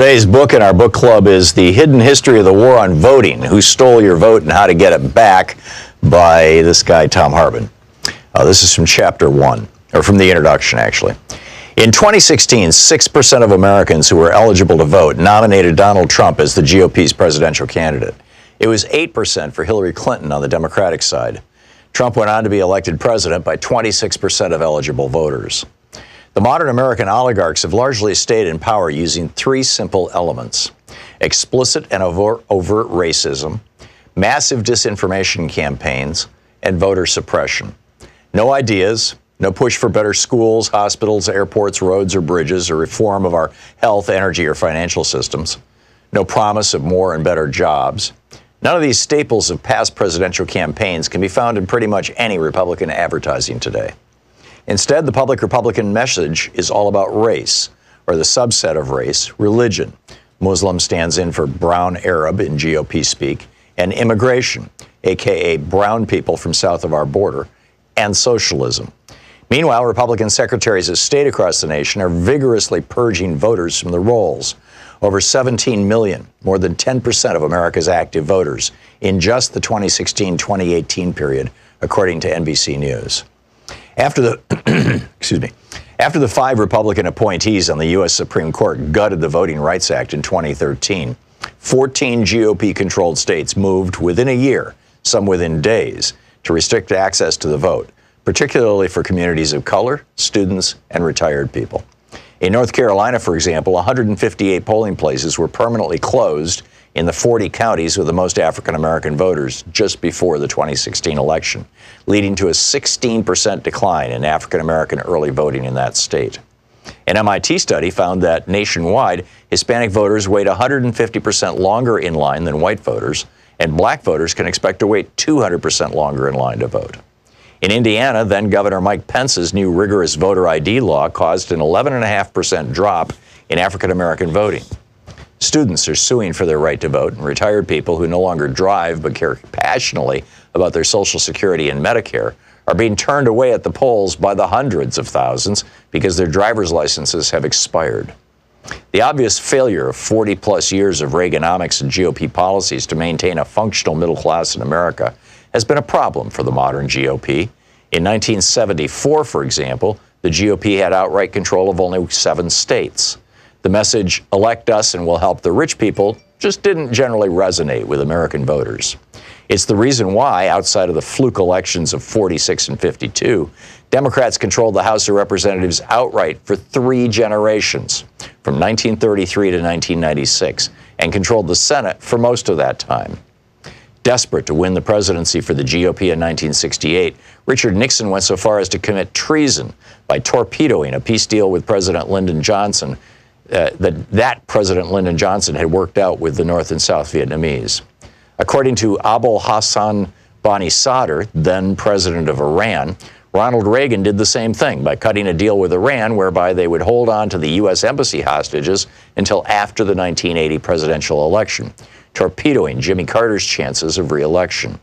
Today's book in our book club is The Hidden History of the War on Voting, Who Stole Your Vote and How to Get It Back, by this guy, Thom Hartmann. This is from chapter 1, or from the introduction, actually. In 2016, 6% of Americans who were eligible to vote nominated Donald Trump as the GOP's presidential candidate. It was 8% for Hillary Clinton on the Democratic side. Trump went on to be elected president by 26% of eligible voters. The modern American oligarchs have largely stayed in power using three simple elements: explicit and overt racism, massive disinformation campaigns, and voter suppression. No ideas, no push for better schools, hospitals, airports, roads, or bridges, or reform of our health, energy, or financial systems. No promise of more and better jobs. None of these staples of past presidential campaigns can be found in pretty much any Republican advertising today. Instead, the public Republican message is all about race, or the subset of race, religion. Muslim stands in for brown Arab in GOP speak, and immigration, aka brown people from south of our border, and socialism. Meanwhile, Republican secretaries of state across the nation are vigorously purging voters from the rolls. Over 17 million, more than 10% of America's active voters, in just the 2016-2018 period, according to NBC News. After the 5 Republican appointees on the U.S. Supreme Court gutted the Voting Rights Act in 2013, 14 GOP-controlled states moved within a year, some within days, to restrict access to the vote, particularly for communities of color, students, and retired people. In North Carolina, for example, 158 polling places were permanently closed in the 40 counties with the most African-American voters just before the 2016 election, leading to a 16% decline in African-American early voting in that state. An MIT study found that nationwide, Hispanic voters wait 150% longer in line than white voters, and black voters can expect to wait 200% longer in line to vote. In Indiana, then Governor Mike Pence's new rigorous voter ID law caused an 11.5% drop in African-American voting. Students are suing for their right to vote, and retired people who no longer drive but care passionately about their Social Security and Medicare are being turned away at the polls by the hundreds of thousands because their driver's licenses have expired. The obvious failure of 40-plus years of Reaganomics and GOP policies to maintain a functional middle class in America has been a problem for the modern GOP. In 1974, for example, the GOP had outright control of only 7 states. The message, elect us and we'll help the rich people, just didn't generally resonate with American voters. It's the reason why, outside of the fluke elections of 46 and 52, Democrats controlled the House of Representatives outright for 3 generations, from 1933 to 1996, and controlled the Senate for most of that time. Desperate to win the presidency for the GOP in 1968, Richard Nixon went so far as to commit treason by torpedoing a peace deal with President Lyndon Johnson that President Lyndon Johnson had worked out with the North and South Vietnamese. According to Abul Hassan Bani Sadr, then president of Iran, Ronald Reagan did the same thing by cutting a deal with Iran whereby they would hold on to the U.S. embassy hostages until after the 1980 presidential election, torpedoing Jimmy Carter's chances of re-election.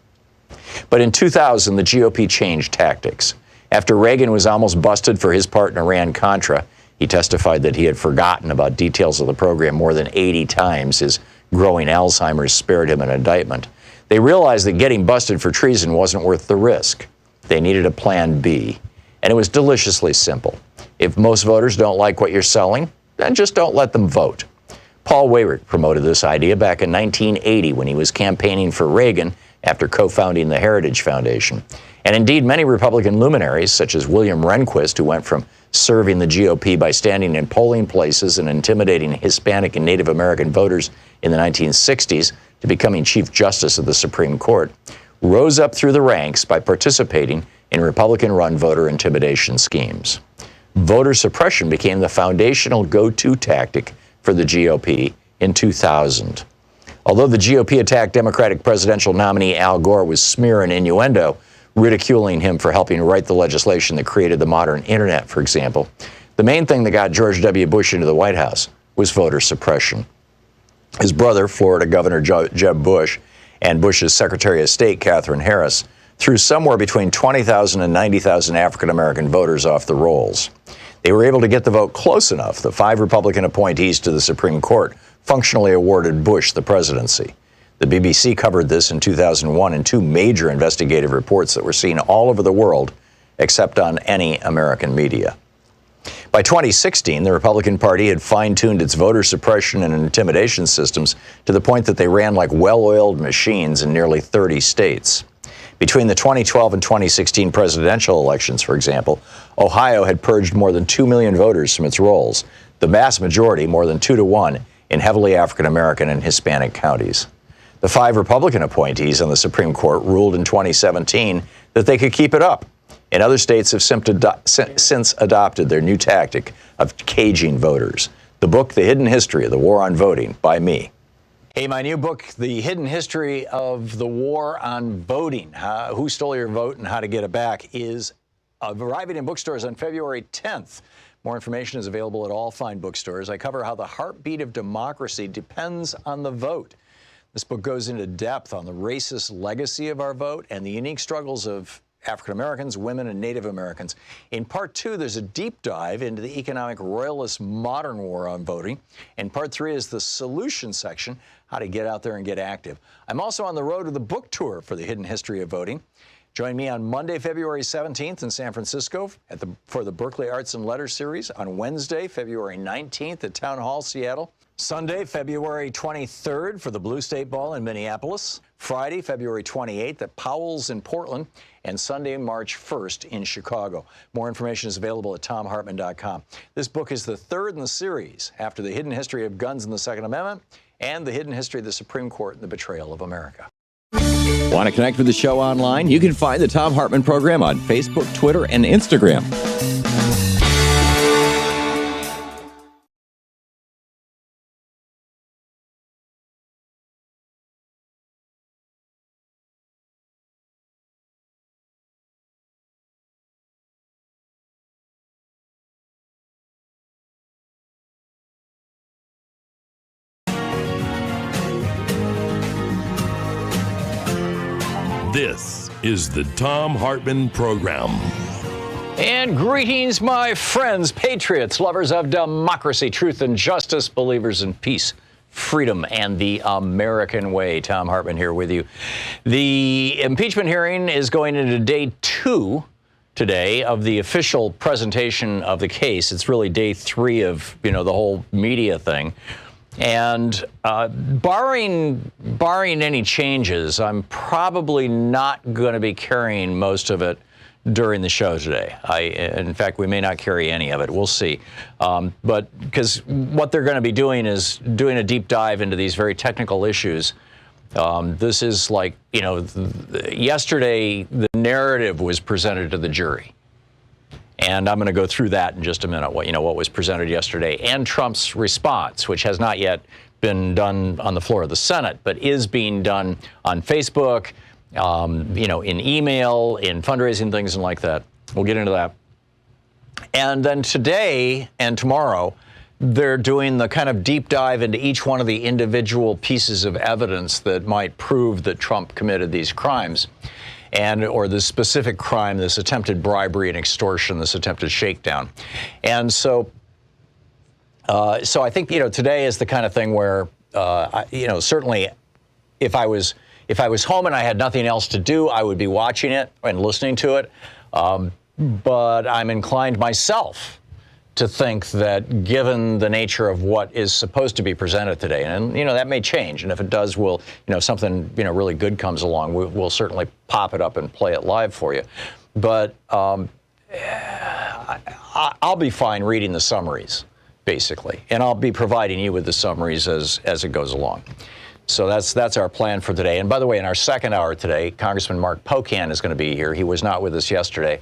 But in 2000, the GOP changed tactics. After Reagan was almost busted for his part in Iran-Contra, he testified that he had forgotten about details of the program more than 80 times. His growing Alzheimer's spared him an indictment. They realized that getting busted for treason wasn't worth the risk. They needed a plan B, and it was deliciously simple. If most voters don't like what you're selling, then just don't let them vote. Paul Weyrich promoted this idea back in 1980 when he was campaigning for Reagan after co-founding the Heritage Foundation. And indeed, many Republican luminaries, such as William Rehnquist, who went from serving the GOP by standing in polling places and intimidating Hispanic and Native American voters in the 1960s, to becoming Chief Justice of the Supreme Court, rose up through the ranks by participating in Republican-run voter intimidation schemes. Voter suppression became the foundational go-to tactic for the GOP in 2000. Although the GOP attacked Democratic presidential nominee Al Gore with smear and innuendo, ridiculing him for helping write the legislation that created the modern internet, for example, the main thing that got George W. Bush into the White House was voter suppression. His brother, Florida Governor Jeb Bush, and Bush's Secretary of State, Katherine Harris, threw somewhere between 20,000 and 90,000 African-American voters off the rolls. They were able to get the vote close enough. The 5 Republican appointees to the Supreme Court functionally awarded Bush the presidency. The BBC covered this in 2001 in two major investigative reports that were seen all over the world, except on any American media. By 2016, the Republican Party had fine-tuned its voter suppression and intimidation systems to the point that they ran like well-oiled machines in nearly 30 states. Between the 2012 and 2016 presidential elections, for example, Ohio had purged more than 2 million voters from its rolls, the vast majority, more than 2-to-1, in heavily African-American and Hispanic counties. The 5 Republican appointees on the Supreme Court ruled in 2017 that they could keep it up. And other states have since adopted their new tactic of caging voters. The book, The Hidden History of the War on Voting, by me. Hey, my new book, The Hidden History of the War on Voting, Who Stole Your Vote and How to Get It Back, is arriving in bookstores on February 10th. More information is available at all fine bookstores. I cover how the heartbeat of democracy depends on the vote. This book goes into depth on the racist legacy of our vote and the unique struggles of African Americans, women, and Native Americans. In part 2, there's a deep dive into the economic royalist modern war on voting. And part 3 is the solution section, how to get out there and get active. I'm also on the road to the book tour for The Hidden History of Voting. Join me on Monday, February 17th in San Francisco for the Berkeley Arts and Letters series. On Wednesday, February 19th at Town Hall, Seattle. Sunday, February 23rd for the Blue State Ball in Minneapolis. Friday, February 28th at Powell's in Portland. And Sunday, March 1st in Chicago. More information is available at thomhartmann.com. This book is the third in the series after The Hidden History of Guns and the Second Amendment and The Hidden History of the Supreme Court and the Betrayal of America. Want to connect with the show online? You can find the Thom Hartmann Program on Facebook, Twitter, and Instagram. This is the Thom Hartmann Program. And greetings, my friends, patriots, lovers of democracy, truth and justice, believers in peace, freedom, and the American way. Thom Hartmann here with you. The impeachment hearing is going into day 2 today of the official presentation of the case. It's really day 3 of, the whole media thing. And barring any changes, I'm probably not going to be carrying most of it during the show today. In fact, we may not carry any of it. We'll see. But because what they're going to be doing is doing a deep dive into these very technical issues. This is like, yesterday the narrative was presented to the jury. And I'm going to go through that in just a minute, what was presented yesterday, and Trump's response, which has not yet been done on the floor of the Senate, but is being done on Facebook, in email, in fundraising things and like that. We'll get into that. And then today and tomorrow, they're doing the kind of deep dive into each one of the individual pieces of evidence that might prove that Trump committed these crimes. Or the specific crime, this attempted bribery and extortion, this attempted shakedown. And so I think, today is the kind of thing where, certainly if I was home and I had nothing else to do, I would be watching it and listening to it. But I'm inclined myself to think that given the nature of what is supposed to be presented today, and that may change, and if it does, we'll, if something really good comes along, we'll certainly pop it up and play it live for you. But I'll be fine reading the summaries, basically, and I'll be providing you with the summaries as it goes along. So that's our plan for today. And by the way, in our second hour today, Congressman Mark Pocan is going to be here. He was not with us yesterday.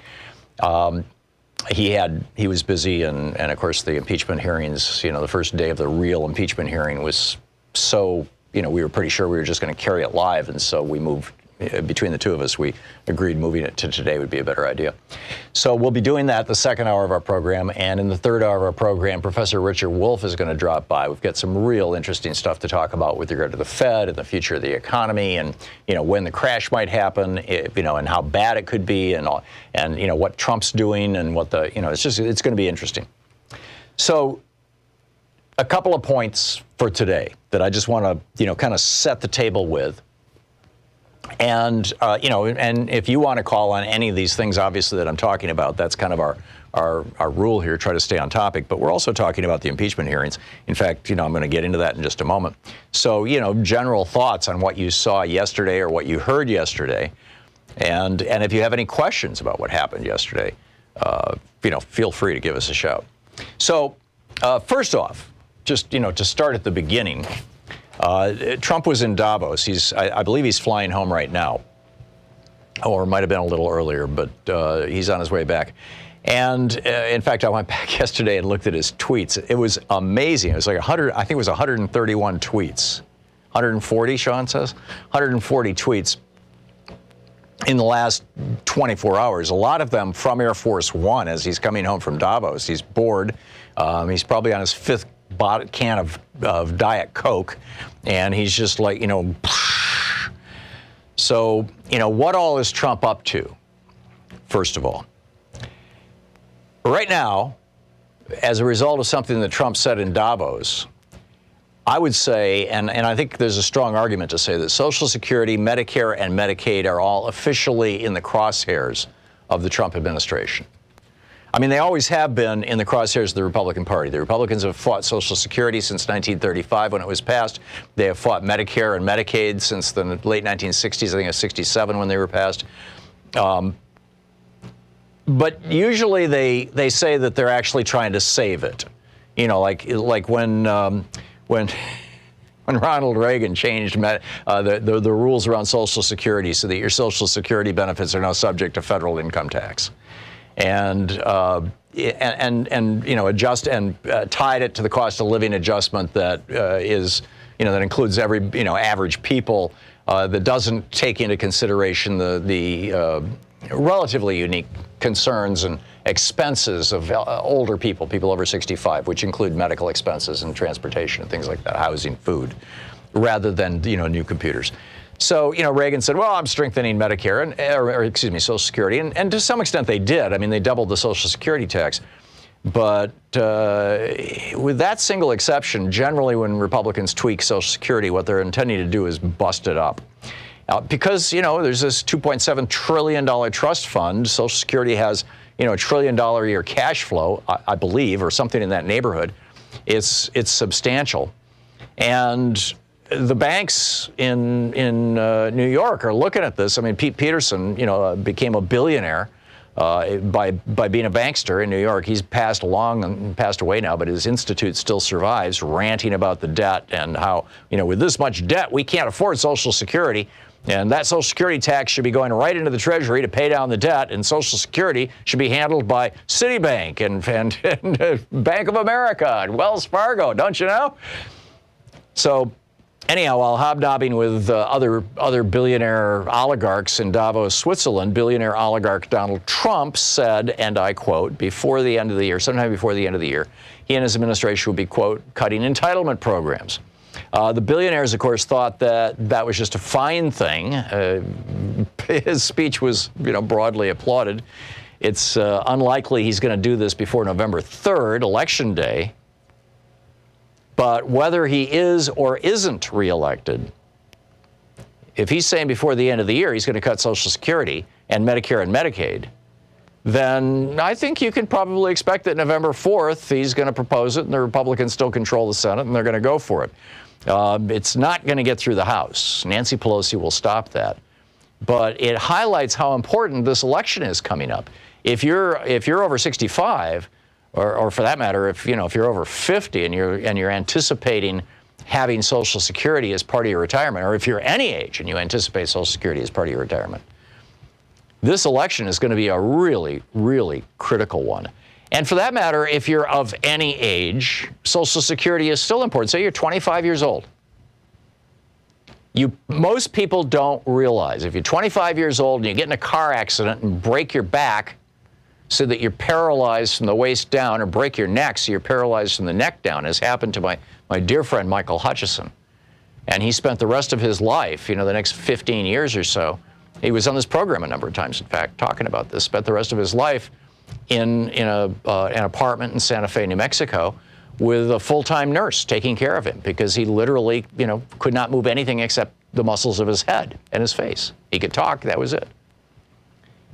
He was busy, and of course the impeachment hearings, the first day of the real impeachment hearing was so, we were pretty sure we were just going to carry it live, and so we moved, between the two of us, we agreed moving it to today would be a better idea. So we'll be doing that the second hour of our program, and in the third hour of our program, Professor Richard Wolff is going to drop by. We've got some real interesting stuff to talk about with regard to the Fed and the future of the economy, and when the crash might happen, and how bad it could be, and what Trump's doing, and what it's going to be interesting. So a couple of points for today that I just want to, kind of set the table with. And, and if you want to call on any of these things, obviously, that I'm talking about, that's kind of our rule here, try to stay on topic. But we're also talking about the impeachment hearings. In fact, I'm going to get into that in just a moment. So, general thoughts on what you saw yesterday or what you heard yesterday. And if you have any questions about what happened yesterday, feel free to give us a shout. So, first off, just, to start at the beginning, Trump was in Davos. I believe he's flying home right now, or it might have been a little earlier, but he's on his way back. And in fact, I went back yesterday and looked at his tweets. It was amazing. It was like 100, I think it was 131 tweets. 140, Sean says? 140 tweets in the last 24 hours. A lot of them from Air Force One as he's coming home from Davos. He's bored. He's probably on his fifth can of Diet Coke, and he's just like, So, what all is Trump up to, first of all? Right now, as a result of something that Trump said in Davos, I would say, and I think there's a strong argument to say that Social Security, Medicare, and Medicaid are all officially in the crosshairs of the Trump administration. I mean, they always have been in the crosshairs of the Republican Party. The Republicans have fought Social Security since 1935 when it was passed. They have fought Medicare and Medicaid since the late 1960s. I think it was 67 when they were passed. But usually they say that they're actually trying to save it. Like when Ronald Reagan changed the rules around Social Security so that your Social Security benefits are now subject to federal income tax. And adjust and tied it to the cost of living adjustment that that includes every average people, that doesn't take into consideration the relatively unique concerns and expenses of older people over 65, which include medical expenses and transportation and things like that, housing, food, rather than new computers. So, Reagan said, well, I'm strengthening Medicare, or Social Security. And to some extent they did. I mean, they doubled the Social Security tax. But with that single exception, generally when Republicans tweak Social Security, what they're intending to do is bust it up. Because, there's this $2.7 trillion trust fund. Social Security has, $1 trillion a year cash flow, I believe, or something in that neighborhood. It's substantial. And the banks in New York are looking at this. I mean, Pete Peterson, became a billionaire by being a bankster in New York. He's passed away now, but his institute still survives, ranting about the debt and how, with this much debt, we can't afford Social Security. And that Social Security tax should be going right into the Treasury to pay down the debt, and Social Security should be handled by Citibank and Bank of America and Wells Fargo, don't you know? So anyhow, while hobnobbing with other billionaire oligarchs in Davos, Switzerland, billionaire oligarch Donald Trump said, and I quote, sometime before the end of the year, he and his administration would be, quote, cutting entitlement programs. The billionaires, of course, thought that was just a fine thing. His speech was, broadly applauded. It's unlikely he's going to do this before November 3rd, Election Day. But whether he is or isn't reelected, if he's saying before the end of the year he's going to cut Social Security and Medicare and Medicaid, then I think you can probably expect that November 4th he's going to propose it and the Republicans still control the Senate and they're going to go for it. It's not going to get through the House. Nancy Pelosi will stop that. But it highlights how important this election is coming up. If you're over 65, or for that matter, if you're over 50 and you're anticipating having Social Security as part of your retirement, or if you're any age and you anticipate Social Security as part of your retirement, this election is going to be a really, really critical one. And for that matter, if you're of any age, Social Security is still important. Say you're 25 years old. Most people don't realize if you're 25 years old and you get in a car accident and break your back so that you're paralyzed from the waist down, or break your neck so you're paralyzed from the neck down, as happened to my dear friend Michael Hutchison. And he spent the rest of his life, the next 15 years or so, he was on this program a number of times, in fact, talking about this, spent the rest of his life in an apartment in Santa Fe, New Mexico, with a full-time nurse taking care of him because he literally, could not move anything except the muscles of his head and his face. He could talk, that was it.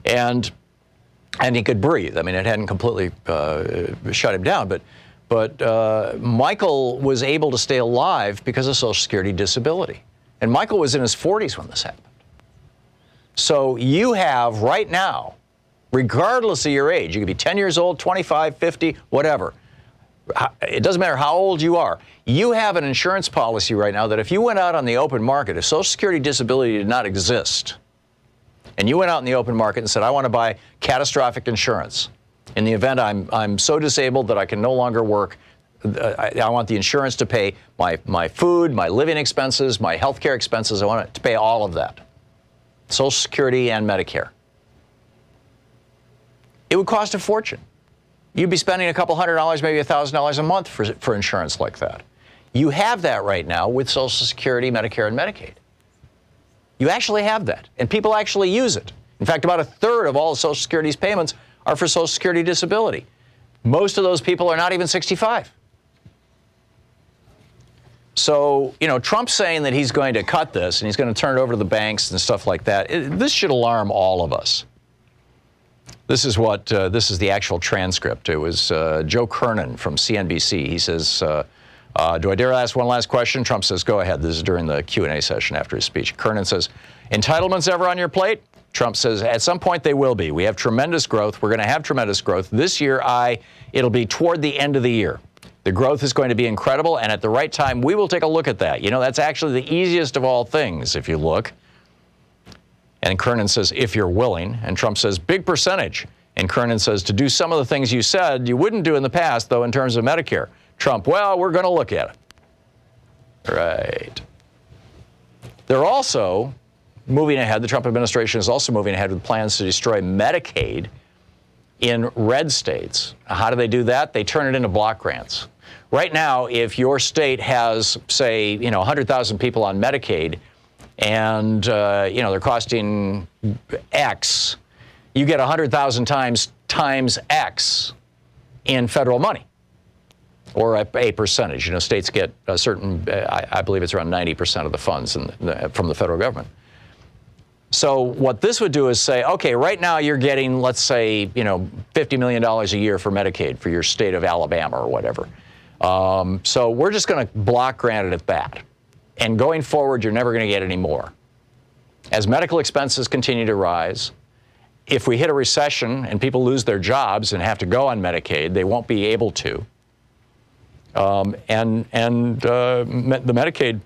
And he could breathe. I mean, it hadn't completely shut him down, but Michael was able to stay alive because of Social Security disability. And Michael was in his 40s when this happened. So you have right now, regardless of your age, you could be 10 years old, 25, 50, whatever. It doesn't matter how old you are. You have an insurance policy right now that if you went out on the open market, if Social Security disability did not exist, and you went out in the open market and said, I want to buy catastrophic insurance. In the event I'm so disabled that I can no longer work, I want the insurance to pay my food, my living expenses, my health care expenses. I want it to pay all of that. Social Security and Medicare. It would cost a fortune. You'd be spending a couple $100, maybe $1,000 a month for insurance like that. You have that right now with Social Security, Medicare, and Medicaid. You actually have that, and people actually use it. In fact, about a third of all of Social Security's payments are for Social Security disability. Most of those people are not even 65. So, Trump's saying that he's going to cut this and he's going to turn it over to the banks and stuff like that. This should alarm all of us. This is the actual transcript. It was Joe Kernan from CNBC. He says, do I dare ask one last question? Trump says, go ahead. This is during the Q&A session after his speech. Kernan says, entitlements ever on your plate? Trump says, at some point they will be. We have tremendous growth. We're going to have tremendous growth. This year, it'll be toward the end of the year. The growth is going to be incredible, and at the right time, we will take a look at that. That's actually the easiest of all things, if you look. And Kernan says, if you're willing. And Trump says, big percentage. And Kernan says, to do some of the things you said you wouldn't do in the past, though, in terms of Medicare. Trump, well, we're going to look at it. Right. They're also moving ahead. The Trump administration is also moving ahead with plans to destroy Medicaid in red states. How do they do that? They turn it into block grants. Right now, if your state has, say, 100,000 people on Medicaid, and they're costing X, you get 100,000 times X in federal money, or a percentage. States get a certain, I believe it's around 90% of the funds from the federal government. So what this would do is say, okay, right now you're getting, let's say, $50 million a year for Medicaid for your state of Alabama or whatever. So we're just going to block grant it at that. And going forward, you're never going to get any more. As medical expenses continue to rise, if we hit a recession and people lose their jobs and have to go on Medicaid, they won't be able to. The Medicaid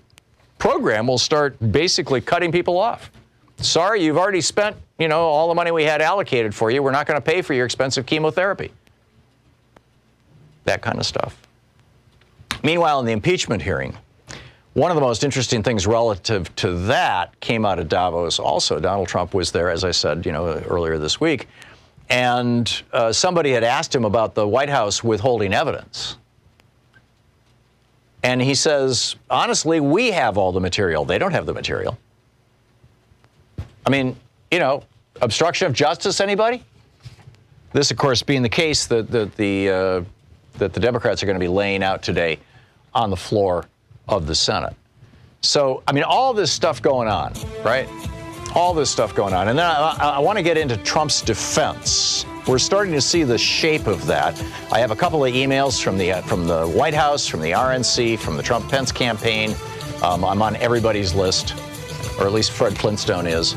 program will start basically cutting people off. Sorry, you've already spent, all the money we had allocated for you. We're not going to pay for your expensive chemotherapy. That kind of stuff. Meanwhile, in the impeachment hearing, one of the most interesting things relative to that came out of Davos also. Donald Trump was there, as I said, earlier this week. And somebody had asked him about the White House withholding evidence. And he says, honestly, we have all the material. They don't have the material. I mean, obstruction of justice, anybody? This, of course, being the case that the Democrats are going to be laying out today on the floor of the Senate. So, I mean, all this stuff going on, right? All this stuff going on. And then I want to get into Trump's defense. We're starting to see the shape of that. I have a couple of emails from the White House, from the RNC, from the Trump-Pence campaign. I'm on everybody's list, or at least Fred Flintstone is.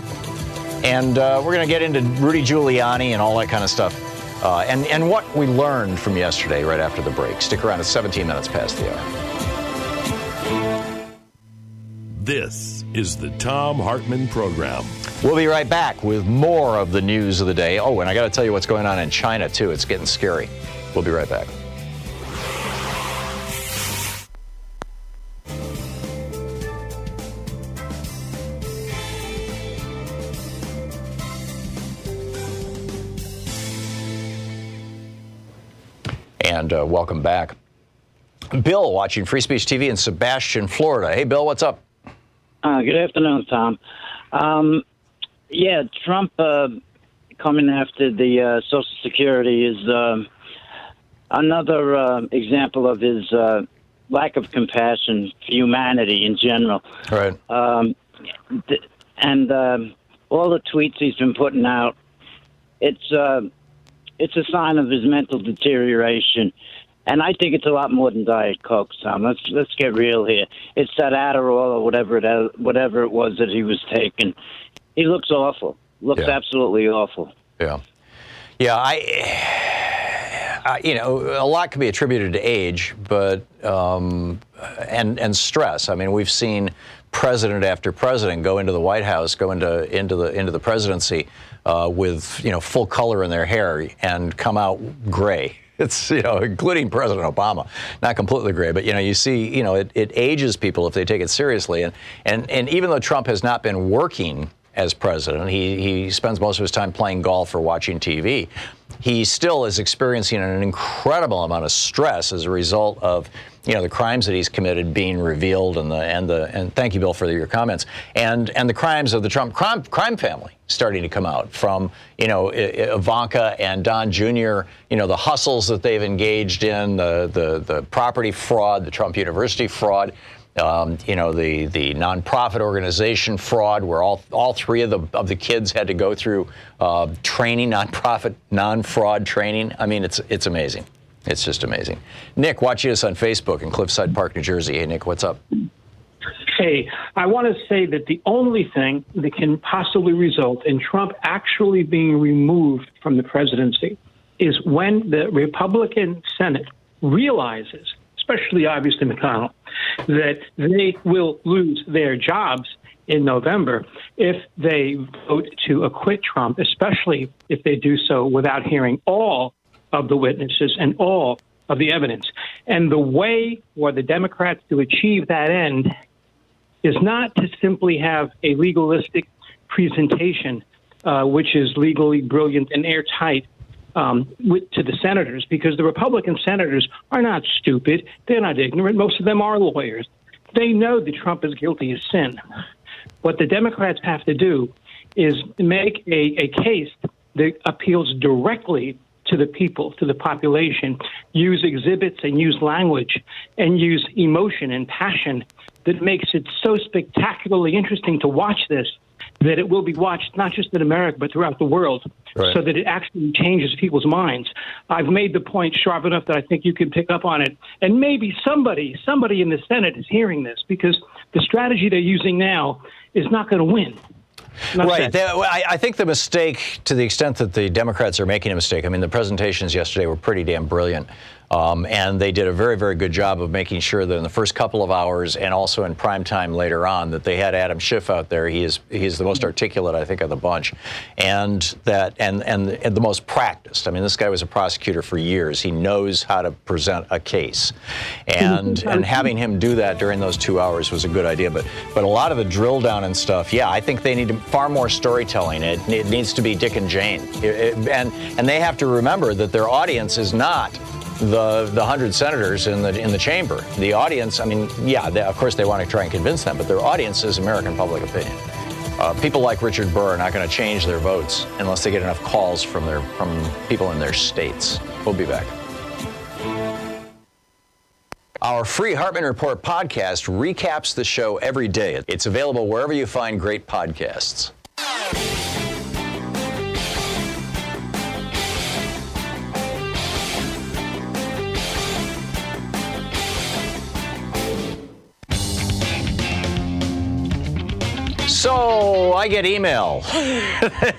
And we're going to get into Rudy Giuliani and all that kind of stuff. And what we learned from yesterday right after the break. Stick around. It's 17 minutes past the hour. This is the Thom Hartmann Program. We'll be right back with more of the news of the day. Oh, and I got to tell you what's going on in China, too. It's getting scary. We'll be right back. And welcome back. Bill, watching Free Speech TV in Sebastian, Florida. Hey, Bill, what's up? Good afternoon, Tom. Trump coming after the Social Security is another example of his lack of compassion for humanity in general. Right. And all the tweets he's been putting out, it's a sign of his mental deterioration. And I think it's a lot more than Diet Coke, Tom. Let's get real here. It's that Adderall or whatever it was that he was taking. He looks awful. Looks absolutely awful. Yeah. Yeah, I a lot can be attributed to age, but and stress. I mean, we've seen president after president go into the White House, go into the presidency with full color in their hair and come out gray. It's including President Obama, not completely gray, but you see it ages people if they take it seriously. And even though Trump has not been working as president, he spends most of his time playing golf or watching TV. He still is experiencing an incredible amount of stress as a result of the crimes that he's committed being revealed, and thank you, Bill, for your comments, and the crimes of the Trump crime family starting to come out from Ivanka and Don Jr. The hustles that they've engaged in, the property fraud, the Trump University fraud. The nonprofit organization fraud, where all three of the kids had to go through training, nonprofit, non-fraud training. I mean, it's amazing. It's just amazing. Nick, watching us on Facebook in Cliffside Park, New Jersey. Hey, Nick, what's up? Hey, I want to say that the only thing that can possibly result in Trump actually being removed from the presidency is when the Republican Senate realizes, especially obviously McConnell, that they will lose their jobs in November if they vote to acquit Trump, especially if they do so without hearing all of the witnesses and all of the evidence. And the way for the Democrats to achieve that end is not to simply have a legalistic presentation, which is legally brilliant and airtight, to the senators, because the Republican senators are not stupid. They're not ignorant. Most of them are lawyers. They know that Trump is guilty of sin. What the Democrats have to do is make a case that appeals directly to the people, to the population, use exhibits and use language and use emotion and passion that makes it so spectacularly interesting to watch this that it will be watched not just in America but throughout the world, right, so that it actually changes people's minds. I've made the point sharp enough that I think you can pick up on it. And maybe somebody in the Senate is hearing this, because the strategy they're using now is not going to win. Right. I think the mistake, to the extent that the Democrats are making a mistake, I mean, the presentations yesterday were pretty damn brilliant. And they did a very, very good job of making sure that in the first couple of hours and also in prime time later on that they had Adam Schiff out there. He is the most articulate, I think, of the bunch, and the most practiced. I mean, this guy was a prosecutor for years. He knows how to present a case, and having him do that during those 2 hours was a good idea. But a lot of the drill down and stuff, I think they need far more storytelling. It needs to be Dick and Jane, and they have to remember that their audience is not the 100 senators in the chamber. The audience, I mean, of course they want to try and convince them, but their audience is American public opinion. People like Richard Burr are not going to change their votes unless they get enough calls from people in their states. We'll be back. Our free Hartmann Report podcast recaps the show every day. It's available wherever you find great podcasts. So I get email.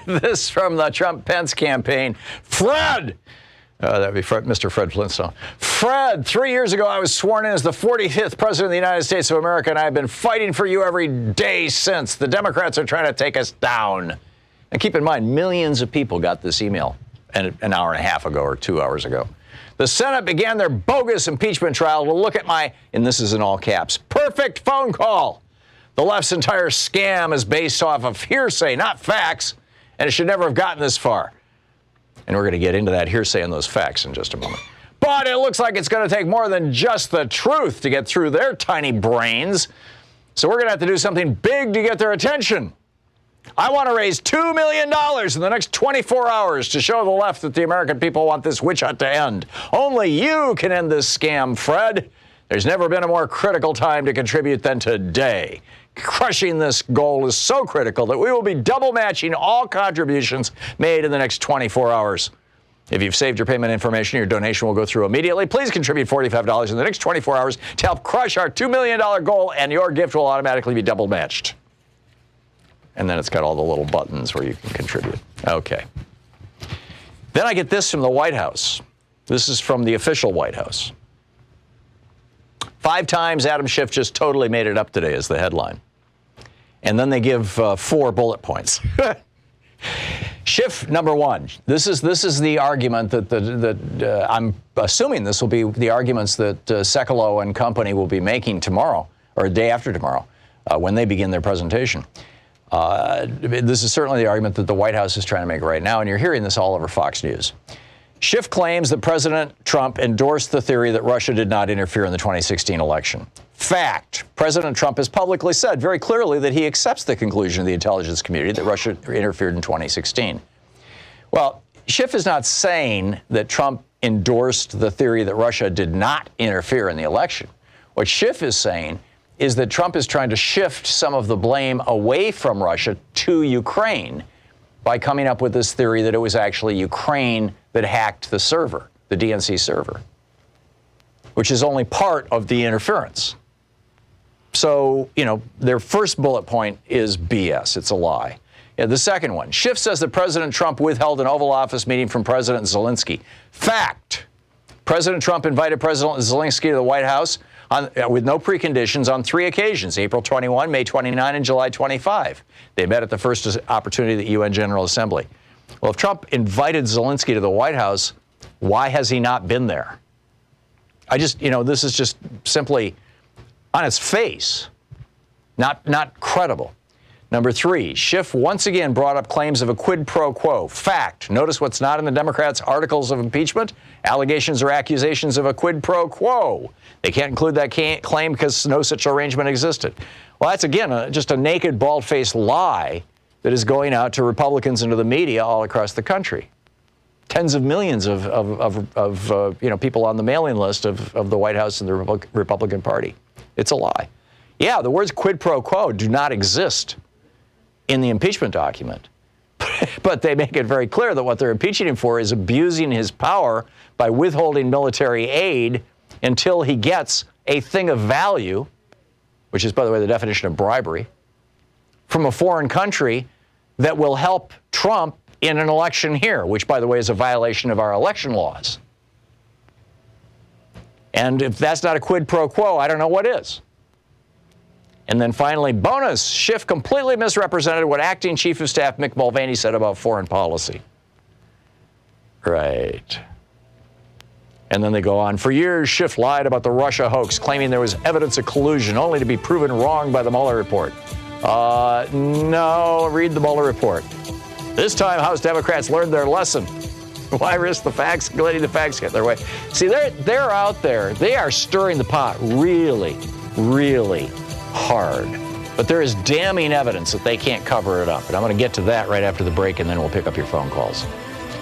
This from the Trump-Pence campaign. Fred! That'd be Mr. Fred Flintstone. Fred, 3 years ago, I was sworn in as the 45th president of the United States of America, and I've been fighting for you every day since. The Democrats are trying to take us down. And keep in mind, millions of people got this email an hour and a half ago or 2 hours ago. The Senate began their bogus impeachment trial to look at my, and this is in all caps, perfect phone call. The left's entire scam is based off of hearsay, not facts, and it should never have gotten this far. And we're going to get into that hearsay and those facts in just a moment. But it looks like it's going to take more than just the truth to get through their tiny brains. So we're going to have to do something big to get their attention. I want to raise $2 million in the next 24 hours to show the left that the American people want this witch hunt to end. Only you can end this scam, Fred. There's never been a more critical time to contribute than today. Crushing this goal is so critical that we will be double matching all contributions made in the next 24 hours. If you've saved your payment information, your donation will go through immediately. Please contribute $45 in the next 24 hours to help crush our $2 million goal, and your gift will automatically be double matched. And then it's got all the little buttons where you can contribute. Okay. Then I get this from the White House. This is from the official White House. 5 times Adam Schiff just totally made it up today is the headline. And then they give 4 bullet points. Schiff, number 1. This is the argument that I'm assuming this will be the arguments that Sekulow and company will be making tomorrow, or day after tomorrow, when they begin their presentation. This is certainly the argument that the White House is trying to make right now, and you're hearing this all over Fox News. Schiff claims that President Trump endorsed the theory that Russia did not interfere in the 2016 election. Fact. President Trump has publicly said very clearly that he accepts the conclusion of the intelligence community that Russia interfered in 2016. Well, Schiff is not saying that Trump endorsed the theory that Russia did not interfere in the election. What Schiff is saying is that Trump is trying to shift some of the blame away from Russia to Ukraine by coming up with this theory that it was actually Ukraine that hacked the server, the DNC server, which is only part of the interference. So, their first bullet point is BS. It's a lie. The second one, Schiff says that President Trump withheld an Oval Office meeting from President Zelensky. Fact. President Trump invited President Zelensky to the White House with no preconditions on 3 occasions, April 21, May 29, and July 25. They met at the first opportunity at the UN General Assembly. Well, if Trump invited Zelensky to the White House, why has he not been there? This is just simply on its face, not credible. Number 3, Schiff once again brought up claims of a quid pro quo. Fact. Notice what's not in the Democrats' articles of impeachment? Allegations or accusations of a quid pro quo. They can't include that claim because no such arrangement existed. Well, that's, again, just a naked, bald-faced lie that is going out to Republicans and to the media all across the country. Tens of millions of people on the mailing list of the White House and the Republican Party. It's a lie. Yeah, the words quid pro quo do not exist in the impeachment document. But they make it very clear that what they're impeaching him for is abusing his power by withholding military aid until he gets a thing of value, which is, by the way, the definition of bribery, from a foreign country that will help Trump in an election here, which, by the way, is a violation of our election laws. And if that's not a quid pro quo, I don't know what is. And then finally, bonus, Schiff completely misrepresented what Acting Chief of Staff Mick Mulvaney said about foreign policy. Right. And then they go on, for years, Schiff lied about the Russia hoax, claiming there was evidence of collusion, only to be proven wrong by the Mueller report. No, read the Mueller report. This time, House Democrats learned their lesson. Why risk letting the facts get their way? See, they're out there. They are stirring the pot really, really hard. But there is damning evidence that they can't cover it up. And I'm going to get to that right after the break, and then we'll pick up your phone calls.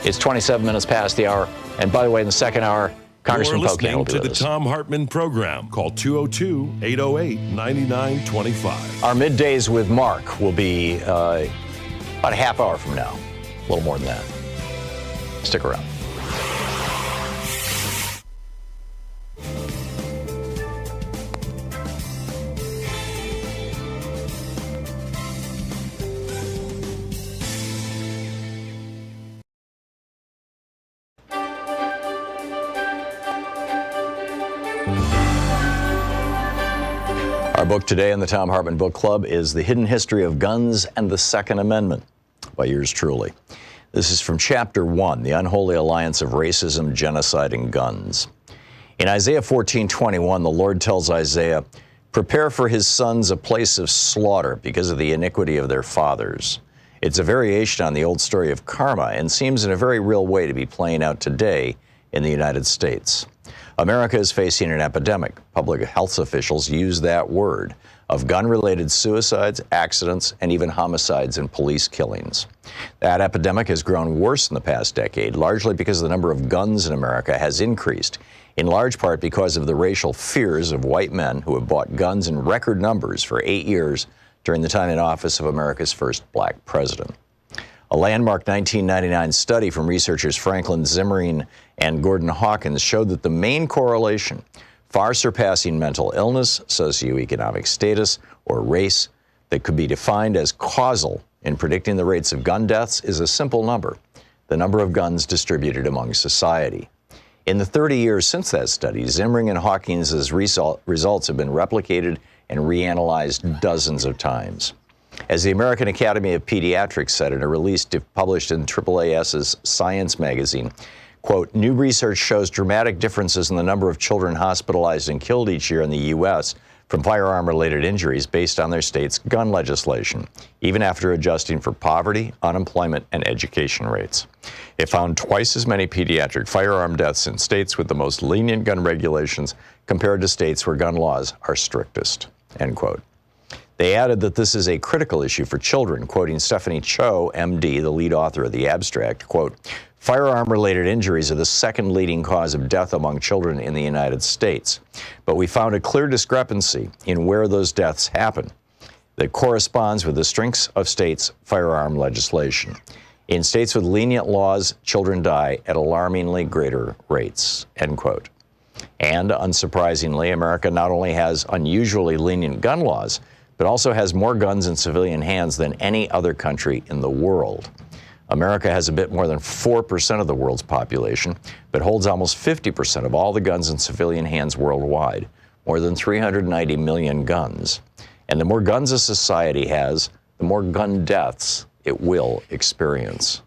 It's 27 minutes past the hour. And by the way, in the second hour, Congressman Pocan will be with us. You're listening to the Thom Hartmann Program. Call 202-808-9925. Our middays with Mark will be about a half hour from now. A little more than that. Stick around. Our book today in the Thom Hartmann Book Club is The Hidden History of Guns and the Second Amendment by yours truly. This is from Chapter 1, The Unholy Alliance of Racism, Genocide, and Guns. In Isaiah 14:21, the Lord tells Isaiah, prepare for his sons a place of slaughter because of the iniquity of their fathers. It's a variation on the old story of karma and seems in a very real way to be playing out today in the United States. America is facing an epidemic. Public health officials use that word of gun-related suicides, accidents, and even homicides and police killings. That epidemic has grown worse in the past decade, largely because the number of guns in America has increased, in large part because of the racial fears of white men who have bought guns in record numbers for 8 years during the time in office of America's first black president. A landmark 1999 study from researchers Franklin Zimmerman and Gordon Hawkins showed that the main correlation, far surpassing mental illness, socioeconomic status, or race, that could be defined as causal in predicting the rates of gun deaths is a simple number: the number of guns distributed among society. In the 30 years since that study, Zimmerman and Hawkins' results have been replicated and reanalyzed dozens of times. As the American Academy of Pediatrics said in a release published in AAAS's Science magazine, quote, new research shows dramatic differences in the number of children hospitalized and killed each year in the U.S. from firearm-related injuries based on their state's gun legislation, even after adjusting for poverty, unemployment, and education rates. It found twice as many pediatric firearm deaths in states with the most lenient gun regulations compared to states where gun laws are strictest, end quote. They added that this is a critical issue for children, quoting Stephanie Cho, MD, the lead author of the abstract, quote, firearm-related injuries are the second leading cause of death among children in the United States. But we found a clear discrepancy in where those deaths happen that corresponds with the strengths of states' firearm legislation. In states with lenient laws, children die at alarmingly greater rates, end quote. And unsurprisingly, America not only has unusually lenient gun laws, but also has more guns in civilian hands than any other country in the world. America has a bit more than 4% of the world's population, but holds almost 50% of all the guns in civilian hands worldwide, more than 390 million guns. And the more guns a society has, the more gun deaths it will experience.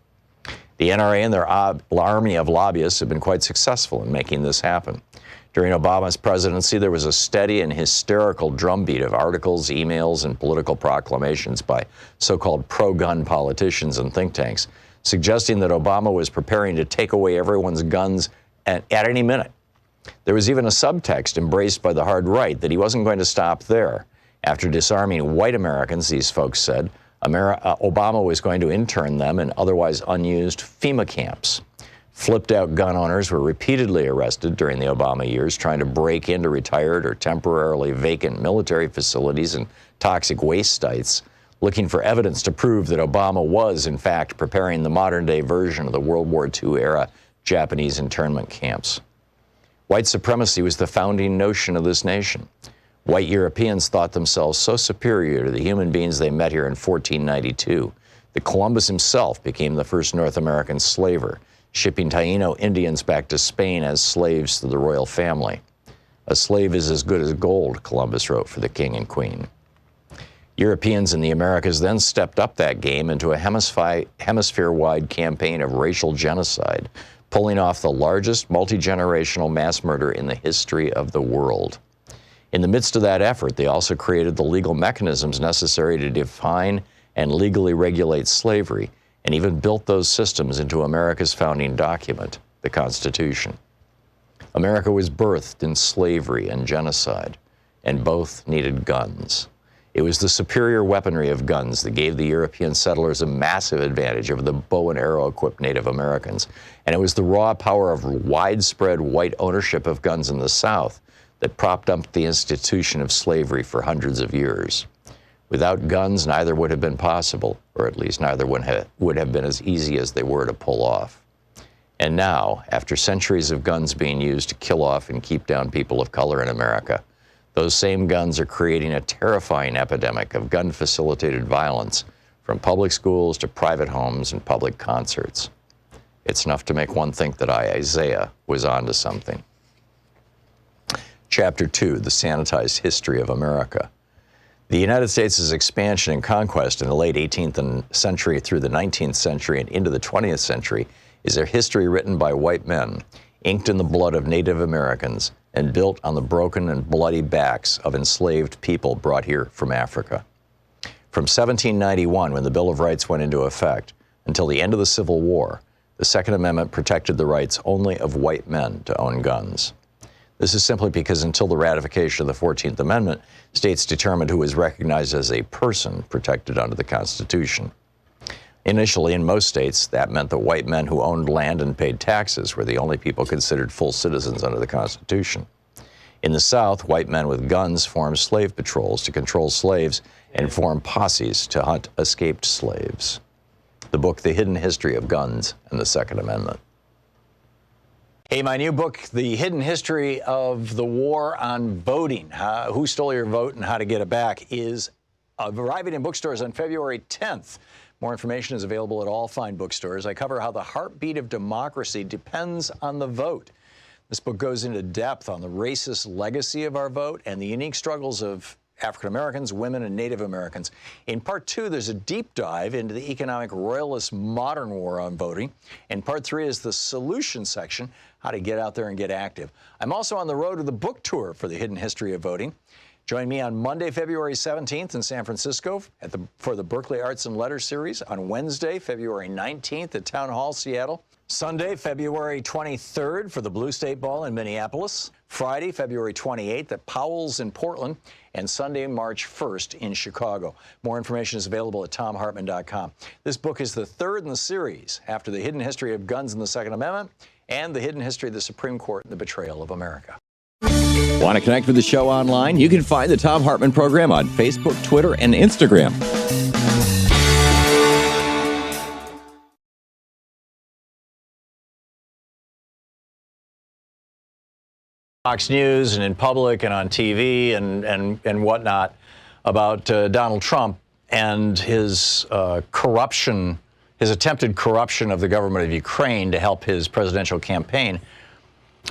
The NRA and their army of lobbyists have been quite successful in making this happen. During Obama's presidency, there was a steady and hysterical drumbeat of articles, emails, and political proclamations by so-called pro-gun politicians and think tanks, suggesting that Obama was preparing to take away everyone's guns at any minute. There was even a subtext embraced by the hard right that he wasn't going to stop there. After disarming white Americans, these folks said, Obama was going to intern them in otherwise unused FEMA camps. Flipped-out gun owners were repeatedly arrested during the Obama years trying to break into retired or temporarily vacant military facilities and toxic waste sites, looking for evidence to prove that Obama was, in fact, preparing the modern-day version of the World War II-era Japanese internment camps. White supremacy was the founding notion of this nation. White Europeans thought themselves so superior to the human beings they met here in 1492 that Columbus himself became the first North American slaver, shipping Taino Indians back to Spain as slaves to the royal family. A slave is as good as gold, Columbus wrote for the king and queen. Europeans in the Americas then stepped up that game into a hemisphere-wide campaign of racial genocide, pulling off the largest multi-generational mass murder in the history of the world. In the midst of that effort, they also created the legal mechanisms necessary to define and legally regulate slavery, and even built those systems into America's founding document, the Constitution. America was birthed in slavery and genocide, and both needed guns. It was the superior weaponry of guns that gave the European settlers a massive advantage over the bow and arrow-equipped Native Americans, and it was the raw power of widespread white ownership of guns in the South that propped up the institution of slavery for hundreds of years. Without guns, neither would have been possible, or at least neither would have been as easy as they were to pull off. And now, after centuries of guns being used to kill off and keep down people of color in America, those same guns are creating a terrifying epidemic of gun-facilitated violence, from public schools to private homes and public concerts. It's enough to make one think that Isaiah was onto something. Chapter 2, The Sanitized History of America. The United States' expansion and conquest in the late 18th century through the 19th century and into the 20th century is a history written by white men, inked in the blood of Native Americans, and built on the broken and bloody backs of enslaved people brought here from Africa. From 1791, when the Bill of Rights went into effect, until the end of the Civil War, the Second Amendment protected the rights only of white men to own guns. This is simply because until the ratification of the 14th Amendment, states determined who is recognized as a person protected under the Constitution. Initially, in most states, that meant that white men who owned land and paid taxes were the only people considered full citizens under the Constitution. In the South, white men with guns formed slave patrols to control slaves and formed posses to hunt escaped slaves. The book, The Hidden History of Guns and the Second Amendment. Hey, my new book, The Hidden History of the War on Voting, Who Stole Your Vote and How to Get It Back, is arriving in bookstores on February 10th. More information is available at all fine bookstores. I cover how the heartbeat of democracy depends on the vote. This book goes into depth on the racist legacy of our vote and the unique struggles of African Americans, women, and Native Americans. In part 2, there's a deep dive into the economic royalist modern war on voting. And part 3 is the solution section, how to get out there and get active. I'm also on the road to the book tour for The Hidden History of Voting. Join me on Monday, February 17th in San Francisco for the Berkeley Arts and Letters series, on Wednesday, February 19th at Town Hall, Seattle, Sunday, February 23rd for the Blue State Ball in Minneapolis, Friday, February 28th at Powell's in Portland, and Sunday, March 1st in Chicago. More information is available at thomhartmann.com. This book is the third in the series after The Hidden History of Guns and the Second Amendment and The Hidden History of the Supreme Court and the Betrayal of America. Want to connect with the show online? You can find the Thom Hartmann Program on Facebook, Twitter, and Instagram. Fox News and in public and on TV and whatnot about Donald Trump and his corruption, his attempted corruption of the government of Ukraine to help his presidential campaign.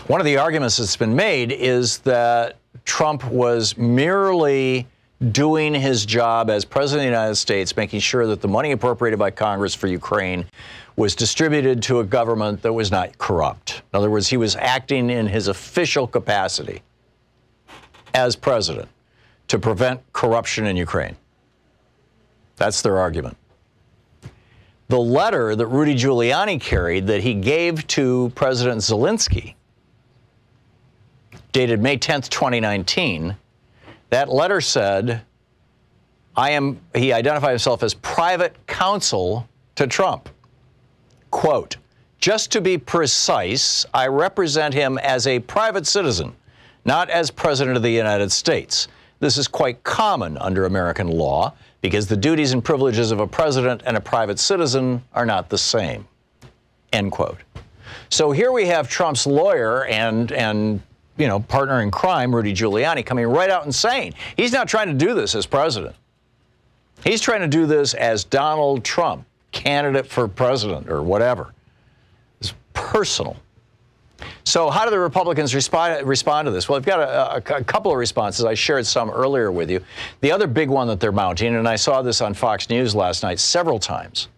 One of the arguments that's been made is that Trump was merely doing his job as president of the United States, making sure that the money appropriated by Congress for Ukraine was distributed to a government that was not corrupt. In other words, he was acting in his official capacity as president to prevent corruption in Ukraine. That's their argument. The letter that Rudy Giuliani carried that he gave to President Zelensky, dated May 10th, 2019, that letter said, he identified himself as private counsel to Trump. Quote, just to be precise, I represent him as a private citizen, not as president of the United States. This is quite common under American law because the duties and privileges of a president and a private citizen are not the same. End quote. So here we have Trump's lawyer and partner in crime, Rudy Giuliani, coming right out and saying he's not trying to do this as president. He's trying to do this as Donald Trump, candidate for president or whatever. It's personal. So how do the Republicans respond to this? Well, I've got a couple of responses. I shared some earlier with you. The other big one that they're mounting, and I saw this on Fox News last night several times,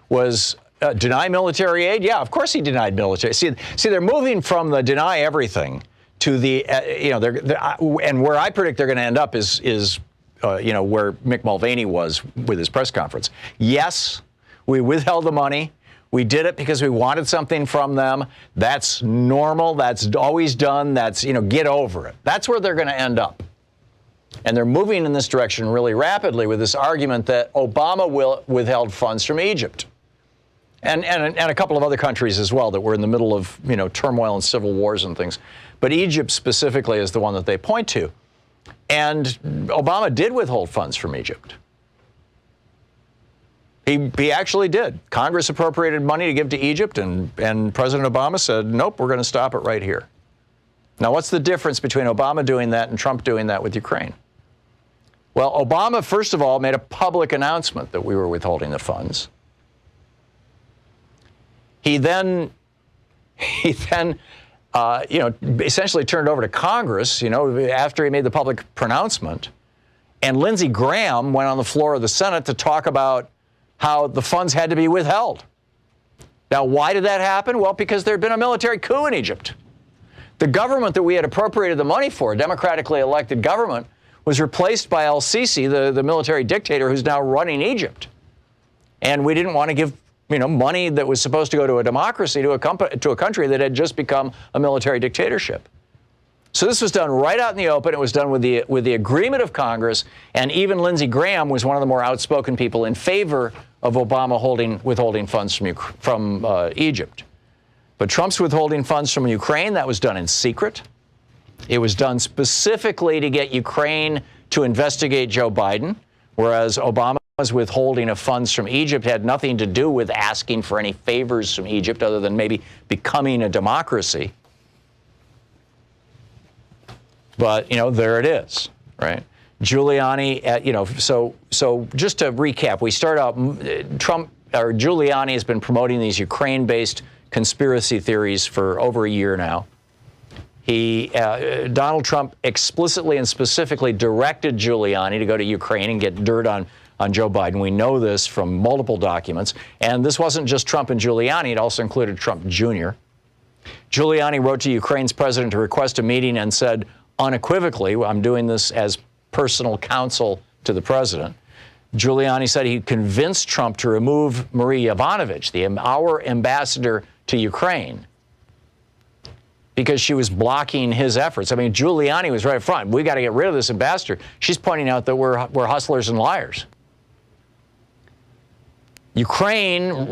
was deny military aid. Yeah, of course he denied military. See, they're moving from the deny everything to the, and where I predict they're going to end up is where Mick Mulvaney was with his press conference. Yes, we withheld the money. We did it because we wanted something from them. That's normal. That's always done. That's, get over it. That's where they're going to end up. And they're moving in this direction really rapidly with this argument that Obama withheld funds from Egypt. And a couple of other countries as well that were in the middle of, turmoil and civil wars and things. But Egypt specifically is the one that they point to. And Obama did withhold funds from Egypt. He actually did. Congress appropriated money to give to Egypt, and President Obama said, nope, we're going to stop it right here. Now, what's the difference between Obama doing that and Trump doing that with Ukraine? Well, Obama, first of all, made a public announcement that we were withholding the funds. He then essentially turned over to Congress, after he made the public pronouncement. And Lindsey Graham went on the floor of the Senate to talk about how the funds had to be withheld. Now, why did that happen? Well, because there had been a military coup in Egypt. The government that we had appropriated the money for, a democratically elected government, was replaced by al-Sisi, the military dictator who's now running Egypt. And we didn't want to give money that was supposed to go to a democracy to a country that had just become a military dictatorship. So this was done right out in the open. It was done with the agreement of Congress, and even Lindsey Graham was one of the more outspoken people in favor of Obama withholding funds from Egypt. But Trump's withholding funds from Ukraine, that was done in secret. It was done specifically to get Ukraine to investigate Joe Biden, whereas Obama's withholding of funds from Egypt had nothing to do with asking for any favors from Egypt other than maybe becoming a democracy. But, you know, there it is, right? Giuliani, you know, so just to recap, we start out, Giuliani has been promoting these Ukraine-based conspiracy theories for over a year now. Donald Trump explicitly and specifically directed Giuliani to go to Ukraine and get dirt on Joe Biden. We know this from multiple documents. And this wasn't just Trump and Giuliani. It also included Trump Jr. Giuliani wrote to Ukraine's president to request a meeting and said unequivocally, I'm doing this as personal counsel to the president. Giuliani said he convinced Trump to remove Marie Yovanovitch, our ambassador to Ukraine, because she was blocking his efforts. I mean, Giuliani was right up front. We got to get rid of this ambassador. She's pointing out that we're hustlers and liars. Ukraine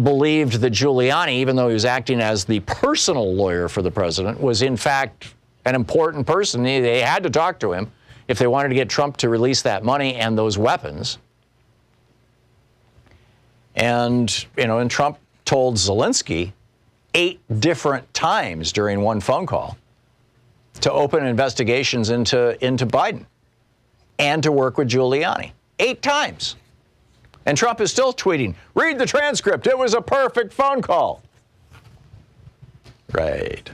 believed that Giuliani, even though he was acting as the personal lawyer for the president, was in fact an important person. They had to talk to him if they wanted to get Trump to release that money and those weapons. And, you know, and Trump told Zelensky 8 different times during one phone call to open investigations into Biden and to work with Giuliani. 8 times. And Trump is still tweeting, read the transcript, it was a perfect phone call. Right.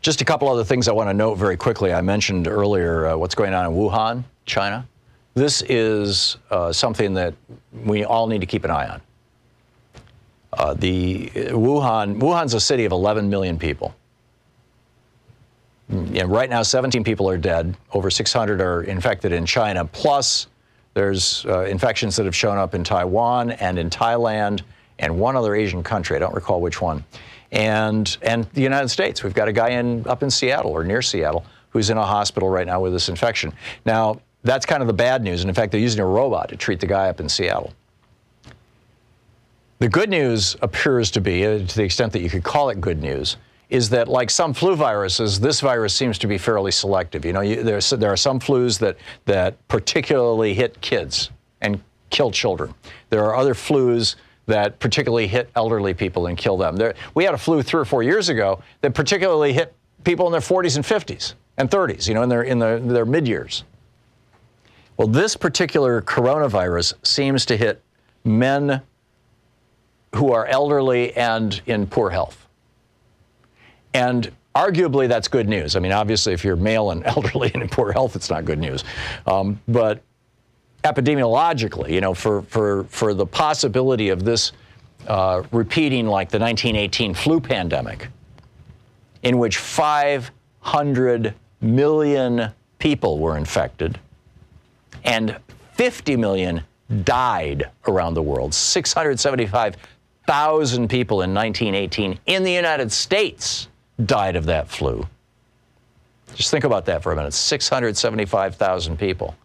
Just a couple other things I want to note very quickly. I mentioned earlier what's going on in Wuhan, China. This is something that we all need to keep an eye on. Wuhan's a city of 11 million people. And right now, 17 people are dead. Over 600 are infected in China. Plus, there's infections that have shown up in Taiwan and in Thailand and one other Asian country. I don't recall which one. And the United States. We've got a guy up in Seattle or near Seattle who's in a hospital right now with this infection. Now, that's kind of the bad news. And in fact, they're using a robot to treat the guy up in Seattle. The good news appears to be, to the extent that you could call it good news, is that like some flu viruses, this virus seems to be fairly selective. You know, there are some flus that particularly hit kids and kill children. There are other flus that particularly hit elderly people and kill them. We had a flu 3 or 4 years ago that particularly hit people in their 40s and 50s and 30s, you know, in their mid-years. Well, this particular coronavirus seems to hit men who are elderly and in poor health. And arguably, that's good news. I mean, obviously, if you're male and elderly and in poor health, it's not good news. But epidemiologically, you know, for the possibility of this repeating like the 1918 flu pandemic, in which 500 million people were infected and 50 million died around the world, 675,000 people in 1918 in the United States died of that flu. Just think about that for a minute, 675,000 people.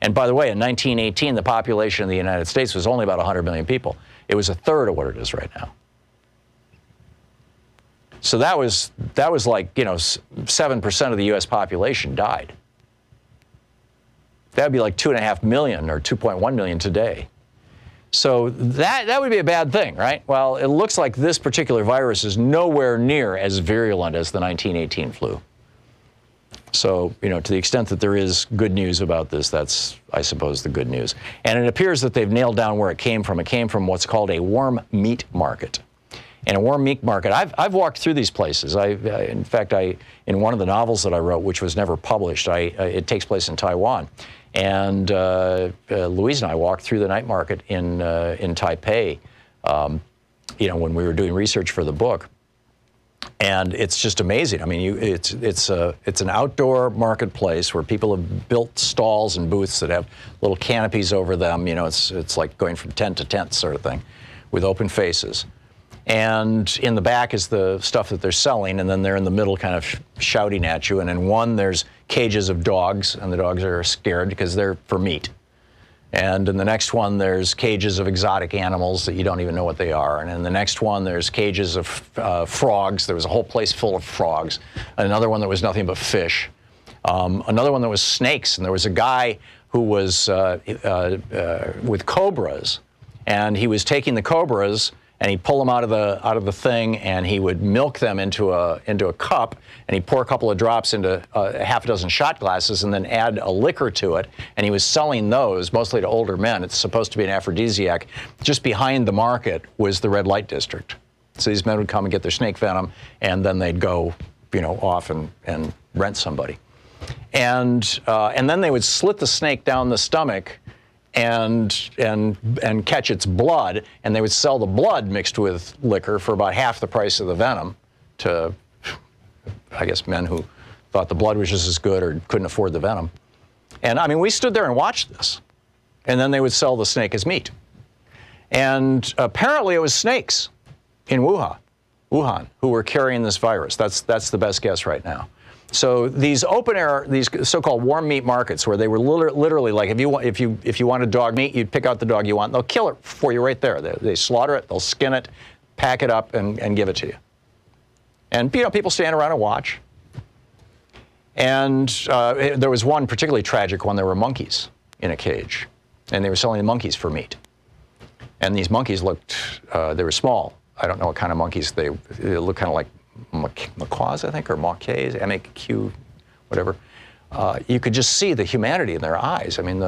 And by the way, in 1918, the population of the United States was only about 100 million people. It was a third of what it is right now. So that was like, you know, 7% of the U.S. population died. That would be like 2.5 million or 2.1 million today. So that would be a bad thing, right? Well, it looks like this particular virus is nowhere near as virulent as the 1918 flu. So, you know, to the extent that there is good news about this, that's, I suppose, the good news. And it appears that they've nailed down where it came from. It came from what's called a warm meat market. And a warm meat market, I've walked through these places. In fact, in one of the novels that I wrote, which was never published, it takes place in Taiwan. And Louise and I walked through the night market in Taipei, you know, when we were doing research for the book. And it's just amazing. I mean, it's an outdoor marketplace where people have built stalls and booths that have little canopies over them. You know, it's like going from tent to tent sort of thing, with open faces. And in the back is the stuff that they're selling, and then they're in the middle kind of shouting at you. And in one, there's cages of dogs, and the dogs are scared because they're for meat. And in the next one, there's cages of exotic animals that you don't even know what they are. And in the next one, there's cages of frogs. There was a whole place full of frogs. Another one that was nothing but fish. Another one that was snakes. And there was a guy who was with cobras, and he was taking the cobras, and he'd pull them out of the thing, and he would milk them into a cup, and he'd pour a couple of drops into half a dozen shot glasses, and then add a liquor to it. And he was selling those mostly to older men. It's supposed to be an aphrodisiac. Just behind the market was the red light district. So these men would come and get their snake venom, and then they'd go, off and rent somebody. And then they would slit the snake down the stomach and catch its blood, and they would sell the blood mixed with liquor for about half the price of the venom to, I guess, men who thought the blood was just as good or couldn't afford the venom. And I mean, we stood there and watched this, and then they would sell the snake as meat. And apparently it was snakes in Wuhan, who were carrying this virus. That's the best guess right now. So these open air, these so-called warm meat markets, where they were literally like, if you wanted dog meat, you'd pick out the dog you want, and they'll kill it for you right there. They slaughter it, they'll skin it, pack it up, and give it to you. And people stand around and watch. And there was one particularly tragic one. There were monkeys in a cage, and they were selling the monkeys for meat. And these monkeys looked, they were small. I don't know what kind of monkeys. They looked kind of like macaws, I think, or macaques, M-A-Q, whatever. You could just see the humanity in their eyes. I mean,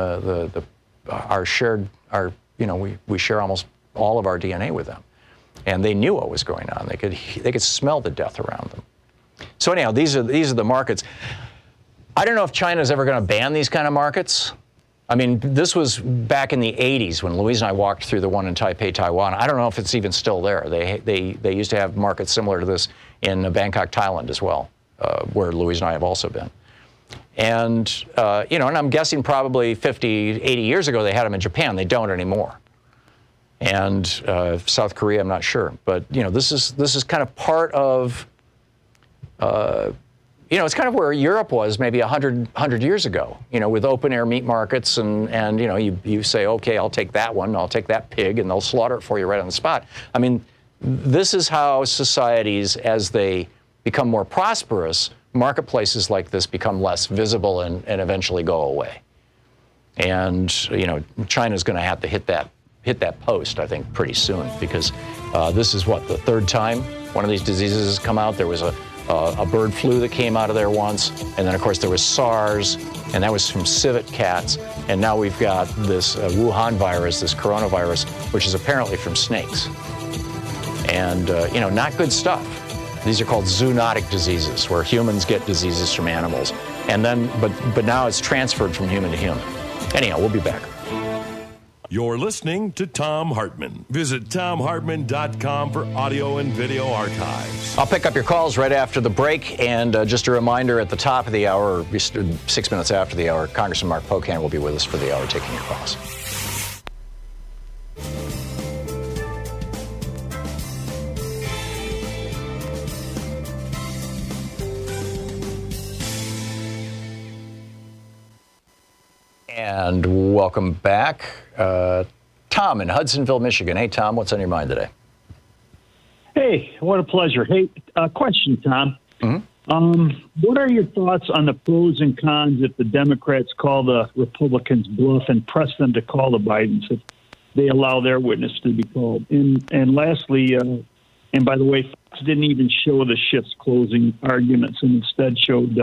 we share almost all of our DNA with them, and they knew what was going on. They could smell the death around them. So anyhow, these are the markets. I don't know if China's ever going to ban these kind of markets. I mean, this was back in the 80s when Louise and I walked through the one in Taipei, Taiwan. I don't know if it's even still there. They used to have markets similar to this in Bangkok, Thailand as well, where Louise and I have also been. And, and I'm guessing probably 50, 80 years ago they had them in Japan. They don't anymore. And South Korea, I'm not sure. But, this is kind of part of, it's kind of where Europe was maybe 100 years ago, with open air meat markets and you say, okay, I'll take that one, I'll take that pig, and they'll slaughter it for you right on the spot. I mean, this is how societies, as they become more prosperous, marketplaces like this become less visible and eventually go away. And, China's going to have to hit that post, I think, pretty soon, because this is the third time one of these diseases has come out. There was a bird flu that came out of there once, and then of course there was SARS, and that was from civet cats, and now we've got this Wuhan virus, this coronavirus, which is apparently from snakes. And not good stuff. These are called zoonotic diseases, where humans get diseases from animals, and then but now it's transferred from human to human. Anyhow, we'll be back. You're listening to Thom Hartmann. Visit thomhartmann.com for audio and video archives. I'll pick up your calls right after the break. And just a reminder, at the top of the hour, 6 minutes after the hour, Congressman Mark Pocan will be with us for the hour taking your calls. And welcome back. Tom in Hudsonville, Michigan. Hey, Tom, what's on your mind today? Hey, what a pleasure. Hey, question, Tom. Mm-hmm. What are your thoughts on the pros and cons if the Democrats call the Republicans bluff and press them to call the Bidens if they allow their witness to be called? And lastly, and by the way, Fox didn't even show the shift's closing arguments and instead showed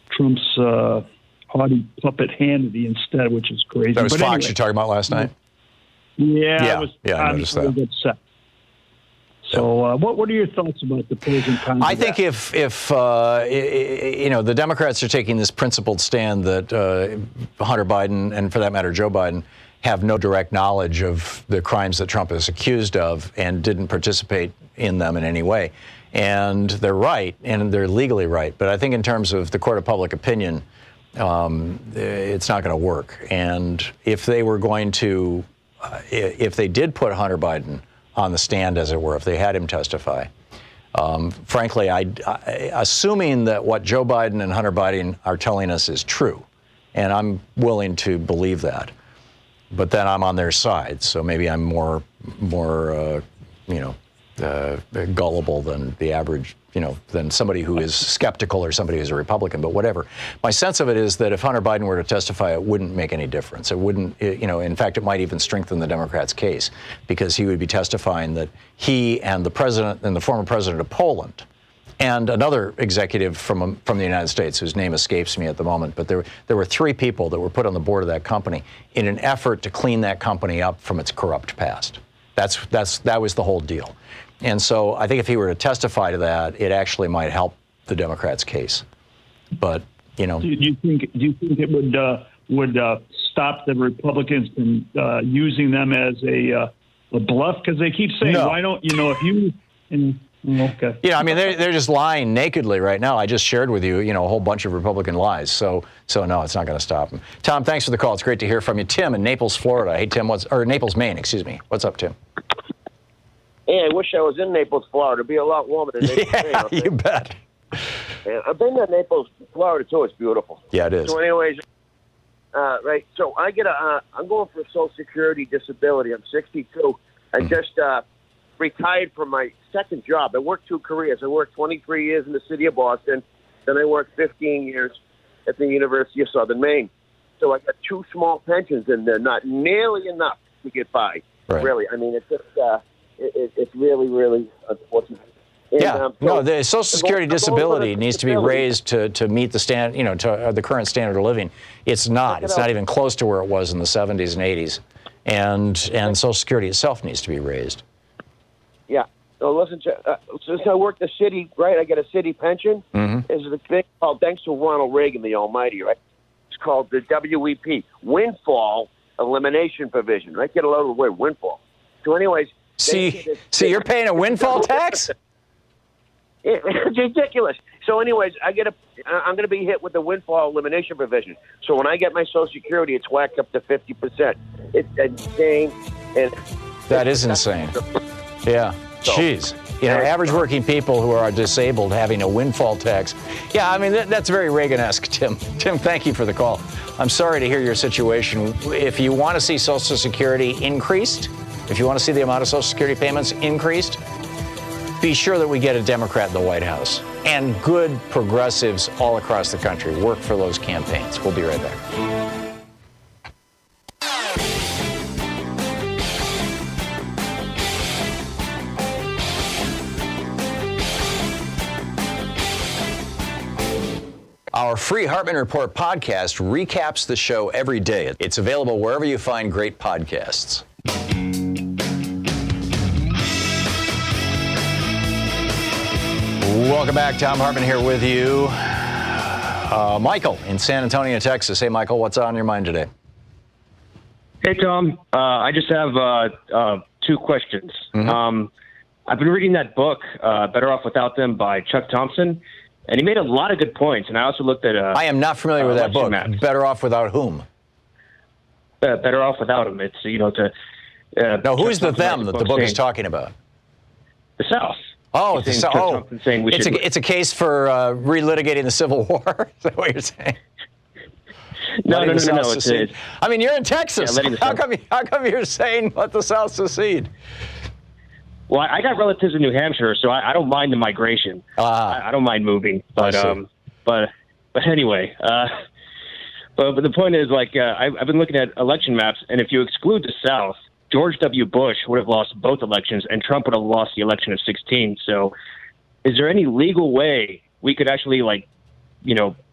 Trump's haughty puppet Hannity instead, which is crazy. That was but Fox anyway, you're talking about last night? Yeah, I noticed that. Upset. So what are your thoughts about the pros and cons? I think if the Democrats are taking this principled stand that Hunter Biden, and for that matter Joe Biden, have no direct knowledge of the crimes that Trump is accused of and didn't participate in them in any way, and they're right, and they're legally right. But I think in terms of the court of public opinion, it's not going to work. And if they were going to, if they did put Hunter Biden on the stand, as it were, if they had him testify. Frankly, assuming that what Joe Biden and Hunter Biden are telling us is true, and I'm willing to believe that, but then I'm on their side, so maybe I'm more gullible than the average, than somebody who is skeptical or somebody who's a Republican, but whatever. My sense of it is that if Hunter Biden were to testify, it wouldn't make any difference. It wouldn't, in fact, it might even strengthen the Democrats' case, because he would be testifying that he and the president and the former president of Poland and another executive from the United States, whose name escapes me at the moment, but there were 3 people that were put on the board of that company in an effort to clean that company up from its corrupt past. That was the whole deal. And so I think if he were to testify to that, it actually might help the Democrats' case. But, Do you think it would stop the Republicans from using them as a bluff? Because they keep saying, no. Why don't, if you... Okay. Yeah, I mean, they're just lying nakedly right now. I just shared with you, a whole bunch of Republican lies. So no, it's not going to stop them. Tom, thanks for the call. It's great to hear from you. Tim in Naples, Florida. Hey, Tim, Naples, Maine, excuse me. What's up, Tim? Hey, I wish I was in Naples, Florida. It'd be a lot warmer than Naples, Maine. Yeah, you bet. Yeah, I've been to Naples, Florida, too. It's beautiful. Yeah, it is. So anyways, right, so I'm going for Social Security disability. I'm 62. I just retired from my second job. I worked 2 careers. I worked 23 years in the city of Boston. Then I worked 15 years at the University of Southern Maine. So I got 2 small pensions, and they're not nearly enough to get by. Right. Really. I mean, it's just, it's really, really unfortunate. And, the Social Security disability needs to be raised to meet the to the current standard of living. It's not. It's not even close to where it was in the 70s and 80s. And Social Security itself needs to be raised. Yeah. So listen, since I work the city, right, I get a city pension. Mm-hmm. There's a thing called, thanks to Ronald Reagan, the Almighty, right? It's called the WEP, Windfall Elimination Provision, right? Get a load of the word windfall. So anyways. See, you're paying a windfall tax? It's ridiculous. So anyways, I'm going to be hit with the windfall elimination provision. So when I get my Social Security, it's whacked up to 50%. It's insane. And that is insane. Yeah. Jeez. Average working people who are disabled having a windfall tax. Yeah, I mean, that's very Reagan-esque, Tim. Tim, thank you for the call. I'm sorry to hear your situation. If you want to see Social Security increased, if you want to see the amount of Social Security payments increased, be sure that we get a Democrat in the White House and good progressives all across the country work for those campaigns. We'll be right back. Our free Hartmann Report podcast recaps the show every day. It's available wherever you find great podcasts. Welcome back. Thom Hartmann here with you. Michael in San Antonio, Texas. Hey, Michael, what's on your mind today? Hey, Tom. I just have 2 questions. Mm-hmm. I've been reading that book, Better Off Without Them by Chuck Thompson, and he made a lot of good points. And I also looked at I am not familiar with that book. Maps. Better Off Without whom? Better Off Without Him. It's, now, who's the them that the book is talking about? The South. Oh, it's a case for relitigating the Civil War? Is that what you're saying? No. I mean, you're in Texas. Yeah, how come you're saying let the South secede? Well, I got relatives in New Hampshire, so I don't mind the migration. I don't mind moving, but anyway. But the point is, I've been looking at election maps, and if you exclude the South, George W. Bush would have lost both elections, and Trump would have lost the election of 16. So is there any legal way we could actually,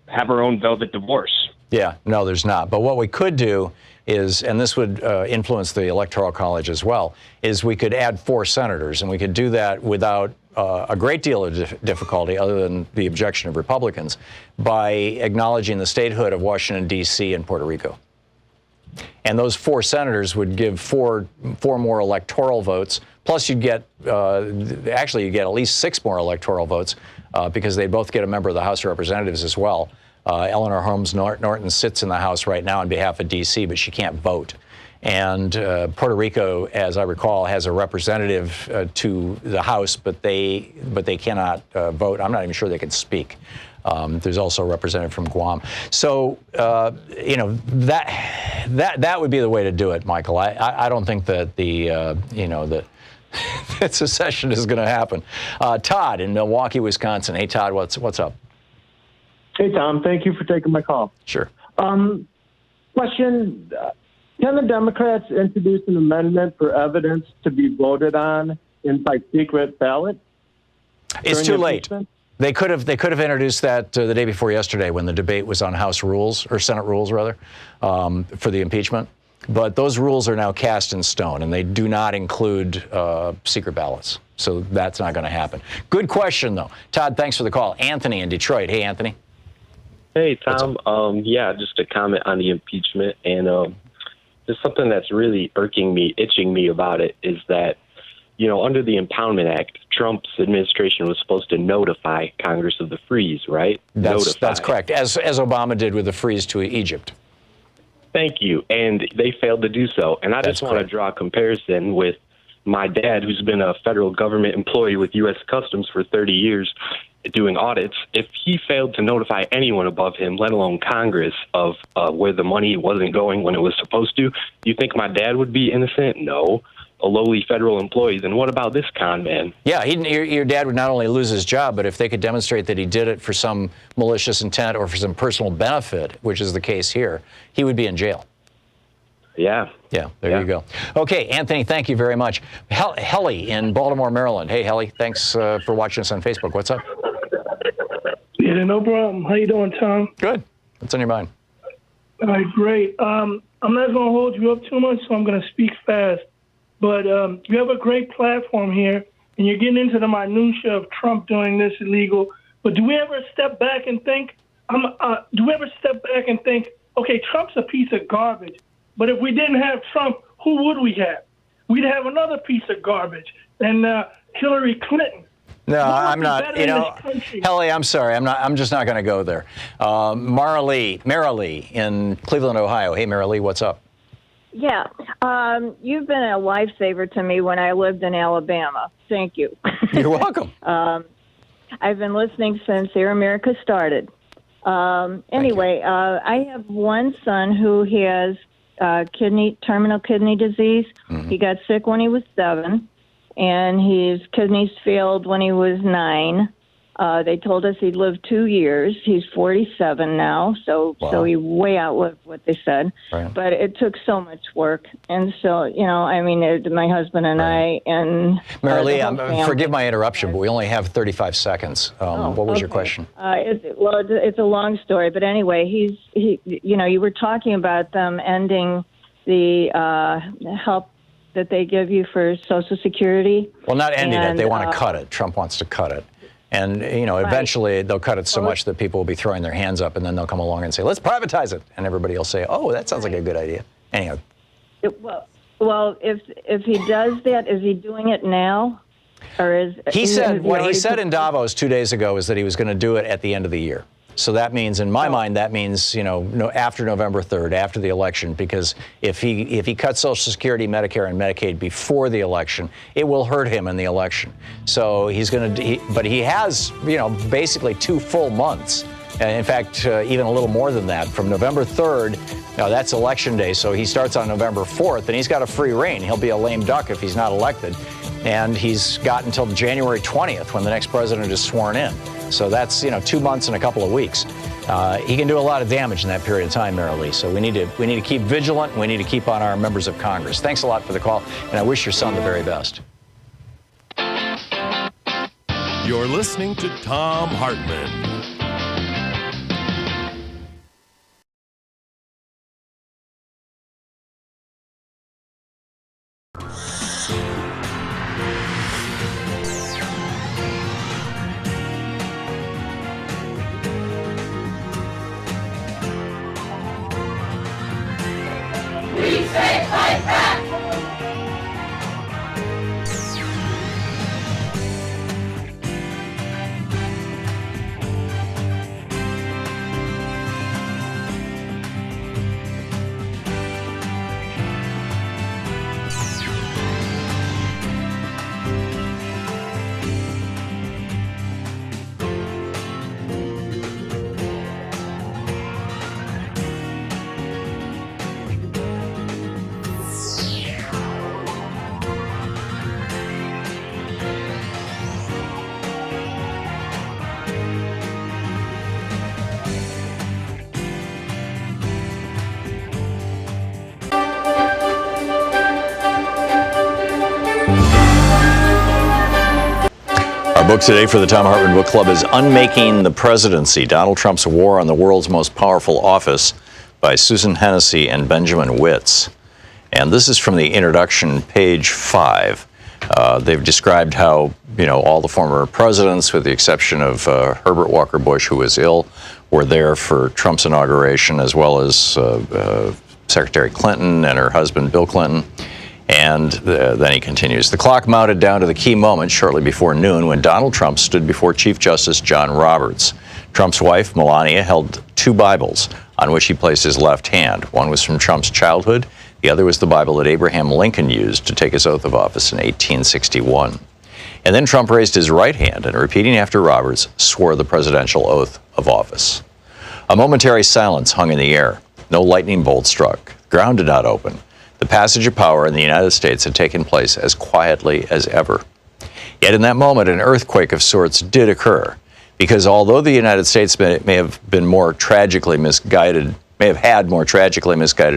have our own velvet divorce? Yeah, no, there's not. But what we could do is, and this would influence the Electoral College as well, is we could add 4 senators, and we could do that without a great deal of difficulty, other than the objection of Republicans, by acknowledging the statehood of Washington, D.C. and Puerto Rico. And those 4 senators would give four more electoral votes. Plus, you'd get at least 6 more electoral votes because they both get a member of the House of Representatives as well. Eleanor Holmes Norton sits in the House right now on behalf of D.C., but she can't vote. And Puerto Rico, as I recall, has a representative to the House, but they cannot vote. I'm not even sure they can speak. There's also a representative from Guam. So, that would be the way to do it, Michael. I don't think that that secession is going to happen. Todd in Milwaukee, Wisconsin. Hey, Todd, what's up? Hey, Tom. Thank you for taking my call. Sure. Question. Can the Democrats introduce an amendment for evidence to be voted on by secret ballot? It's too late. They could have introduced that the day before yesterday when the debate was on House rules, or Senate rules rather, for the impeachment. But those rules are now cast in stone, and they do not include secret ballots. So that's not going to happen. Good question, though. Todd, thanks for the call. Anthony in Detroit. Hey, Anthony. Hey, Tom. Just a comment on the impeachment, and just something that's really itching me about it is that, under the Impoundment Act, Trump's administration was supposed to notify Congress of the freeze, right? That's correct, as Obama did with the freeze to Egypt. Thank you. And they failed to do so. And I just want to draw a comparison with my dad, who's been a federal government employee with U.S. Customs for 30 years doing audits. If he failed to notify anyone above him, let alone Congress, of where the money wasn't going when it was supposed to, do you think my dad would be innocent? No. A lowly federal employee. Then what about this con man? Yeah, your dad would not only lose his job, but if they could demonstrate that he did it for some malicious intent or for some personal benefit, which is the case here, he would be in jail. Yeah. Yeah, there you go. Okay, Anthony, thank you very much. Helly in Baltimore, Maryland. Hey, Helly, thanks for watching us on Facebook. What's up? Yeah, no problem. How you doing, Tom? Good. What's on your mind? All right, great. I'm not going to hold you up too much, so I'm going to speak fast. But you have a great platform here, and you're getting into the minutia of Trump doing this illegal. But do we ever step back and think, okay, Trump's a piece of garbage, but if we didn't have Trump, who would we have? We'd have another piece of garbage, and Hillary Clinton. No, I'm not. Helly, I'm sorry. I'm just not going to go there. Marilee in Cleveland, Ohio. Hey, Marilee, what's up? Yeah, you've been a lifesaver to me when I lived in Alabama. Thank you. You're welcome. I've been listening since Air America started. Anyway, I have one son who has terminal kidney disease. Mm-hmm. He got sick when he was 7, and his kidneys failed when he was 9. They told us he'd live 2 years. He's 47 now, so he way outlived what they said. Right. But it took so much work, and so my husband and I and Marilee, forgive my interruption, but we only have 35 seconds. What was your question? It's a long story, but anyway, you were talking about them ending the help that they give you for Social Security. Well, not ending it. They want to cut it. Trump wants to cut it. And, eventually they'll cut it so much that people will be throwing their hands up, and then they'll come along and say, let's privatize it. And everybody will say, oh, that sounds like a good idea. Anyhow. Well, if he does that, is he doing it now? Or is he said in Davos 2 days ago is that he was going to do it at the end of the year. So that means, in my mind, after November 3rd, after the election, because if he cuts Social Security, Medicare, and Medicaid before the election, it will hurt him in the election. So but he has, basically 2 full months. In fact, even a little more than that. From November 3rd, that's election day, so he starts on November 4th, and he's got a free reign. He'll be a lame duck if he's not elected. And he's got until January 20th when the next president is sworn in. So that's 2 months and a couple of weeks. He can do a lot of damage in that period of time, Marilee. So we need to keep vigilant, and we need to keep on our members of Congress. Thanks a lot for the call, and I wish your son the very best. You're listening to Thom Hartmann. Our book today for the Thom Hartmann Book Club is Unmaking the Presidency, Donald Trump's War on the World's Most Powerful Office by Susan Hennessy and Benjamin Witz. And this is from the introduction, page 5. They've described how, all the former presidents, with the exception of Herbert Walker Bush, who was ill, were there for Trump's inauguration, as well as Secretary Clinton and her husband, Bill Clinton. And then he continues. The clock mounted down to the key moment shortly before noon when Donald Trump stood before Chief Justice John Roberts. Trump's wife, Melania, held 2 Bibles on which he placed his left hand. One was from Trump's childhood. The other was the Bible that Abraham Lincoln used to take his oath of office in 1861. And then Trump raised his right hand and, repeating after Roberts, swore the presidential oath of office. A momentary silence hung in the air. No lightning bolt struck. The ground did not open. The passage of power in the United States had taken place as quietly as ever. Yet in that moment, an earthquake of sorts did occur, because although the United States may have had more tragically misguided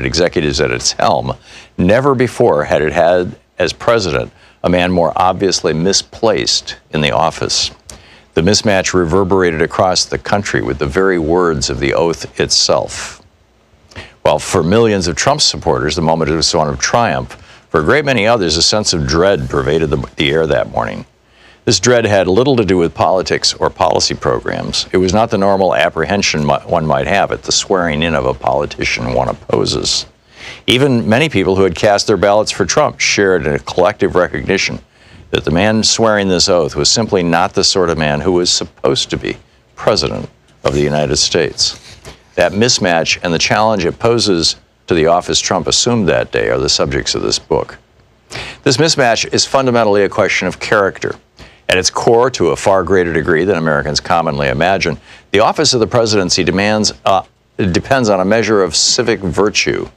executives at its helm, never before had it had as president a man more obviously misplaced in the office. The mismatch reverberated across the country with the very words of the oath itself. While for millions of Trump supporters, the moment was one of triumph, for a great many others, a sense of dread pervaded the air that morning. This dread had little to do with politics or policy programs. It was not the normal apprehension one might have at the swearing in of a politician one opposes. Even many people who had cast their ballots for Trump shared in a collective recognition that the man swearing this oath was simply not the sort of man who was supposed to be President of the United States. That mismatch and the challenge it poses to the office Trump assumed that day are the subjects of this book. This mismatch is fundamentally a question of character. At its core, to a far greater degree than Americans commonly imagine, the office of the presidency depends on a measure of civic virtue.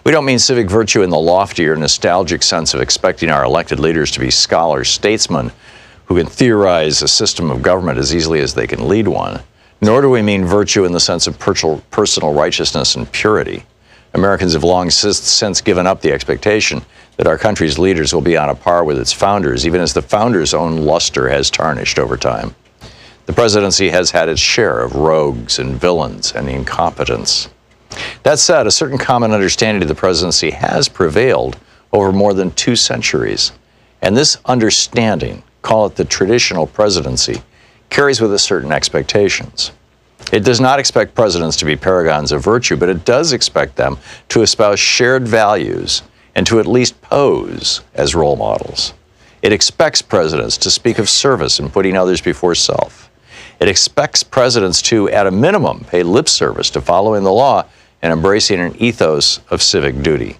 We don't mean civic virtue in the loftier, nostalgic sense of expecting our elected leaders to be scholars, statesmen who can theorize a system of government as easily as they can lead one. Nor do we mean virtue in the sense of personal righteousness and purity. Americans have long since given up the expectation that our country's leaders will be on a par with its founders, even as the founders' own luster has tarnished over time. The presidency has had its share of rogues and villains and incompetence. That said, a certain common understanding of the presidency has prevailed over more than 2 centuries. And this understanding, call it the traditional presidency, carries with it certain expectations. It does not expect presidents to be paragons of virtue, but it does expect them to espouse shared values and to at least pose as role models. It expects presidents to speak of service and putting others before self. It expects presidents to, at a minimum, pay lip service to following the law and embracing an ethos of civic duty.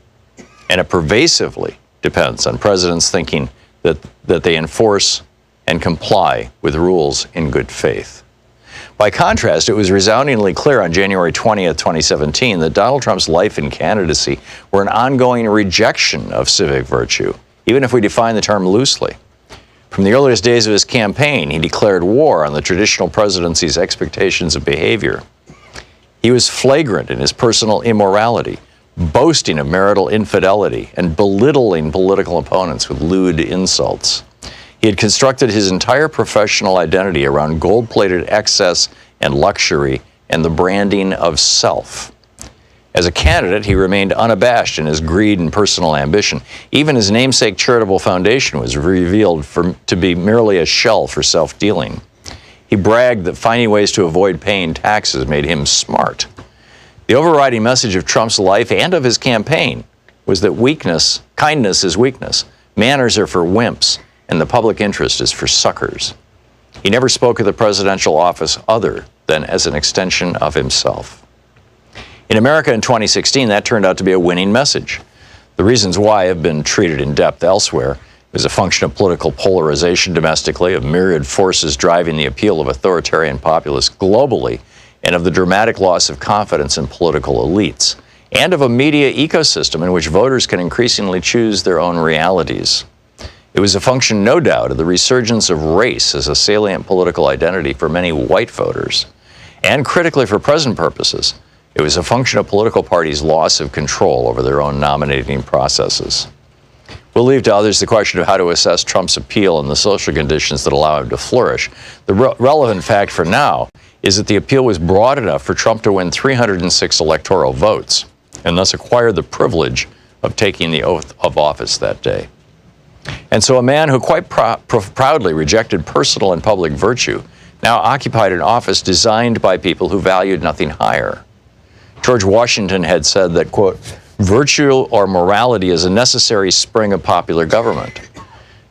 And it pervasively depends on presidents thinking that they enforce and comply with rules in good faith. By contrast, it was resoundingly clear on January 20th, 2017, that Donald Trump's life and candidacy were an ongoing rejection of civic virtue, even if we define the term loosely. From the earliest days of his campaign, he declared war on the traditional presidency's expectations of behavior. He was flagrant in his personal immorality, boasting of marital infidelity and belittling political opponents with lewd insults. He had constructed his entire professional identity around gold-plated excess and luxury and the branding of self. As a candidate, he remained unabashed in his greed and personal ambition. Even his namesake charitable foundation was revealed to be merely a shell for self-dealing. He bragged that finding ways to avoid paying taxes made him smart. The overriding message of Trump's life and of his campaign was that kindness is weakness, manners are for wimps, and the public interest is for suckers. He never spoke of the presidential office other than as an extension of himself. In America in 2016, that turned out to be a winning message. The reasons why have been treated in depth elsewhere. It was a function of political polarization domestically, of myriad forces driving the appeal of authoritarian populists globally, and of the dramatic loss of confidence in political elites, and of a media ecosystem in which voters can increasingly choose their own realities. It was a function, no doubt, of the resurgence of race as a salient political identity for many white voters. And critically for present purposes, it was a function of political parties' loss of control over their own nominating processes. We'll leave to others the question of how to assess Trump's appeal and the social conditions that allow him to flourish. The relevant fact for now is that the appeal was broad enough for Trump to win 306 electoral votes and thus acquire the privilege of taking the oath of office that day. And so a man who quite proudly rejected personal and public virtue now occupied an office designed by people who valued nothing higher. George Washington had said that, quote, virtue or morality is a necessary spring of popular government.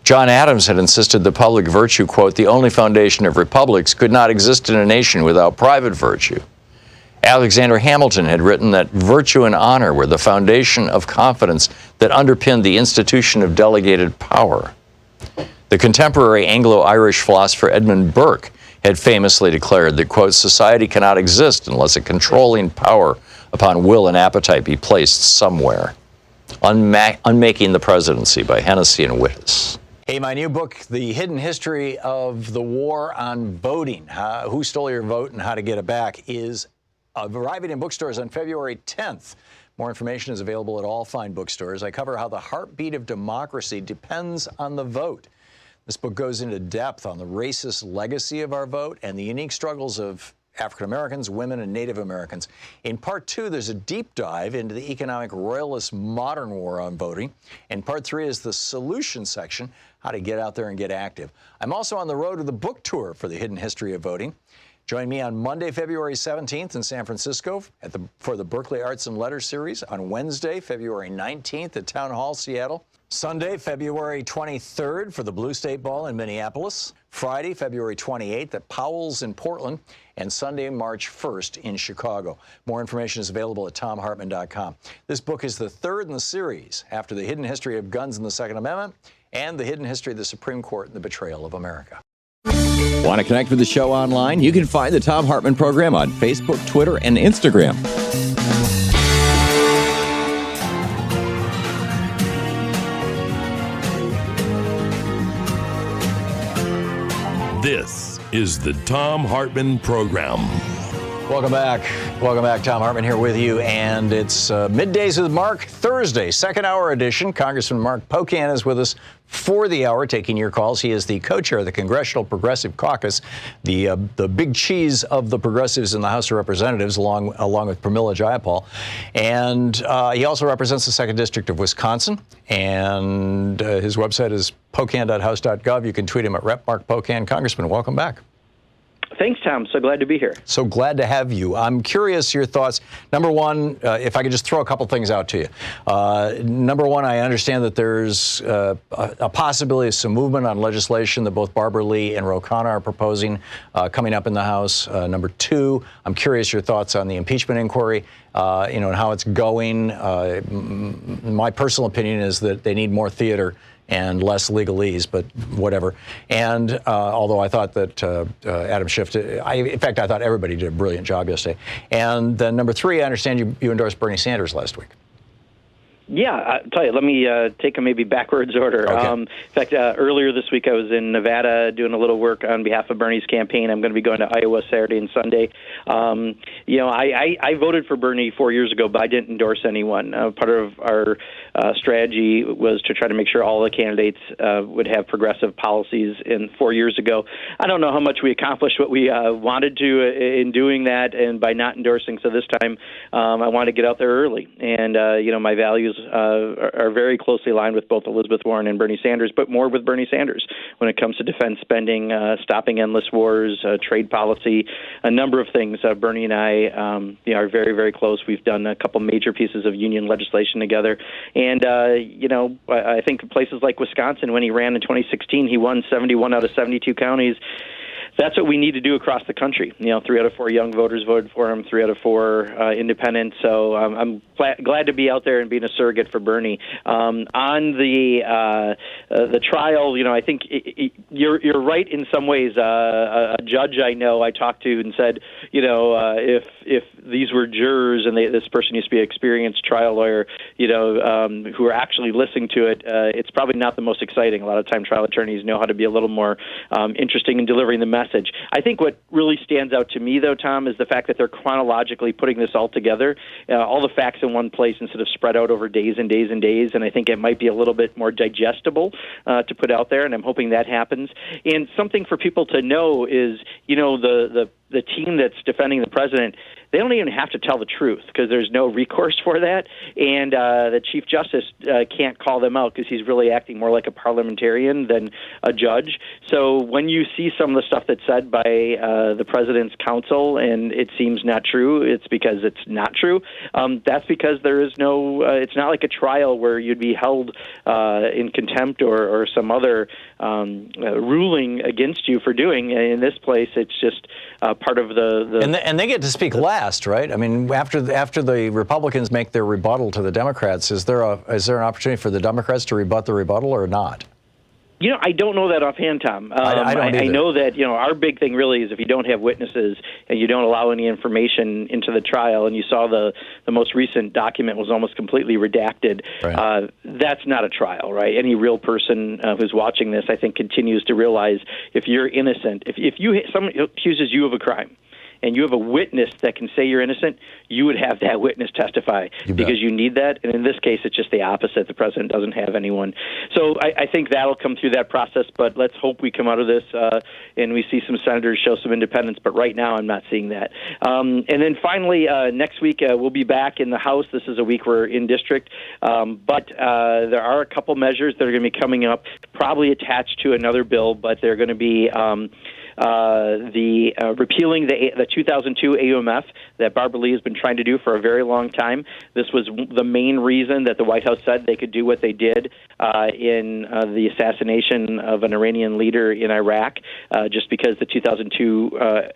John Adams had insisted that public virtue, quote, the only foundation of republics, could not exist in a nation without private virtue. Alexander Hamilton had written that virtue and honor were the foundation of confidence that underpinned the institution of delegated power. The contemporary Anglo-Irish philosopher Edmund Burke had famously declared that, quote, society cannot exist unless a controlling power upon will and appetite be placed somewhere. Unmaking the Presidency by Hennessy and Wittes. Hey, my new book, The Hidden History of the War on Voting, Who Stole Your Vote and How to Get It Back, is arriving in bookstores on February 10th. More information is available at all fine bookstores. I cover how the heartbeat of democracy depends on the vote. This book goes into depth on the racist legacy of our vote and the unique struggles of African Americans, women, and Native Americans. In part 2, there's a deep dive into the economic royalist modern war on voting. And part 3 is the solution section, how to get out there and get active. I'm also on the road to the book tour for The Hidden History of Voting. Join me on Monday, February 17th in San Francisco for the Berkeley Arts and Letters series, on Wednesday, February 19th at Town Hall, Seattle, Sunday, February 23rd for the Blue State Ball in Minneapolis, Friday, February 28th at Powell's in Portland, and Sunday, March 1st in Chicago. More information is available at thomhartmann.com. This book is the third in the series after The Hidden History of Guns and the Second Amendment and The Hidden History of the Supreme Court and the Betrayal of America. Want to connect with the show online? You can find the Thom Hartmann Program on Facebook, Twitter, and Instagram. This is the Thom Hartmann Program. Welcome back. Welcome back. Thom Hartmann here with you. And it's Middays with Mark, Thursday, second hour edition. Congressman Mark Pocan is with us for the hour, taking your calls. He is the co-chair of the Congressional Progressive Caucus, the big cheese of the progressives in the House of Representatives, along with Pramila Jayapal. And he also represents the 2nd District of Wisconsin. And his website is pocan.house.gov. You can tweet him at Rep. Mark Pocan. Congressman, welcome back. Thanks, Tom. So glad to be here. So glad to have you. I'm curious your thoughts. Number one, if I could just throw a couple things out to you. Number one, I understand that there's a possibility of some movement on legislation that both Barbara Lee and Ro Khanna are proposing coming up in the House. Number two, I'm curious your thoughts on the impeachment inquiry, and how it's going. My personal opinion is that they need more theater and less legalese, but whatever. And although I thought that Adam Schiff, in fact, I thought everybody did a brilliant job yesterday. And then number three, I understand you endorsed Bernie Sanders last week. Yeah, I'll tell you, let me take a maybe backwards order. Okay. In fact, earlier this week I was in Nevada doing a little work on behalf of Bernie's campaign. I'm going to be going to Iowa Saturday and Sunday. I voted for Bernie 4 years ago, but I didn't endorse anyone. Part of our strategy was to try to make sure all the candidates would have progressive policies. And 4 years ago, I don't know how much we accomplished what we wanted to in doing that and by not endorsing. So this time I wanted to get out there early. And, my values are very closely aligned with both Elizabeth Warren and Bernie Sanders, but more with Bernie Sanders when it comes to defense spending, stopping endless wars, trade policy, a number of things. Bernie and I are very, very close. We've done a couple major pieces of union legislation together. And, I think places like Wisconsin, when he ran in 2016, he won 71 out of 72 counties. That's what we need to do across the country. 3 out of 4 young voters voted for him, 3 out of 4 independent. So I'm glad to be out there and being a surrogate for Bernie. On the trial, I think you're right in some ways. A judge I know I talked to and said, if these were jurors and this person used to be an experienced trial lawyer, who are actually listening to it, it's probably not the most exciting. A lot of time trial attorneys know how to be a little more interesting in delivering the message message. I think what really stands out to me, though, Tom, is the fact that they're chronologically putting this all together, all the facts in one place instead of spread out over days and days and days. And I think it might be a little bit more digestible to put out there, and I'm hoping that happens. And something for people to know is, the team that's defending the president, they don't even have to tell the truth because there's no recourse for that. And the Chief Justice can't call them out because he's really acting more like a parliamentarian than a judge. So when you see some of the stuff that's said by the president's counsel and it seems not true, it's because it's not true. That's because there is no, it's not like a trial where you'd be held in contempt or some other ruling against you for doing. In this place, it's just part of the and they get to speak last, right? I mean, after the Republicans make their rebuttal to the Democrats, is there an opportunity for the Democrats to rebut the rebuttal or not? I don't know that offhand, Tom. I know that, our big thing really is if you don't have witnesses and you don't allow any information into the trial, and you saw the most recent document was almost completely redacted, right. That's not a trial, right? Any real person who's watching this, I think, continues to realize if you're innocent, if someone accuses you of a crime, and you have a witness that can say you're innocent, you would have that witness testify because you need that. And in this case, it's just the opposite. The president doesn't have anyone. So I think that'll come through that process, but let's hope we come out of this and we see some senators show some independence. But right now, I'm not seeing that. And then finally, next week, we'll be back in the House. This is a week we're in district. But there are a couple measures that are going to be coming up, probably attached to another bill, but they're going to be repealing the 2002 AUMF that Barbara Lee has been trying to do for a very long time. This was the main reason that the White House said they could do what they did in the assassination of an Iranian leader in Iraq. Just because the 2002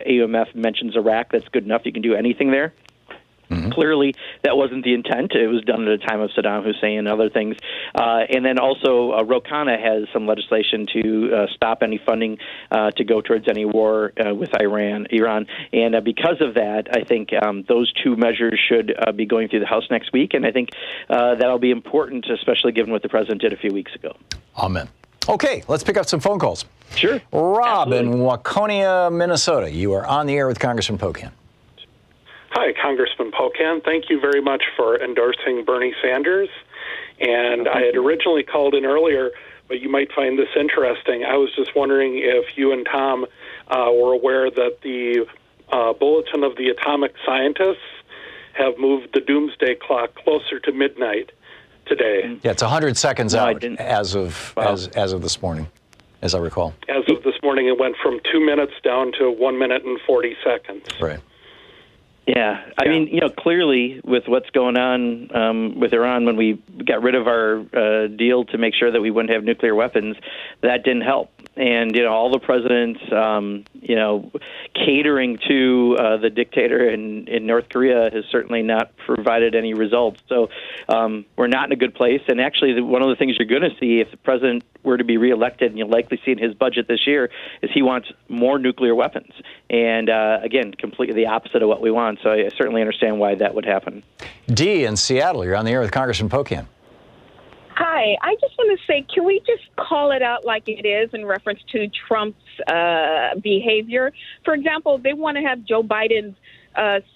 AUMF mentions Iraq, that's good enough. You can do anything there. Mm-hmm. Clearly, that wasn't the intent. It was done at a time of Saddam Hussein and other things. And then also, Ro Khanna has some legislation to stop any funding to go towards any war with Iran. And because of that, I think those two measures should be going through the House next week. And I think that'll be important, especially given what the president did a few weeks ago. Amen. Okay, let's pick up some phone calls. Sure. Rob in Waconia, Minnesota. You are on the air with Congressman Pocan. Hi, Congressman Pocan. Thank you very much for endorsing Bernie Sanders. And I had originally called in earlier, but you might find this interesting. I was just wondering if you and Tom were aware that the Bulletin of the Atomic Scientists have moved the doomsday clock closer to midnight today. Yeah, it's 100 seconds out as of this morning, as I recall. As of this morning, it went from 2 minutes down to 1 minute and 40 seconds. Right. Yeah, I mean, clearly with what's going on with Iran, when we got rid of our deal to make sure that we wouldn't have nuclear weapons, that didn't help. And, all the presidents, catering to the dictator in North Korea has certainly not provided any results. So we're not in a good place. And actually, one of the things you're going to see if the president were to be reelected, and you'll likely see in his budget this year, is he wants more nuclear weapons. And, again, completely the opposite of what we want. So I certainly understand why that would happen. Dee in Seattle, you're on the air with Congressman Pocan. Hi, I just want to say, can we just call it out like it is in reference to Trump's behavior? For example, they want to have Joe Biden's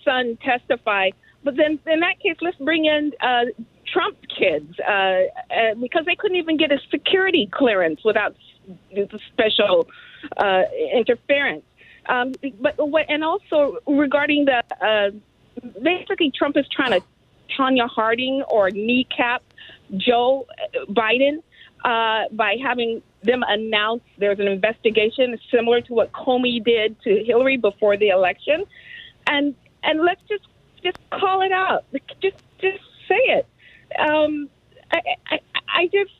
son testify, but then in that case, let's bring in Trump's kids because they couldn't even get a security clearance without special interference. And also regarding the basically Trump is trying to Tanya Harding or kneecap Joe Biden by having them announce there's an investigation similar to what Comey did to Hillary before the election, and let's just call it out. Just say it. I just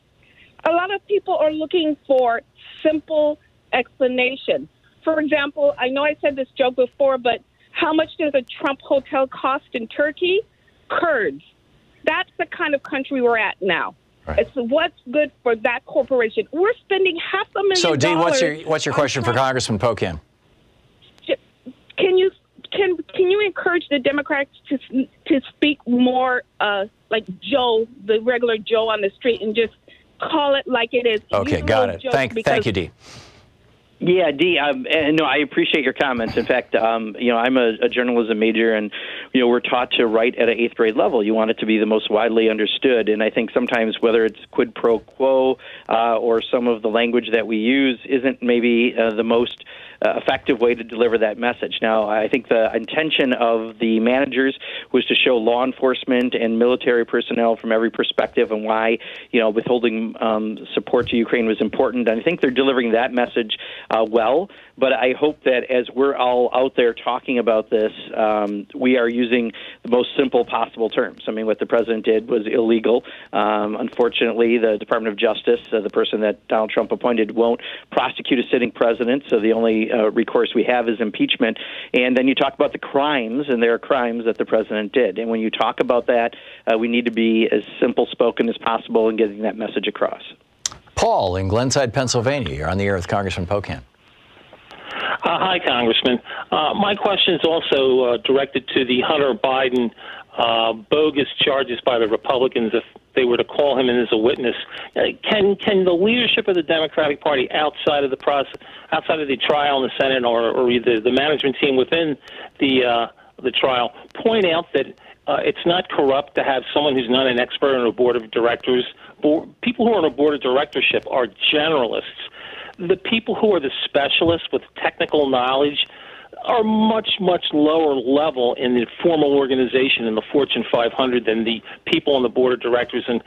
a lot of people are looking for simple explanation. For example, I know I said this joke before, but how much does a Trump hotel cost in Turkey? Kurds. That's the kind of country we're at now. Right. It's what's good for that corporation. We're spending $500,000. So, Dee, what's your question for Congressman Pocan? Can you encourage the Democrats to speak more like Joe, the regular Joe on the street, and just call it like it is? Okay, got it. Thank you, Dee. Yeah, Dee, no, I appreciate your comments. In fact, I'm a journalism major, and, we're taught to write at an 8th grade level. You want it to be the most widely understood. And I think sometimes whether it's quid pro quo or some of the language that we use isn't maybe the most effective way to deliver that message. Now, I think the intention of the managers was to show law enforcement and military personnel from every perspective and why, withholding support to Ukraine was important. And I think they're delivering that message well. But I hope that as we're all out there talking about this, we are using the most simple possible terms. I mean, what the president did was illegal. Unfortunately, the Department of Justice, the person that Donald Trump appointed, won't prosecute a sitting president. So the only recourse we have is impeachment. And then you talk about the crimes, and there are crimes that the president did. And when you talk about that, we need to be as simple spoken as possible in getting that message across. Paul in Glenside, Pennsylvania. You're on the air with Congressman Pocan. Hi, Congressman. My question is also directed to the Hunter Biden bogus charges by the Republicans if they were to call him in as a witness. Can the leadership of the Democratic Party outside of the process, outside of the trial in the Senate, or either the management team within the trial, point out that it's not corrupt to have someone who's not an expert on a board of directors? People who are on a board of directorship are generalists. The people who are the specialists with technical knowledge are much, much lower level in the formal organization in the Fortune 500 than the people on the board of directors. And,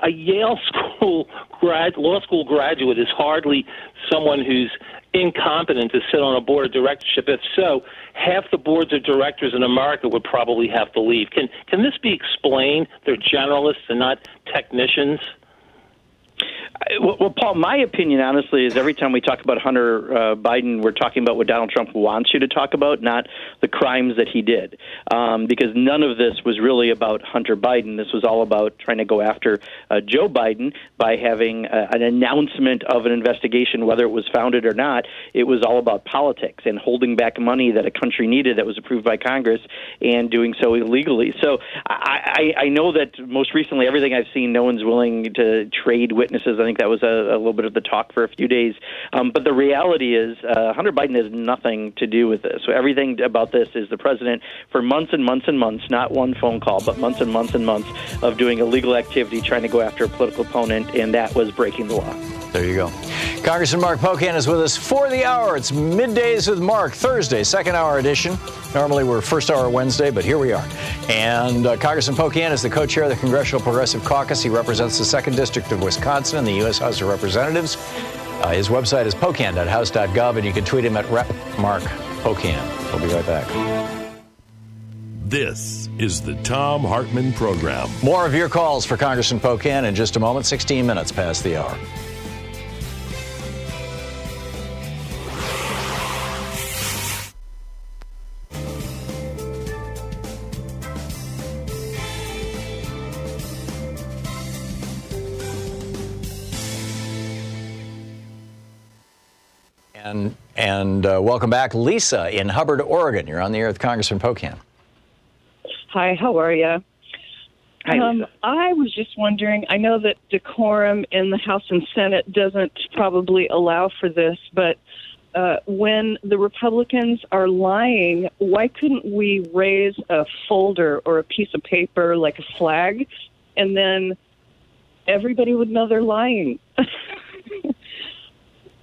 a Yale law school graduate is hardly someone who's incompetent to sit on a board of directorship. If so, half the boards of directors in America would probably have to leave. Can this be explained? They're generalists and not technicians. Well, Paul, my opinion, honestly, is every time we talk about Hunter Biden, we're talking about what Donald Trump wants you to talk about, not the crimes that he did. Because none of this was really about Hunter Biden. This was all about trying to go after Joe Biden by having an announcement of an investigation, whether it was founded or not. It was all about politics and holding back money that a country needed that was approved by Congress and doing so illegally. So I know that most recently, everything I've seen, no one's willing to trade witnesses. I think that was a little bit of the talk for a few days. But the reality is Hunter Biden has nothing to do with this. So everything about this is the president, for months and months and months, not one phone call, but months and months and months of doing illegal activity, trying to go after a political opponent, and that was breaking the law. There you go. Congressman Mark Pocan is with us for the hour. It's Middays with Mark, Thursday, second hour edition. Normally we're first hour Wednesday, but here we are. And Congressman Pocan is the co-chair of the Congressional Progressive Caucus. He represents the 2nd District of Wisconsin in the U.S. House of Representatives. His website is pocan.house.gov, and you can tweet him at @RepMarkPocan. We'll be right back. This is the Thom Hartmann Program. More of your calls for Congressman Pocan in just a moment, 16 minutes past the hour. And welcome back, Lisa in Hubbard, Oregon. You're on the air with Congressman Pocan. Hi, how are you? Hi, Lisa. I was just wondering, I know that decorum in the House and Senate doesn't probably allow for this, but when the Republicans are lying, why couldn't we raise a folder or a piece of paper like a flag, and then everybody would know they're lying?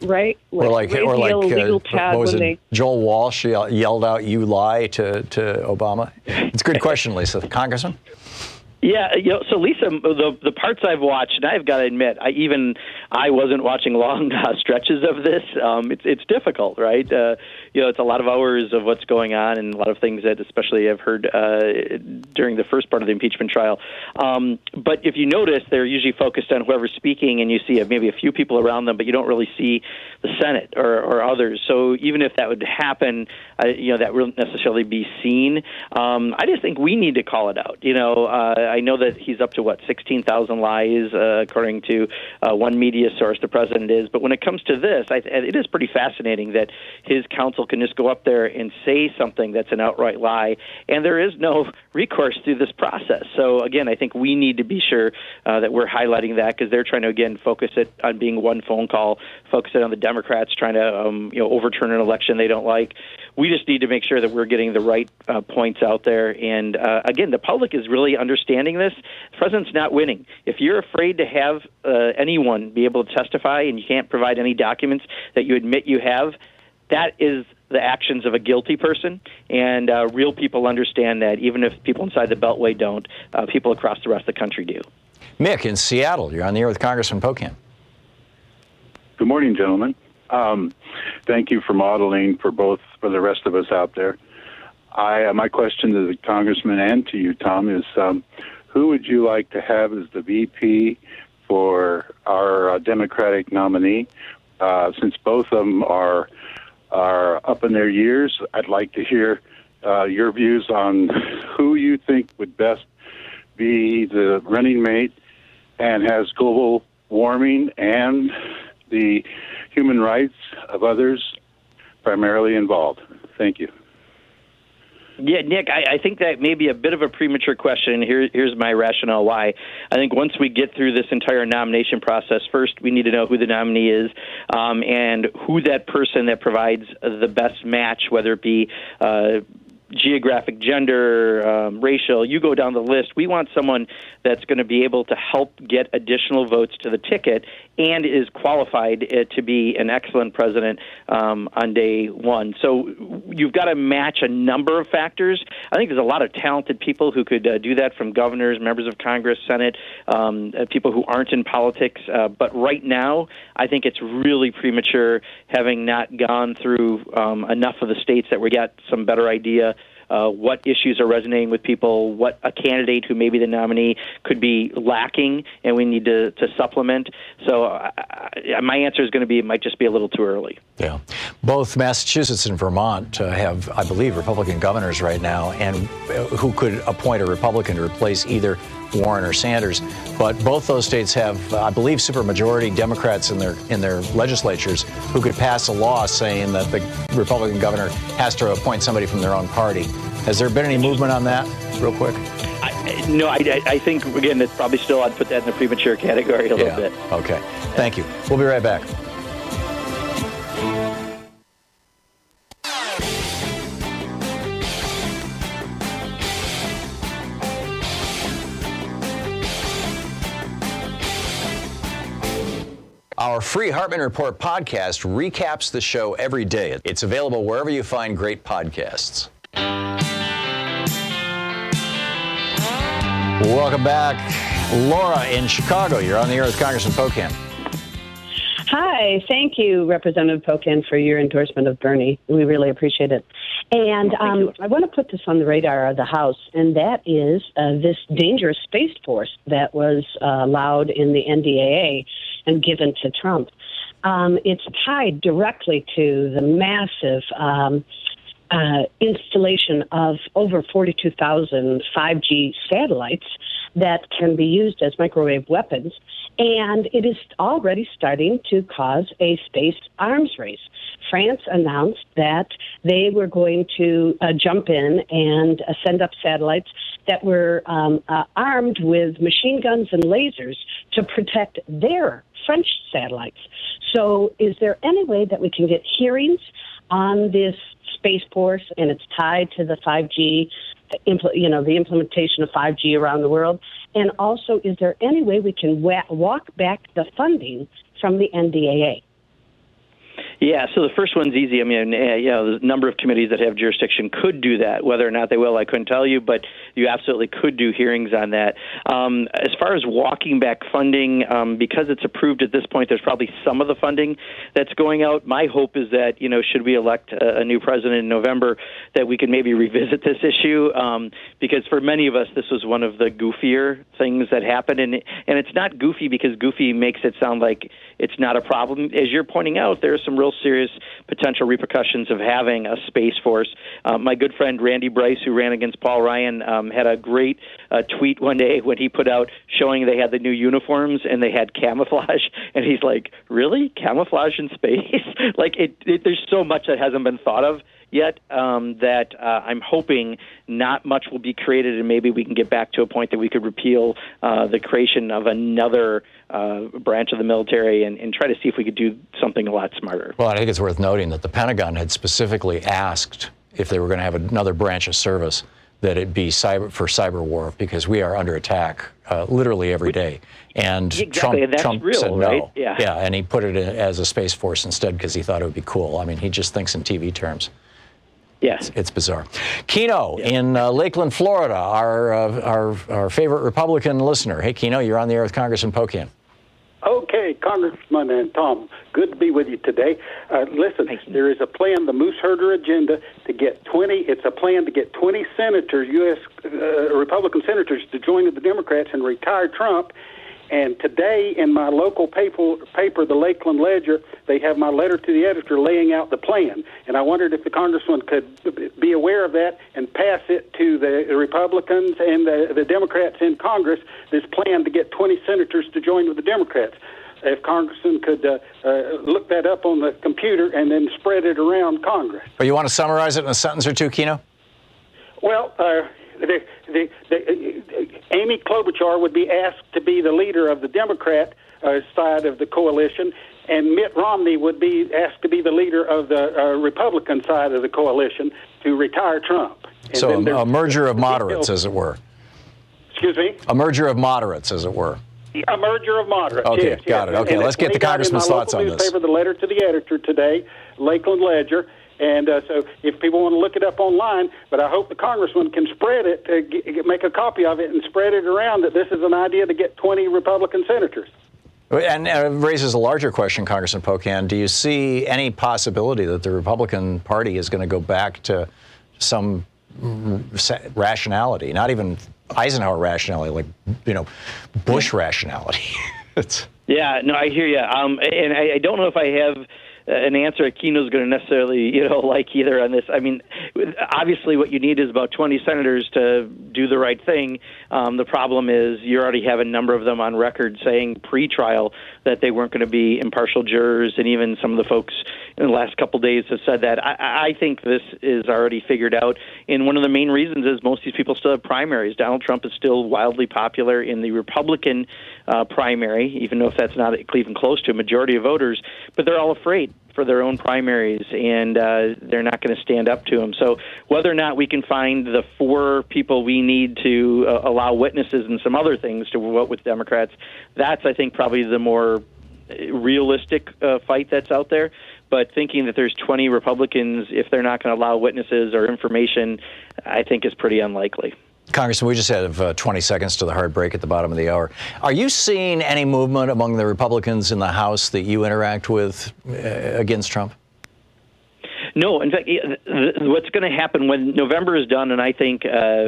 Right? Or like what was it? Joel Walsh yelled out, "You lie" to Obama. It's a good question, Lisa. Congressman? Yeah, so Lisa, the parts I've watched, and I've got to admit, I wasn't watching long stretches of this. It's difficult, right? It's a lot of hours of what's going on, and a lot of things that, especially, I've heard during the first part of the impeachment trial. But if you notice, they're usually focused on whoever's speaking, and you see maybe a few people around them, but you don't really see the Senate or others. So even if that would happen, that wouldn't necessarily be seen. I just think we need to call it out. I know that he's up to, 16,000 lies, according to one media source, the president is. But when it comes to this, it is pretty fascinating that his counsel can just go up there and say something that's an outright lie, and there is no recourse through this process. So, again, I think we need to be sure that we're highlighting that, because they're trying to, again, focus it on being one phone call, focus it on the Democrats trying to overturn an election they don't like. We just need to make sure that we're getting the right points out there. And, again, the public is really understanding this. The president's not winning. If you're afraid to have anyone be able to testify and you can't provide any documents that you admit you have, that is the actions of a guilty person. And real people understand that, even if people inside the Beltway don't, people across the rest of the country do. Mick in Seattle, you're on the air with Congressman Pocan. Good morning, gentlemen. Thank you for modeling for the rest of us out there. My question to the Congressman and to you, Tom, is who would you like to have as the VP for our Democratic nominee? Since both of them are up in their years, I'd like to hear your views on who you think would best be the running mate and has global warming and the human rights of others primarily involved. Thank you. Yeah, Nick, I think that may be a bit of a premature question. Here's my rationale why. I think once we get through this entire nomination process, first we need to know who the nominee is and who that person that provides the best match, whether it be geographic, gender, racial, you go down the list. We want someone that's going to be able to help get additional votes to the ticket and is qualified to be an excellent president on day one. So you've got to match a number of factors. I think there's a lot of talented people who could do that, from governors, members of Congress, Senate, people who aren't in politics. But right now, I think it's really premature, having not gone through enough of the states that we got some better idea what issues are resonating with people, what a candidate who may be the nominee could be lacking, and we need to supplement. So my answer is going to be, it might just be a little too early. Yeah. Both Massachusetts and Vermont have, I believe, Republican governors right now, and who could appoint a Republican to replace either Warren or Sanders. But both those states have, I believe, supermajority Democrats in their legislatures who could pass a law saying that the Republican governor has to appoint somebody from their own party. Has there been any movement on that, real quick? No, I think, again, it's probably still, I'd put that in the premature category a little bit. Okay. Thank you. We'll be right back. Our free Hartmann Report podcast recaps the show every day. It's available wherever you find great podcasts. Welcome back. Laura in Chicago, you're on the air with Congressman Pocan. Hi, thank you, Representative Pocan, for your endorsement of Bernie. We really appreciate it. And I want to put this on the radar of the House, and that is this dangerous space force that was allowed in the NDAA and given to Trump. It's tied directly to the massive installation of over 42,000 5G satellites that can be used as microwave weapons, and it is already starting to cause a space arms race. France announced that they were going to jump in and send up satellites that were armed with machine guns and lasers to protect their French satellites. So is there any way that we can get hearings on this Space Force, and it's tied to the 5G, the implementation of 5G around the world? And also, is there any way we can walk back the funding from the NDAA? Yeah, so the first one's easy. I mean, there's a number of committees that have jurisdiction could do that. Whether or not they will, I couldn't tell you, but you absolutely could do hearings on that. As far as walking back funding, because it's approved at this point, there's probably some of the funding that's going out. My hope is that, should we elect a new president in November, that we can maybe revisit this issue, because for many of us, this was one of the goofier things that happened. And it's not goofy because goofy makes it sound like it's not a problem. As you're pointing out, there are some real real serious potential repercussions of having a Space Force. My good friend Randy Bryce, who ran against Paul Ryan, had a great tweet one day when he put out showing they had the new uniforms and they had camouflage, and he's like, really? Camouflage in space? Like, there's so much that hasn't been thought of yet that I'm hoping not much will be created, and maybe we can get back to a point that we could repeal the creation of another branch of the military and try to see if we could do something a lot smarter. Well, I think it's worth noting that the Pentagon had specifically asked if they were going to have another branch of service that it be cyber war, because we are under attack literally every day. And exactly, and that's Trump real, said no. right? Yeah, and he put it as a Space Force instead because he thought it would be cool. I mean, he just thinks in TV terms. Yes, it's bizarre. Keno in Lakeland, Florida, our favorite Republican listener. Hey, Keno, you're on the air with Congressman Pocan. Okay, Congressman and Tom, good to be with you today. Listen, there is a plan, the Moose Herder agenda, to get 20. It's a plan to get 20 senators, U.S. Republican senators, to join with the Democrats and retire Trump. And today, in my local paper, the Lakeland Ledger, they have my letter to the editor laying out the plan. And I wondered if the congressman could be aware of that and pass it to the Republicans and the Democrats in Congress, this plan to get 20 senators to join with the Democrats. If Congressman could look that up on the computer and then spread it around Congress. Or you want to summarize it in a sentence or two, Keno? Well, Amy Klobuchar would be asked to be the leader of the Democrat side of the coalition, and Mitt Romney would be asked to be the leader of the Republican side of the coalition to retire Trump. And so a merger of moderates, as it were. Excuse me? A merger of moderates, as it were. A merger of moderates. Okay, yes, got it. Okay, let's get the congressman's thoughts on this. Newspaper, the letter to the editor today, Lakeland Ledger. And so if people want to look it up online, but I hope the congressman can spread it, make a copy of it and spread it around that this is an idea to get 20 Republican senators. And it raises a larger question, Congressman Pocan. Do you see any possibility that the Republican Party is going to go back to some rationality, not even Eisenhower rationality, like, Bush rationality? Yeah, no, I hear you. And I don't know if I have an answer Keno's going to necessarily, like either on this. I mean, obviously what you need is about 20 senators to do the right thing. The problem is you already have a number of them on record saying pre-trial that they weren't going to be impartial jurors, and even some of the folks in the last couple of days have said that. I think this is already figured out, and one of the main reasons is most of these people still have primaries. Donald Trump is still wildly popular in the Republican primary, even though if that's not even close to a majority of voters, but they're all afraid for their own primaries, and they're not going to stand up to him. So whether or not we can find the 4 people we need to allow witnesses and some other things to vote with Democrats, that's, I think, probably the more realistic fight that's out there. But thinking that there's 20 Republicans, if they're not going to allow witnesses or information, I think is pretty unlikely. Congressman, we just have 20 seconds to the hard break at the bottom of the hour. Are you seeing any movement among the Republicans in the House that you interact with against Trump? No, in fact, what's going to happen when November is done, and I think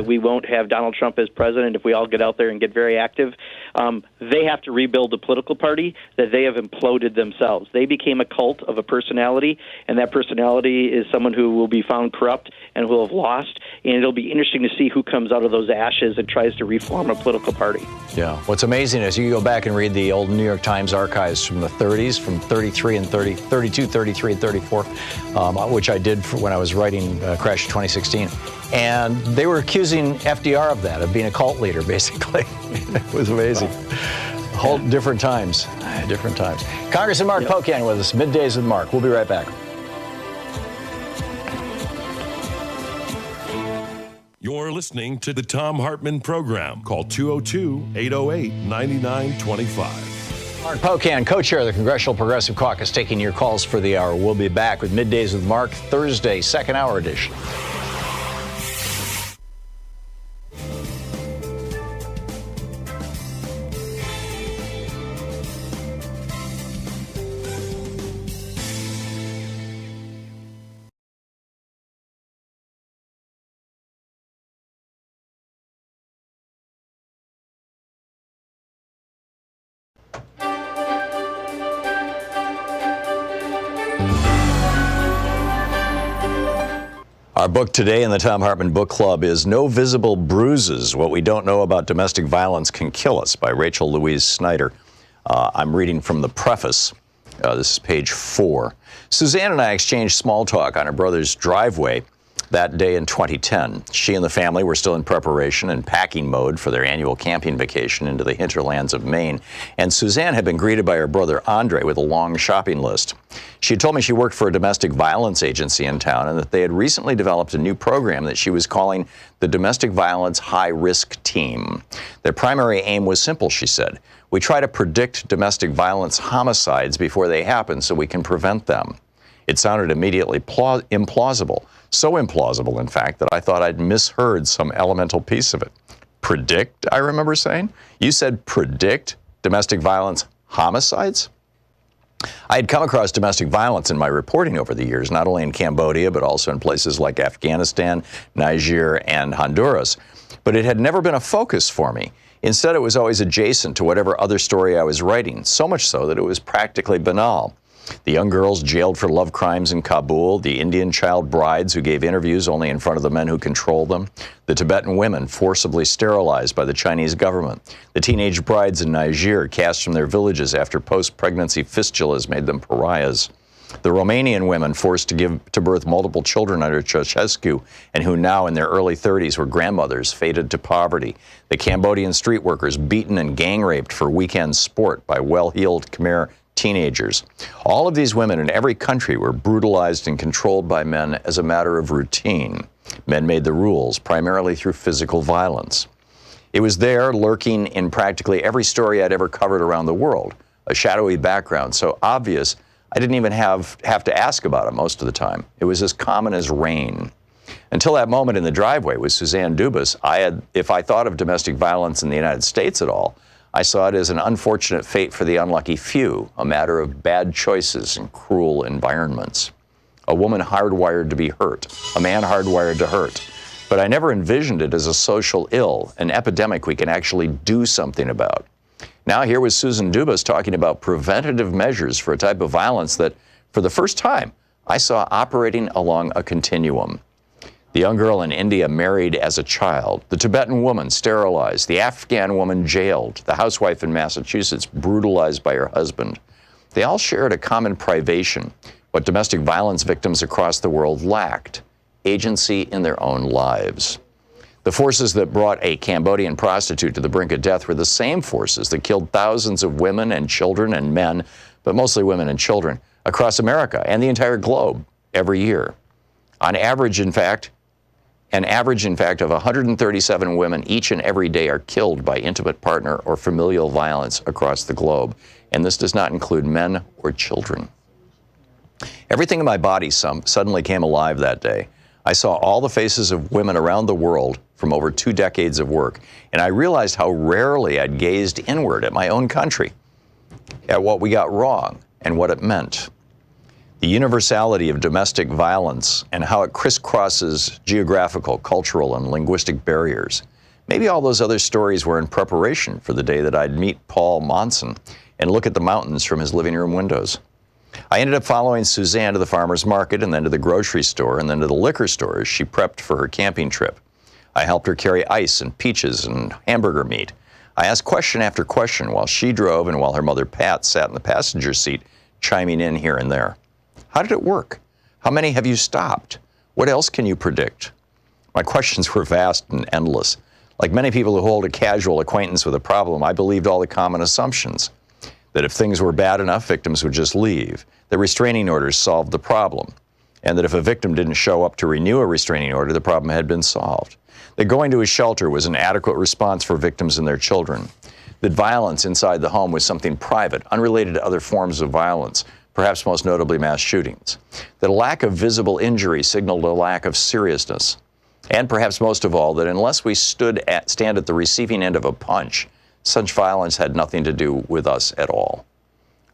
we won't have Donald Trump as president if we all get out there and get very active, they have to rebuild the political party that they have imploded themselves. They became a cult of a personality, and that personality is someone who will be found corrupt and who will have lost, and it'll be interesting to see who comes out of those ashes and tries to reform a political party. Yeah. What's amazing is you go back and read the old New York Times archives from the 30s, from 33 and 32, 33 and 34, which I did when I was writing Crash 2016. And they were accusing FDR of that, of being a cult leader, basically. It was amazing. Whole different times. Congressman Mark Pocan with us, Middays with Mark. We'll be right back. You're listening to the Thom Hartmann Program. Call 202-808-9925. Mark Pocan, co-chair of the Congressional Progressive Caucus, taking your calls for the hour. We'll be back with Middays with Mark, Thursday, second hour edition. Our book today in the Thom Hartmann Book Club is No Visible Bruises, What We Don't Know About Domestic Violence Can Kill Us by Rachel Louise Snyder. I'm reading from the preface. This is page 4. Suzanne and I exchanged small talk on her brother's driveway that day in 2010. She and the family were still in preparation and packing mode for their annual camping vacation into the hinterlands of Maine, and Suzanne had been greeted by her brother Andre with a long shopping list. She had told me she worked for a domestic violence agency in town and that they had recently developed a new program that she was calling the Domestic Violence High Risk Team. Their primary aim was simple, she said. We try to predict domestic violence homicides before they happen so we can prevent them. It sounded immediately implausible. So implausible, in fact, that I thought I'd misheard some elemental piece of it. Predict, I remember saying? You said predict domestic violence homicides? I had come across domestic violence in my reporting over the years, not only in Cambodia, but also in places like Afghanistan, Niger, and Honduras. But it had never been a focus for me. Instead, it was always adjacent to whatever other story I was writing, so much so that it was practically banal. The young girls jailed for love crimes in Kabul, the Indian child brides who gave interviews only in front of the men who controlled them, the Tibetan women forcibly sterilized by the Chinese government, the teenage brides in Niger cast from their villages after post-pregnancy fistulas made them pariahs, the Romanian women forced to give to birth multiple children under Ceausescu and who now in their early 30s were grandmothers fated to poverty, the Cambodian street workers beaten and gang raped for weekend sport by well-heeled Khmer teenagers. All of these women in every country were brutalized and controlled by men as a matter of routine. Men made the rules, primarily through physical violence. It was there, lurking in practically every story I'd ever covered around the world, a shadowy background so obvious I didn't even have to ask about it most of the time. It was as common as rain. Until that moment in the driveway with Suzanne Dubas, if I thought of domestic violence in the United States at all, I saw it as an unfortunate fate for the unlucky few, a matter of bad choices and cruel environments. A woman hardwired to be hurt, a man hardwired to hurt. But I never envisioned it as a social ill, an epidemic we can actually do something about. Now here was Susan Dubas talking about preventative measures for a type of violence that, for the first time, I saw operating along a continuum. The young girl in India married as a child, the Tibetan woman sterilized, the Afghan woman jailed, the housewife in Massachusetts brutalized by her husband. They all shared a common privation, what domestic violence victims across the world lacked, agency in their own lives. The forces that brought a Cambodian prostitute to the brink of death were the same forces that killed thousands of women and children and men, but mostly women and children, across America and the entire globe every year. An average, in fact, of 137 women each and every day are killed by intimate partner or familial violence across the globe, and this does not include men or children. Everything in my body suddenly came alive that day. I saw all the faces of women around the world from over 2 decades of work, and I realized how rarely I'd gazed inward at my own country, at what we got wrong and what it meant. The universality of domestic violence and how it crisscrosses geographical, cultural, and linguistic barriers. Maybe all those other stories were in preparation for the day that I'd meet Paul Monson and look at the mountains from his living room windows. I ended up following Suzanne to the farmer's market and then to the grocery store and then to the liquor store as she prepped for her camping trip. I helped her carry ice and peaches and hamburger meat. I asked question after question while she drove and while her mother Pat sat in the passenger seat, chiming in here and there. How did it work? How many have you stopped? What else can you predict? My questions were vast and endless. Like many people who hold a casual acquaintance with a problem, I believed all the common assumptions. That if things were bad enough, victims would just leave. That restraining orders solved the problem. And that if a victim didn't show up to renew a restraining order, the problem had been solved. That going to a shelter was an adequate response for victims and their children. That violence inside the home was something private, unrelated to other forms of violence, perhaps most notably mass shootings. That a lack of visible injury signaled a lack of seriousness. And perhaps most of all, that unless we stand at the receiving end of a punch, such violence had nothing to do with us at all.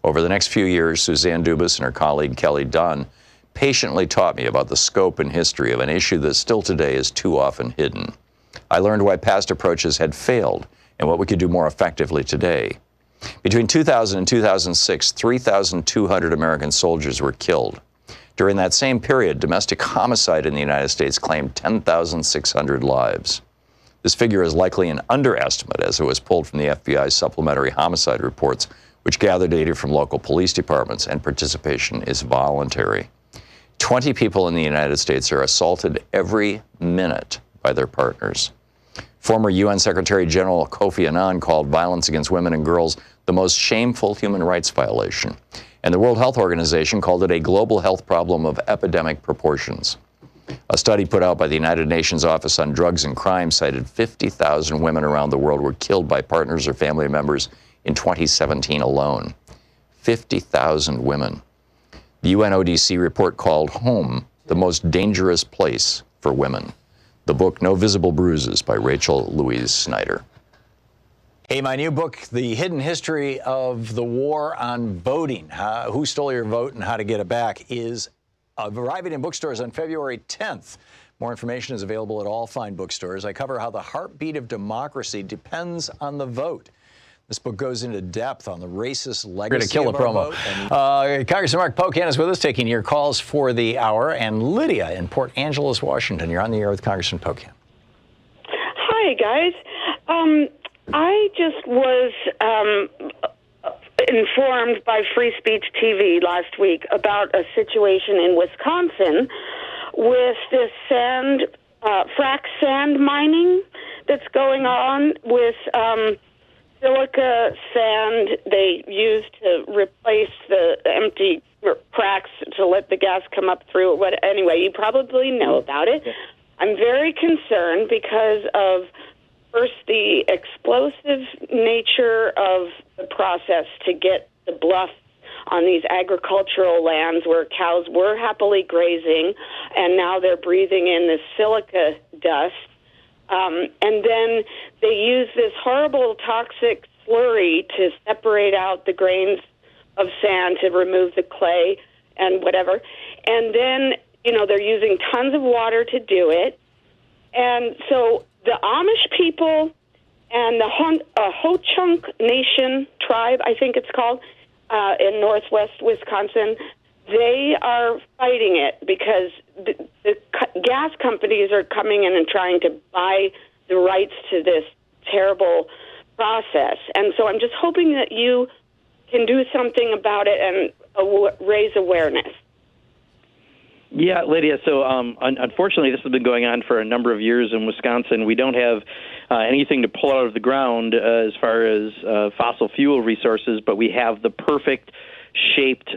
Over the next few years, Suzanne Dubas and her colleague Kelly Dunn patiently taught me about the scope and history of an issue that still today is too often hidden. I learned why past approaches had failed and what we could do more effectively today. Between 2000 and 2006, 3,200 American soldiers were killed. During that same period, domestic homicide in the United States claimed 10,600 lives. This figure is likely an underestimate, as it was pulled from the FBI's supplementary homicide reports, which gather data from local police departments, and participation is voluntary. 20 people in the United States are assaulted every minute by their partners. Former UN Secretary General Kofi Annan called violence against women and girls the most shameful human rights violation. And the World Health Organization called it a global health problem of epidemic proportions. A study put out by the United Nations Office on Drugs and Crime cited 50,000 women around the world were killed by partners or family members in 2017 alone. 50,000 women. The UNODC report called Home the most dangerous place for women. The book No Visible Bruises by Rachel Louise Snyder. Hey, my new book, The Hidden History of the War on Voting, Who Stole Your Vote and How to Get It Back, is arriving in bookstores on February 10th. More information is available at all fine bookstores. I cover how the heartbeat of democracy depends on the vote. This book goes into depth on the racist legacy of our vote. Congressman Mark Pocan is with us, taking your calls for the hour. And Lydia in Port Angeles, Washington. You're on the air with Congressman Pocan. Hi, guys. I just was informed by Free Speech TV last week about a situation in Wisconsin with this frac sand mining that's going on with silica sand they use to replace the empty cracks to let the gas come up through. Anyway, you probably know about it. I'm very concerned because of, first, the explosive nature of the process to get the bluff on these agricultural lands where cows were happily grazing, and now they're breathing in this silica dust. And then they use this horrible toxic slurry to separate out the grains of sand to remove the clay and whatever. And then, they're using tons of water to do it. And so the Amish people and the Ho-Chunk Nation tribe, I think it's called, in northwest Wisconsin, they are fighting it because the gas companies are coming in and trying to buy the rights to this terrible process. And so I'm just hoping that you can do something about it and raise awareness. Yeah, Lydia, so unfortunately this has been going on for a number of years in Wisconsin. We don't have anything to pull out of the ground as far as fossil fuel resources, but we have the perfect shaped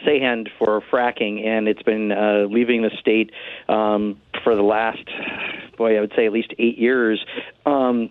sand for fracking, and it's been leaving the state for the last, I would say at least 8 years,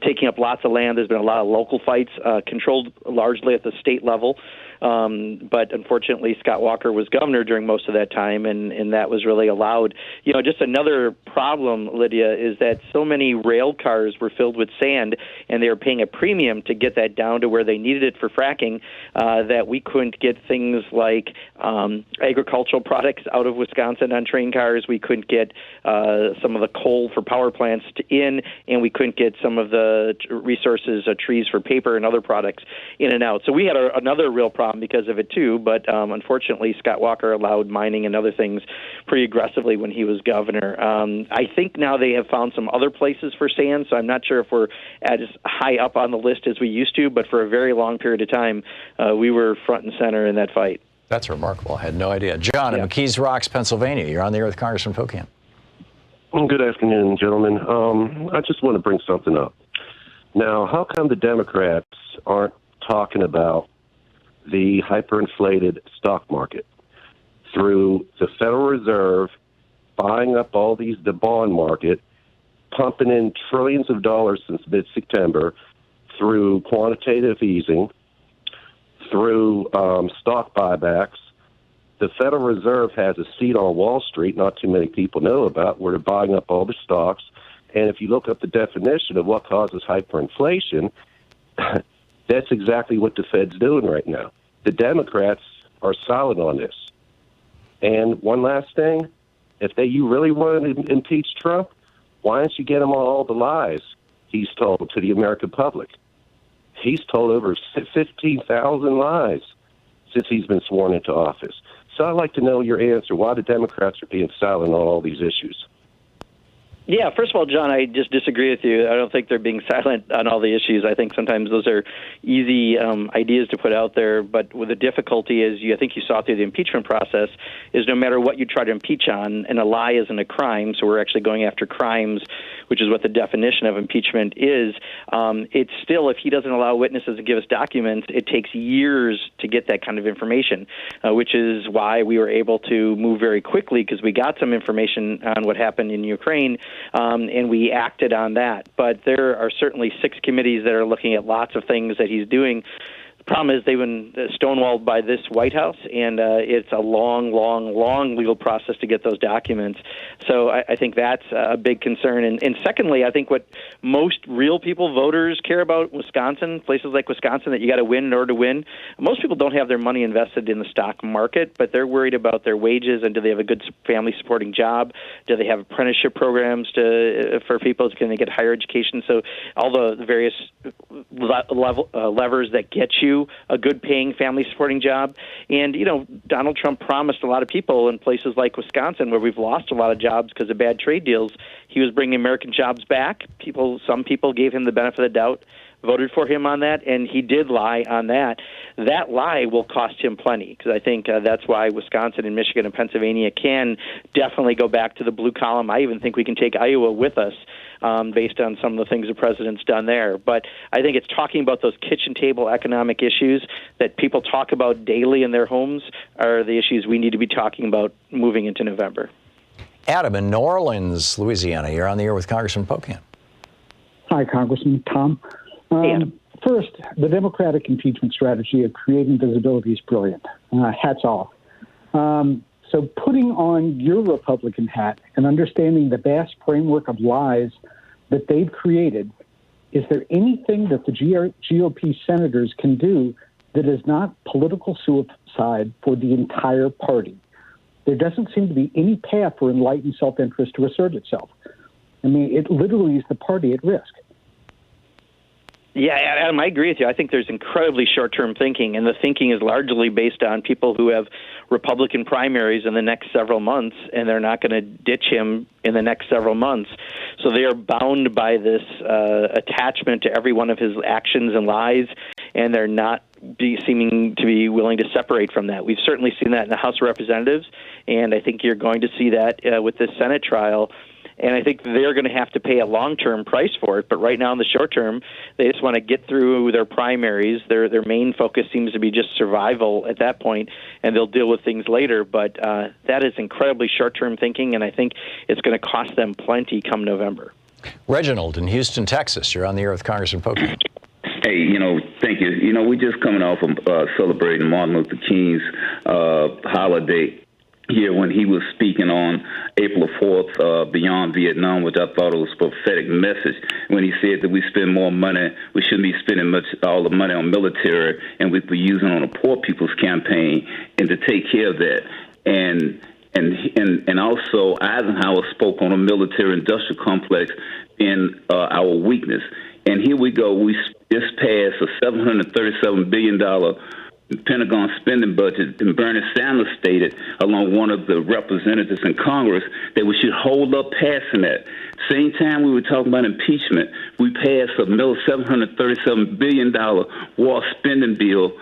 taking up lots of land. There's been a lot of local fights, controlled largely at the state level. But unfortunately, Scott Walker was governor during most of that time, and that was really allowed. Just another problem, Lydia, is that so many rail cars were filled with sand, and they were paying a premium to get that down to where they needed it for fracking, that we couldn't get things like agricultural products out of Wisconsin on train cars. We couldn't get some of the coal for power plants in, and we couldn't get some of the resources, trees for paper and other products in and out. So we had another real problem because of it too, but unfortunately Scott Walker allowed mining and other things pretty aggressively when he was governor. I think now they have found some other places for sand, so I'm not sure if we're as high up on the list as we used to, but for a very long period of time we were front and center in that fight. That's remarkable. I had no idea. John in McKees Rocks, Pennsylvania. You're on the air with Congressman Pocan. Good afternoon, gentlemen. I just want to bring something up. Now, how come the Democrats aren't talking about the hyperinflated stock market through the Federal Reserve buying up the bond market, pumping in trillions of dollars since mid-September through quantitative easing, through stock buybacks? The Federal Reserve has a seat on Wall Street not too many people know about, where they're buying up all the stocks. And if you look up the definition of what causes hyperinflation, that's exactly what the Fed's doing right now. The Democrats are silent on this. And one last thing, if you really want to impeach Trump, why don't you get him on all the lies he's told to the American public? he's told over 15,000 lies since he's been sworn into office. So I'd like to know your answer, why the Democrats are being silent on all these issues. Yeah, first of all, John, I just disagree with you. I don't think they're being silent on all the issues. I think sometimes those are easy ideas to put out there. But with the difficulty is, I think you saw through the impeachment process, is no matter what you try to impeach on, and a lie isn't a crime, so we're actually going after crimes, which is what the definition of impeachment is. It's still, if he doesn't allow witnesses to give us documents, it takes years to get that kind of information, which is why we were able to move very quickly, because we got some information on what happened in Ukraine, and we acted on that. But there are certainly 6 committees that are looking at lots of things that he's doing. The problem is they've been stonewalled by this White House, and it's a long, long, long legal process to get those documents. So I think that's a big concern. And secondly, I think what most real people, voters, care about Wisconsin, places like Wisconsin, that you got to win in order to win. Most people don't have their money invested in the stock market, but they're worried about their wages and do they have a good family-supporting job? Do they have apprenticeship programs for people? Can they get higher education? So all the various levers that get you a good paying family supporting job. And, Donald Trump promised a lot of people in places like Wisconsin, where we've lost a lot of jobs because of bad trade deals, he was bringing American jobs back. Some people gave him the benefit of the doubt, voted for him on that, and he did lie on that. That lie will cost him plenty, because I think that's why Wisconsin and Michigan and Pennsylvania can definitely go back to the blue column. I even think we can take Iowa with us based on some of the things the president's done there. But I think it's talking about those kitchen table economic issues that people talk about daily in their homes are the issues we need to be talking about moving into November. Adam, in New Orleans, Louisiana, you're on the air with Congressman Pocan. Hi, Congressman Tom. First, the Democratic impeachment strategy of creating visibility is brilliant. Hats off. So putting on your Republican hat and understanding the vast framework of lies that they've created, is there anything that the GOP senators can do that is not political suicide for the entire party? There doesn't seem to be any path for enlightened self-interest to assert itself. I mean, it literally is the party at risk. Yeah, Adam, I agree with you. I think there's incredibly short-term thinking, and the thinking is largely based on people who have Republican primaries in the next several months, and they're not going to ditch him in the next several months. So they are bound by this attachment to every one of his actions and lies, and they're not seeming to be willing to separate from that. We've certainly seen that in the House of Representatives, and I think you're going to see that with this Senate trial. And I think they're going to have to pay a long-term price for it. But right now in the short term, they just want to get through their primaries. Their main focus seems to be just survival at that point, and they'll deal with things later. But that is incredibly short-term thinking, and I think it's going to cost them plenty come November. Reginald in Houston, Texas. You're on the air with Congressman Pocan. Hey, thank you. We're just coming off of celebrating Martin Luther King's holiday here when he was speaking on April 4th, Beyond Vietnam, which I thought was a prophetic message when he said that we spend more money, we shouldn't be spending all the money on military, and we'd be using on a poor people's campaign, and to take care of that. And also Eisenhower spoke on a military industrial complex in our weakness. And here we go, we just passed a $737 billion Pentagon spending budget, and Bernie Sanders stated, along one of the representatives in Congress, that we should hold up passing that. Same time we were talking about impeachment, we passed a $737 billion war spending bill.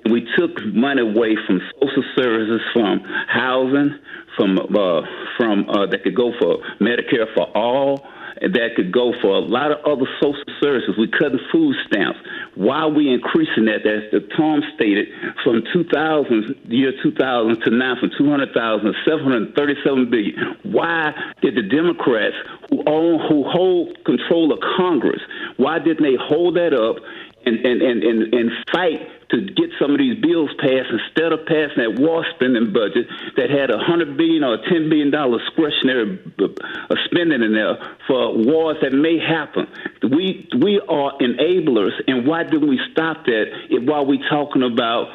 We took money away from social services, from housing, from that could go for Medicare for all, that could go for a lot of other social services. We're cutting food stamps. Why are we increasing that? As Tom stated, from 2000 to now, from 200,000 to 737 billion. Why did the Democrats, who hold control of Congress, why didn't they hold that up and fight to get some of these bills passed instead of passing that war spending budget that had $100 billion or $10 billion discretionary spending in there for wars that may happen? We are enablers, and why didn't we stop that while we talking about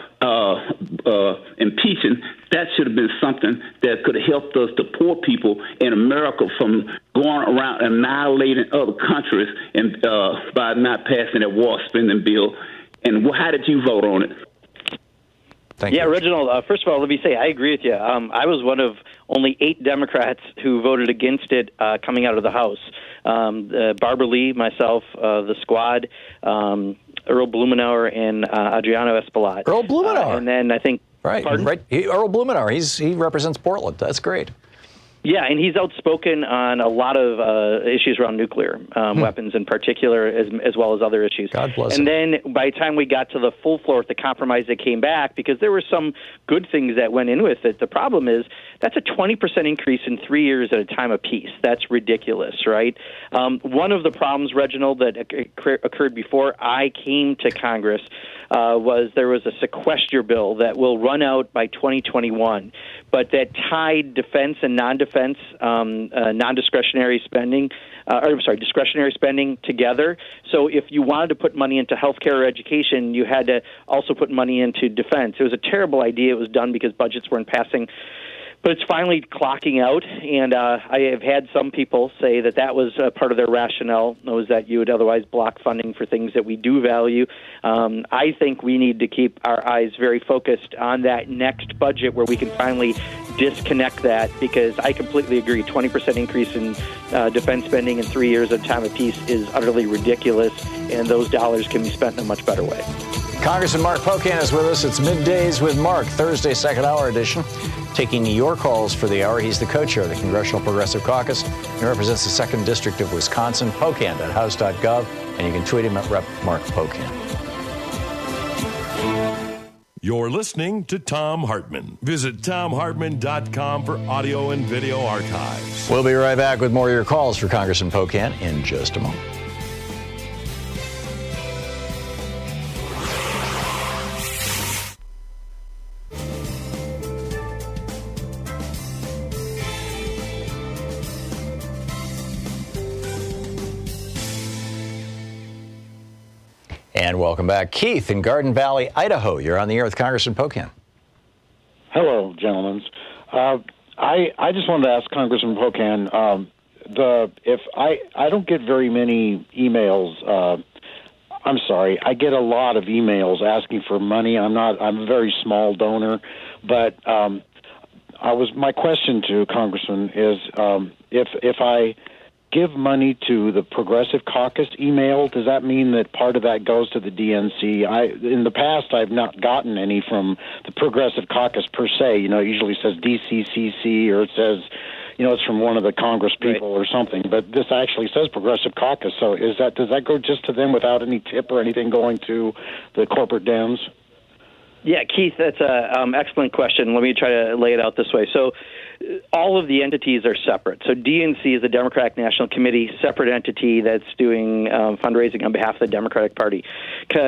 impeaching? That should have been something that could have helped us, the poor people in America, from going around annihilating other countries and by not passing that war spending bill. And how did you vote on it? Thank you. Reginald, first of all, let me say I agree with you. I was one of only 8 Democrats who voted against it coming out of the House. Barbara Lee, myself, the squad, Earl Blumenauer, and Adriano Espaillat. Earl Blumenauer. And then I think... Right. Earl Blumenauer, he represents Portland. That's great. Yeah, and he's outspoken on a lot of issues around nuclear weapons in particular, as well as other issues. God bless and him. then by the time we got to the full floor with the compromise that came back, because there were some good things that went in with it, the problem is that's a 20% increase in 3 years at a time apiece. That's ridiculous, right? One of the problems, Reginald, that occurred before I came to Congress was there was a sequester bill that will run out by 2021, but that tied defense and non-defense, non-discretionary spending, discretionary spending together. So if you wanted to put money into healthcare or education, you had to also put money into defense. It was a terrible idea. It was done because budgets weren't passing. But it's finally clocking out, and I have had some people say that that was part of their rationale, was that you would otherwise block funding for things that we do value. I think we need to keep our eyes very focused on that next budget where we can finally disconnect that, because I completely agree. 20% increase in defense spending in 3 years at a time apiece is utterly ridiculous, and those dollars can be spent in a much better way. Congressman Mark Pocan is with us. It's Middays with Mark, Thursday, second hour edition. Taking your calls for the hour. He's the co-chair of the Congressional Progressive Caucus. He represents the 2nd District of Wisconsin. Pocan.house.gov, and you can tweet him at Rep. Mark Pocan. You're listening to Thom Hartmann. Visit thomhartmann.com for audio and video archives. We'll be right back with more of your calls for Congressman Pocan in just a moment. And welcome back. Keith in Garden Valley, Idaho. You're on the air with Congressman Pocan. Hello, gentlemen. I just wanted to ask Congressman Pocan, if I don't get very many emails. I'm sorry, I get a lot of emails asking for money. I'm a very small donor, but my question to Congressman is, if I give money to the Progressive Caucus email, does that mean that part of that goes to the DNC? In the past, I've not gotten any from the Progressive Caucus per se. It usually says DCCC, or it says, it's from one of the Congress people or something. But this actually says Progressive Caucus. So does that go just to them without any tip or anything going to the corporate Dems? Yeah, Keith, that's an excellent question. Let me try to lay it out this way. So all of the entities are separate. So DNC is the Democratic National Committee, separate entity that's doing fundraising on behalf of the Democratic Party.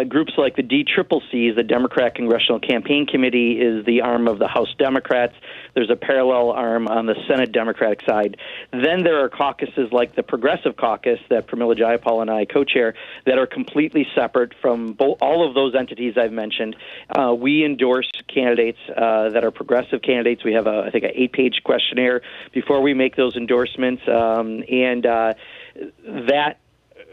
Groups like the DCCC, the Democratic Congressional Campaign Committee, is the arm of the House Democrats. There's a parallel arm on the Senate Democratic side. Then there are caucuses like the Progressive Caucus that Pramila Jayapal and I co-chair that are completely separate from all of those entities I've mentioned. We endorse candidates that are progressive candidates. We have, I think, an 8-page questionnaire before we make those endorsements, and that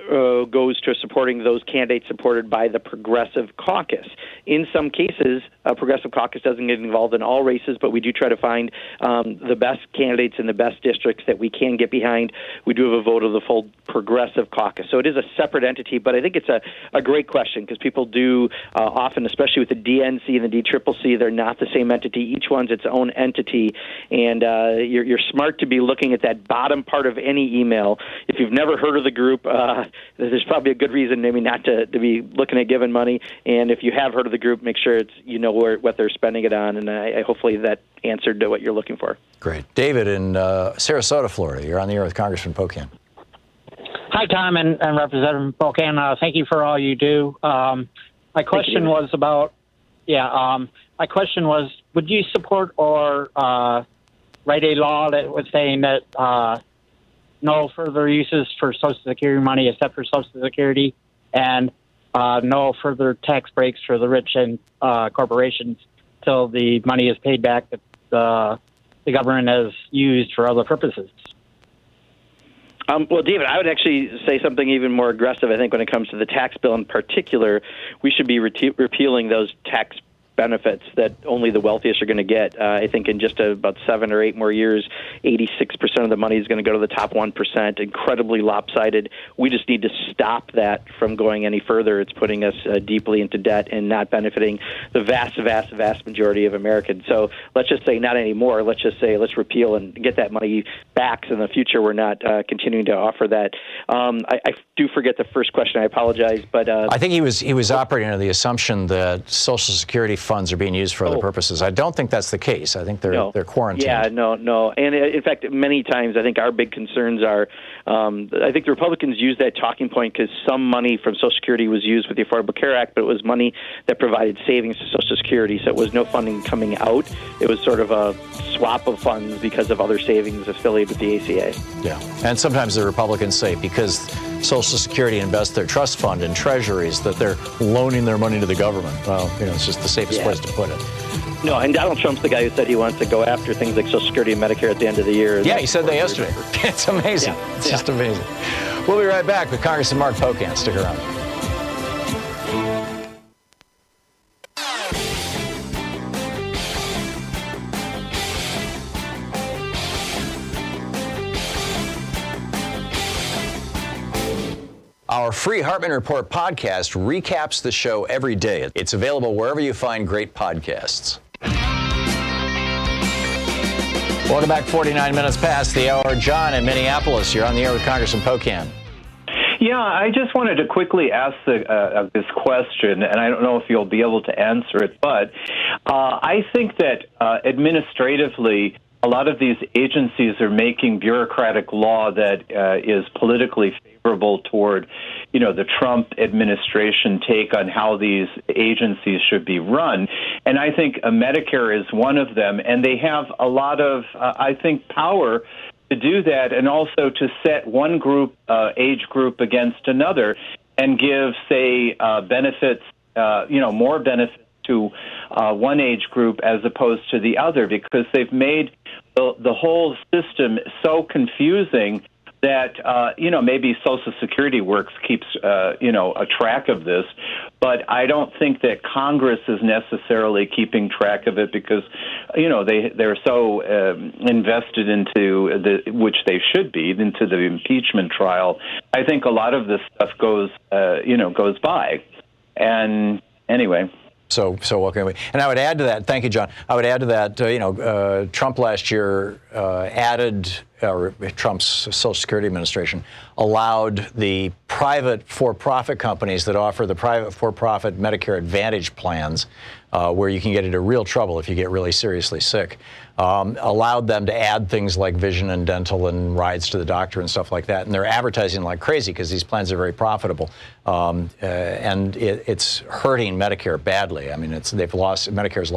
goes to supporting those candidates supported by the Progressive Caucus. In some cases, Progressive Caucus doesn't get involved in all races, but we do try to find the best candidates in the best districts that we can get behind. We do have a vote of the full Progressive Caucus. So it is a separate entity, but I think it's a great question, because people do often, especially with the DNC and the DCCC, they're not the same entity. Each one's its own entity, and you're smart to be looking at that bottom part of any email. If you've never heard of the group, there's probably a good reason maybe not to be looking at giving money. And if you have heard of the group, make sure what they're spending it on. And I hopefully that answered to what you're looking for. Great. David in Sarasota, Florida. You're on the air with Congressman Pocan. Hi, Tom and Representative Pocan. Thank you for all you do. My question was about, my question was, would you support or write a law that was saying that no further uses for Social Security money except for Social Security, and no further tax breaks for the rich and corporations till the money is paid back that the government has used for other purposes? Well, David, I would actually say something even more aggressive. I think when it comes to the tax bill in particular, we should be repealing those tax benefits that only the wealthiest are going to get. I think in just about 7 or 8 more years, 86% of the money is going to go to the top 1%, incredibly lopsided. We just need to stop that from going any further. It's putting us deeply into debt and not benefiting the vast, vast, vast majority of Americans. So let's just say not anymore. Let's just say let's repeal and get that money back. So in the future, we're not continuing to offer that. I do forget the first question. I apologize. But I think he was operating under the assumption that Social Security funds are being used for other purposes. I don't think that's the case. I think they're quarantined. Yeah, no. And in fact, many times I think our big concerns are, I think the Republicans use that talking point because some money from Social Security was used with the Affordable Care Act, but it was money that provided savings to Social Security, so it was no funding coming out. It was sort of a swap of funds because of other savings affiliated with the ACA. Yeah, and sometimes the Republicans say because Social Security invests their trust fund in treasuries that they're loaning their money to the government. Well, it's just the safest place to put it. No, and Donald Trump's the guy who said he wants to go after things like Social Security and Medicare at the end of the year. Yeah, he said that yesterday. It's amazing. It's just amazing. We'll be right back with Congressman Mark Pocan. Stick around. Our free Hartmann Report podcast recaps the show every day. It's available wherever you find great podcasts. Welcome back. 49 minutes past the hour. John in Minneapolis, you're on the air with Congressman Pocan. Yeah, I just wanted to quickly ask this question, and I don't know if you'll be able to answer it, but I think that administratively, a lot of these agencies are making bureaucratic law that is politically favorable toward, the Trump administration take on how these agencies should be run. And I think Medicare is one of them, and they have a lot of, I think, power to do that, and also to set one group, age group against another, and give, say, benefits, more benefits to one age group as opposed to the other, because they've made the whole system so confusing that, maybe Social Security keeps a track of this, but I don't think that Congress is necessarily keeping track of it because, they're so invested into which they should be, into the impeachment trial. I think a lot of this stuff goes by. And anyway. So what can we? And I would add to that. Thank you, John. I would add to that. Trump last year Trump's Social Security administration allowed the private for-profit companies that offer the private for-profit Medicare Advantage plans, where you can get into real trouble if you get really seriously sick, allowed them to add things like vision and dental and rides to the doctor and stuff like that. And they're advertising like crazy because these plans are very profitable. And it's hurting Medicare badly. I mean, Medicare's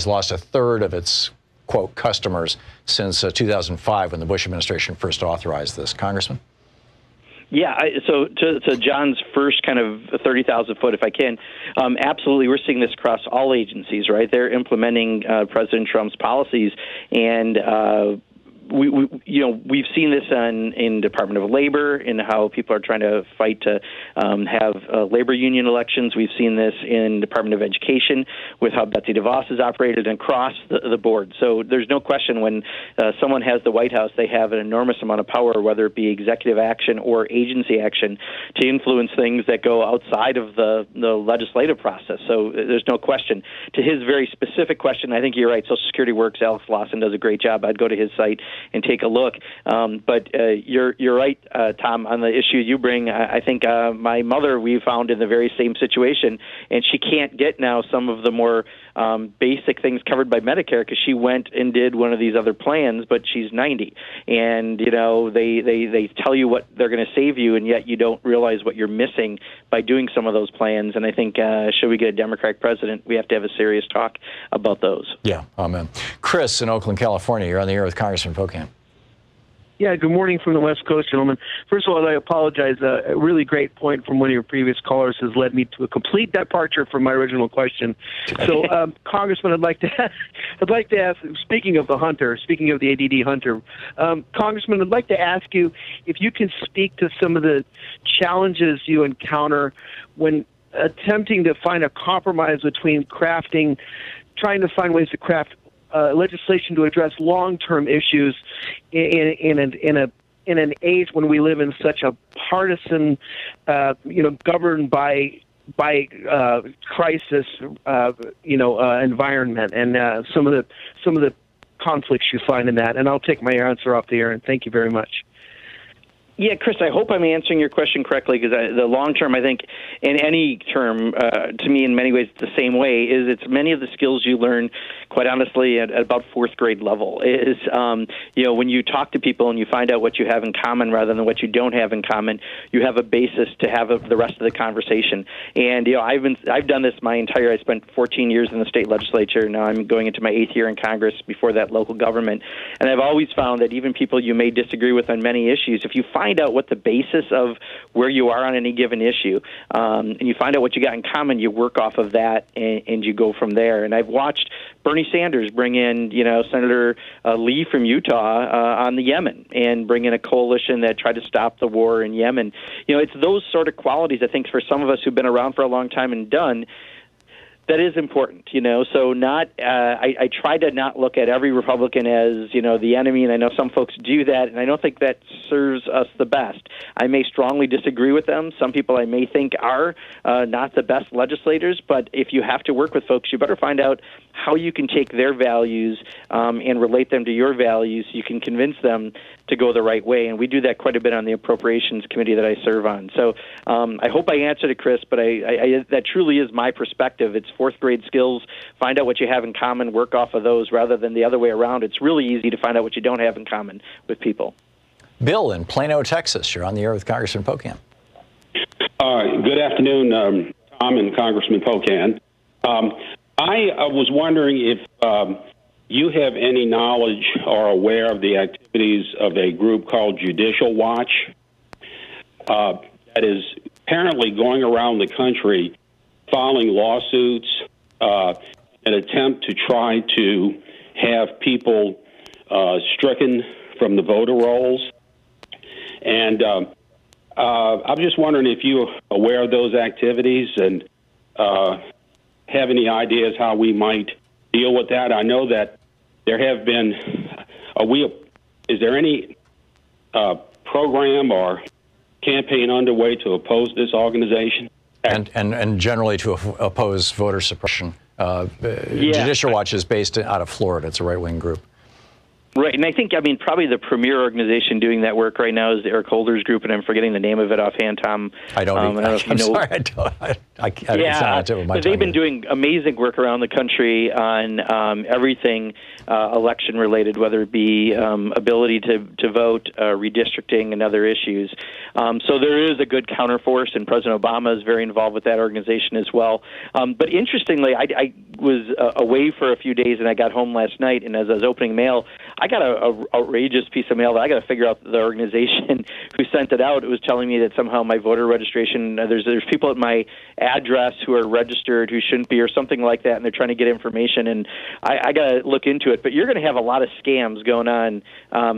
lost a third of its, quote, customers since 2005 when the Bush administration first authorized this. Congressman? Yeah, so to John's first kind of 30,000 foot, if I can, absolutely, we're seeing this across all agencies, right? They're implementing President Trump's policies, and we've seen this in Department of Labor, in how people are trying to fight to have labor union elections. We've seen this in Department of Education with how Betsy DeVos has operated, and across the board. So there's no question when someone has the White House, they have an enormous amount of power, whether it be executive action or agency action, to influence things that go outside of the legislative process. So there's no question. To his very specific question, I think you're right. Social Security works. Alex Lawson does a great job. I'd go to his site and take a look. But you're right, Tom, on the issue you bring. I think my mother we found in the very same situation, and she can't get now some of the more basic things covered by Medicare because she went and did one of these other plans, but she's 90. And, they tell you what they're going to save you, and yet you don't realize what you're missing by doing some of those plans. And I think should we get a Democratic president, we have to have a serious talk about those. Yeah, amen. Chris in Oakland, California, you're on the air with Congressman Pocan. Yeah, good morning from the West Coast, gentlemen. First of all, I apologize. A really great point from one of your previous callers has led me to a complete departure from my original question. So, Congressman, I'd like to ask, speaking of the ADD hunter, Congressman, I'd like to ask you if you can speak to some of the challenges you encounter when attempting to find a compromise between trying to find ways to craft legislation to address long-term issues in an age when we live in such a partisan, governed by crisis, environment, and some of the conflicts you find in that. And I'll take my answer off the air. And thank you very much. Yeah, Chris, I hope I'm answering your question correctly, because the long term, I think, in any term, to me, in many ways, it's the same way, is it's many of the skills you learn, quite honestly, at about fourth grade level. Is, when you talk to people and you find out what you have in common rather than what you don't have in common, you have a basis to have the rest of the conversation. And, I've done this I spent 14 years in the state legislature. Now I'm going into my 8th year in Congress, before that local government. And I've always found that even people you may disagree with on many issues, if you find out what the basis of where you are on any given issue, and you find out what you got in common, you work off of that, and you go from there. And I've watched Bernie Sanders bring in, Senator Lee from Utah on the Yemen, and bring in a coalition that tried to stop the war in Yemen. It's those sort of qualities, I think, for some of us who've been around for a long time and done, that is important, So I try to not look at every Republican as, the enemy, and I know some folks do that, and I don't think that serves us the best. I may strongly disagree with them. Some people I may think are not the best legislators, but if you have to work with folks, you better find out how you can take their values and relate them to your values so you can convince them to go the right way. And we do that quite a bit on the Appropriations Committee that I serve on. So I hope I answered it, Chris, but I that truly is my perspective. It's fourth grade skills. Find out what you have in common, work off of those, rather than the other way around. It's really easy to find out what you don't have in common with people. Bill in Plano, Texas. You're on the air with Congressman Pocan. Good afternoon, Tom and Congressman Pocan. I was wondering if you have any knowledge or aware of the activities of a group called Judicial Watch that is apparently going around the country filing lawsuits in an attempt to try to have people stricken from the voter rolls. And I'm just wondering if you're aware of those activities and have any ideas how we might deal with that. I know that there have been, is there any program or campaign underway to oppose this organization? And generally to oppose voter suppression. Judicial Watch is based out of Florida. It's a right-wing group. Right, and I think, probably the premier organization doing that work right now is the Eric Holder's group, and I'm forgetting the name of it offhand, Tom. I don't know if you know. Sorry, I don't. It's not on the tip of my tongue. They've been doing amazing work around the country on everything election-related, whether it be ability to vote, redistricting, and other issues. So there is a good counterforce, and President Obama is very involved with that organization as well. But interestingly, I was away for a few days, and I got home last night, and as I was opening mail, I got a outrageous piece of mail that I got to figure out the organization who sent it out. It was telling me that somehow my voter registration, there's people at my address who are registered who shouldn't be, or something like that, and they're trying to get information, and I got to look into it. But you're going to have a lot of scams going on,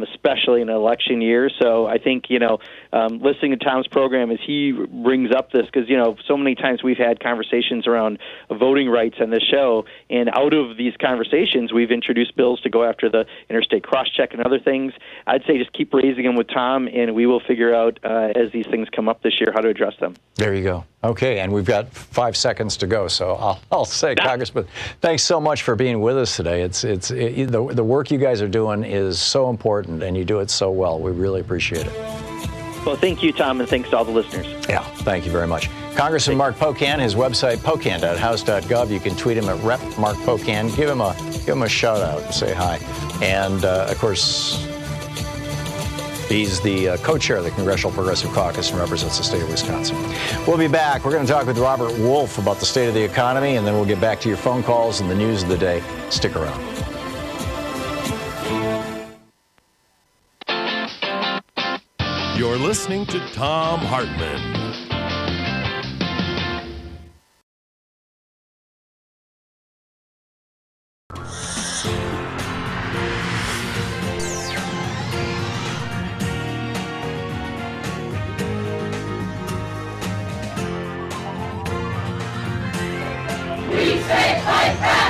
especially in an election year. So I think, listening to Tom's program as he brings up this, because, so many times we've had conversations around voting rights on this show, and out of these conversations, we've introduced bills to go after the interstate cross-check and other things. I'd say just keep raising them with Tom, and we will figure out as these things come up this year how to address them. There you go. Okay, and we've got 5 seconds to go, so I'll say, Congressman, thanks so much for being with us today. The work you guys are doing is so important, and you do it so well. We really appreciate it. Well, thank you, Tom, and thanks to all the listeners. Yeah, thank you very much. Congressman Mark Pocan, his website, pocan.house.gov. You can tweet him at Rep. Mark Pocan. Give him a shout out and say hi. And, of course, he's the co-chair of the Congressional Progressive Caucus and represents the state of Wisconsin. We'll be back. We're going to talk with Robert Wolff about the state of the economy, and then we'll get back to your phone calls and the news of the day. Stick around. You're listening to Thom Hartmann. We say fight back!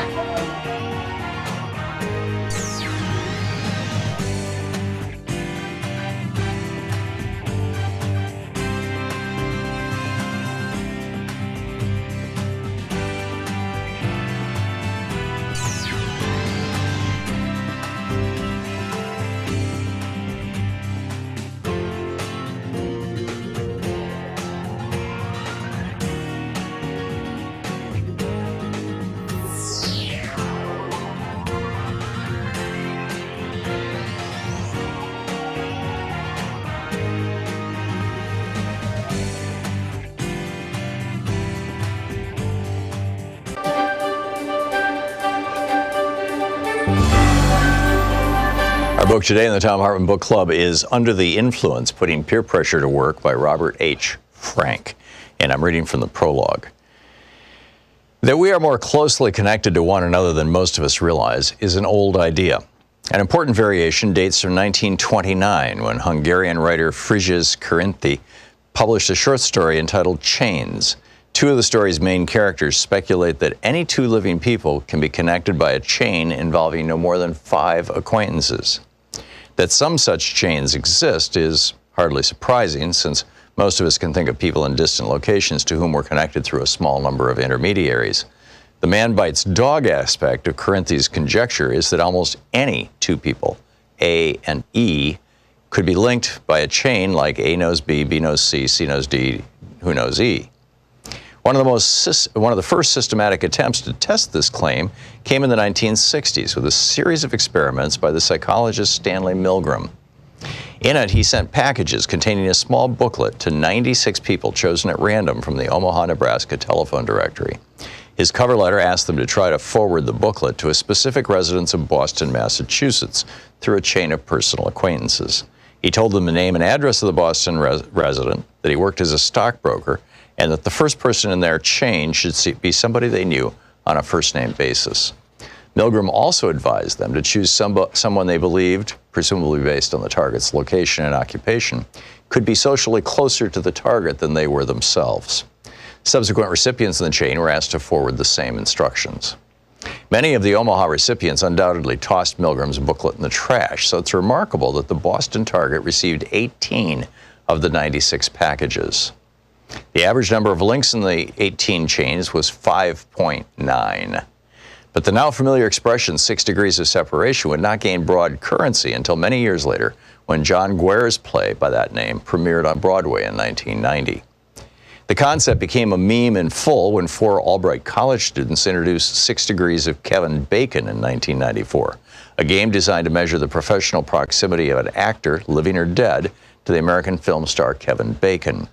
Our book today in the Thom Hartmann Book Club is Under the Influence, Putting Peer Pressure to Work by Robert H. Frank. And I'm reading from the prologue. That we are more closely connected to one another than most of us realize is an old idea. An important variation dates from 1929, when Hungarian writer Frigyes Karinthy published a short story entitled Chains. Two of the story's main characters speculate that any two living people can be connected by a chain involving no more than 5 acquaintances. That some such chains exist is hardly surprising, since most of us can think of people in distant locations to whom we're connected through a small number of intermediaries. The man bites dog aspect of Karinthy's conjecture is that almost any two people, A and E, could be linked by a chain like A knows B, B knows C, C knows D, who knows E. One of the first systematic attempts to test this claim came in the 1960s with a series of experiments by the psychologist Stanley Milgram. In it, he sent packages containing a small booklet to 96 people chosen at random from the Omaha, Nebraska telephone directory. His cover letter asked them to try to forward the booklet to a specific residence of Boston, Massachusetts, through a chain of personal acquaintances. He told them the name and address of the Boston resident, that he worked as a stockbroker, and that the first person in their chain should be somebody they knew on a first-name basis. Milgram also advised them to choose someone they believed, presumably based on the target's location and occupation, could be socially closer to the target than they were themselves. Subsequent recipients in the chain were asked to forward the same instructions. Many of the Omaha recipients undoubtedly tossed Milgram's booklet in the trash, so it's remarkable that the Boston target received 18 of the 96 packages. The average number of links in the 18 chains was 5.9. But the now familiar expression 6 degrees of separation would not gain broad currency until many years later, when John Guare's play by that name premiered on Broadway in 1990. The concept became a meme in full when 4 Albright College students introduced 6 Degrees of Kevin Bacon in 1994, a game designed to measure the professional proximity of an actor, living or dead, to the American film star Kevin Bacon.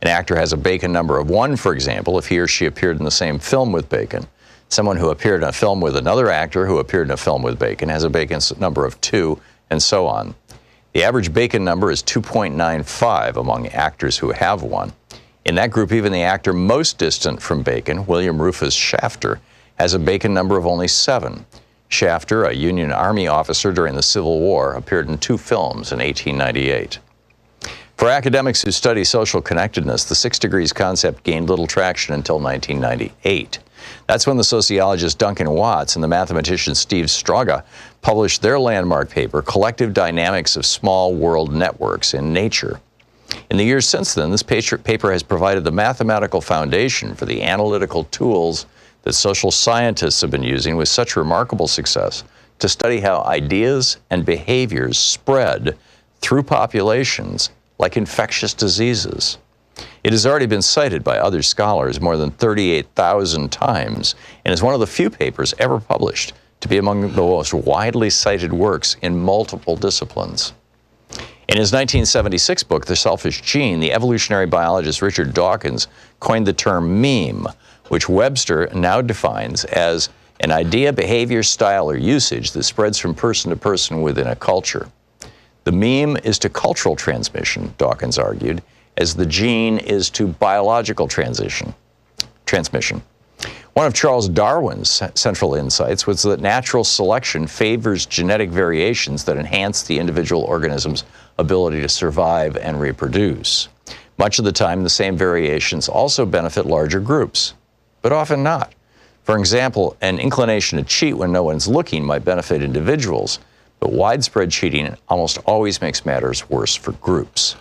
An actor has a Bacon number of 1, for example, if he or she appeared in the same film with Bacon. Someone who appeared in a film with another actor who appeared in a film with Bacon has a Bacon number of 2, and so on. The average Bacon number is 2.95 among actors who have one. In that group, even the actor most distant from Bacon, William Rufus Shafter, has a Bacon number of only 7. Shafter, a Union Army officer during the Civil War, appeared in 2 films in 1898. For academics who study social connectedness, the 6 degrees concept gained little traction until 1998. That's when the sociologist Duncan Watts and the mathematician Steve Straga published their landmark paper, Collective Dynamics of Small World Networks in Nature. In the years since then, this paper has provided the mathematical foundation for the analytical tools that social scientists have been using with such remarkable success to study how ideas and behaviors spread through populations like infectious diseases. It has already been cited by other scholars more than 38,000 times and is one of the few papers ever published to be among the most widely cited works in multiple disciplines. In his 1976 book, The Selfish Gene, the evolutionary biologist Richard Dawkins coined the term meme, which Webster now defines as an idea, behavior, style, or usage that spreads from person to person within a culture. The meme is to cultural transmission, Dawkins argued, as the gene is to biological transmission. One of Charles Darwin's central insights was that natural selection favors genetic variations that enhance the individual organism's ability to survive and reproduce. Much of the time, the same variations also benefit larger groups, but often not. For example, an inclination to cheat when no one's looking might benefit individuals, but widespread cheating almost always makes matters worse for groups.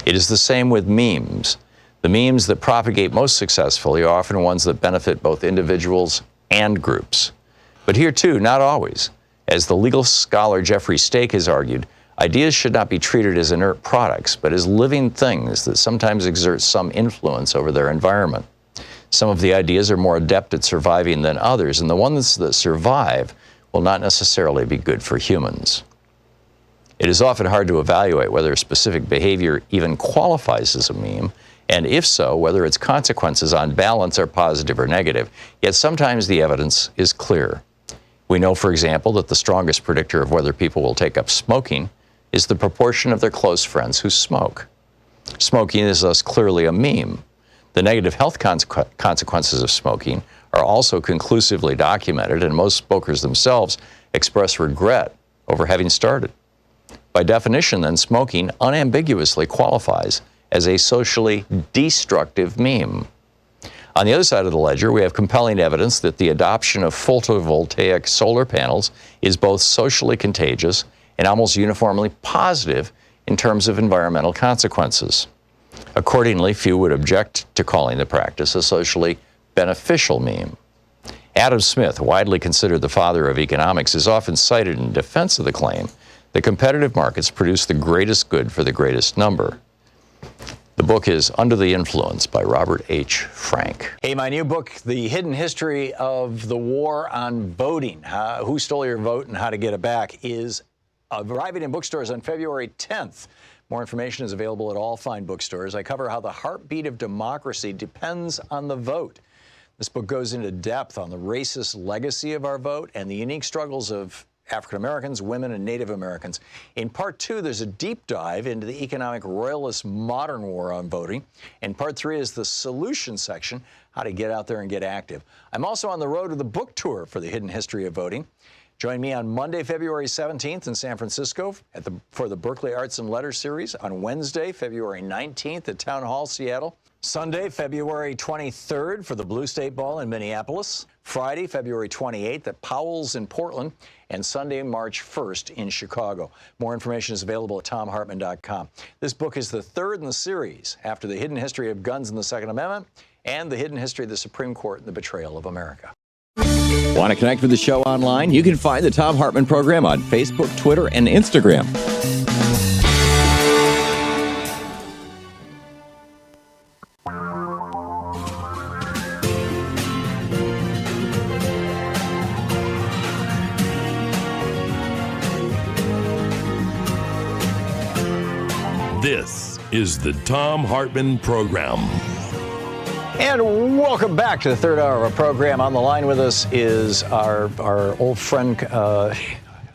It is the same with memes. The memes that propagate most successfully are often ones that benefit both individuals and groups. But here too, not always. As the legal scholar Jeffrey Stake has argued, ideas should not be treated as inert products, but as living things that sometimes exert some influence over their environment. Some of the ideas are more adept at surviving than others, and the ones that survive will not necessarily be good for humans. It is often hard to evaluate whether a specific behavior even qualifies as a meme, and if so, whether its consequences on balance are positive or negative. Yet sometimes the evidence is clear. We know, for example, that the strongest predictor of whether people will take up smoking is the proportion of their close friends who smoke. Smoking is thus clearly a meme. The negative health consequences of smoking are also conclusively documented, and most smokers themselves express regret over having started. By definition, then, smoking unambiguously qualifies as a socially destructive meme. On the other side of the ledger, we have compelling evidence that the adoption of photovoltaic solar panels is both socially contagious and almost uniformly positive in terms of environmental consequences. Accordingly, few would object to calling the practice a socially beneficial meme. Adam Smith, widely considered the father of economics, is often cited in defense of the claim that competitive markets produce the greatest good for the greatest number. The book is Under the Influence by Robert H. Frank. Hey, my new book, The Hidden History of the War on Voting, Who Stole Your Vote and How to Get It Back, is arriving in bookstores on February 10th. More information is available at all fine bookstores. I cover how the heartbeat of democracy depends on the vote. This book goes into depth on the racist legacy of our vote and the unique struggles of African Americans, women, and Native Americans. In part 2, there's a deep dive into the economic royalist modern war on voting. And part 3 is the solution section, how to get out there and get active. I'm also on the road to the book tour for The Hidden History of Voting. Join me on Monday, February 17th in San Francisco for the Berkeley Arts and Letters series, on Wednesday, February 19th at Town Hall, Seattle, Sunday, February 23rd for the Blue State Ball in Minneapolis, Friday, February 28th at Powell's in Portland, and Sunday, March 1st in Chicago. More information is available at thomhartmann.com. This book is the third in the series after The Hidden History of Guns and the Second Amendment and The Hidden History of the Supreme Court and the Betrayal of America. Want to connect with the show online? You can find the Thom Hartmann Program on Facebook, Twitter, and Instagram. This is the Thom Hartmann Program. And welcome back to the third hour of our program. On the line with us is our old friend, I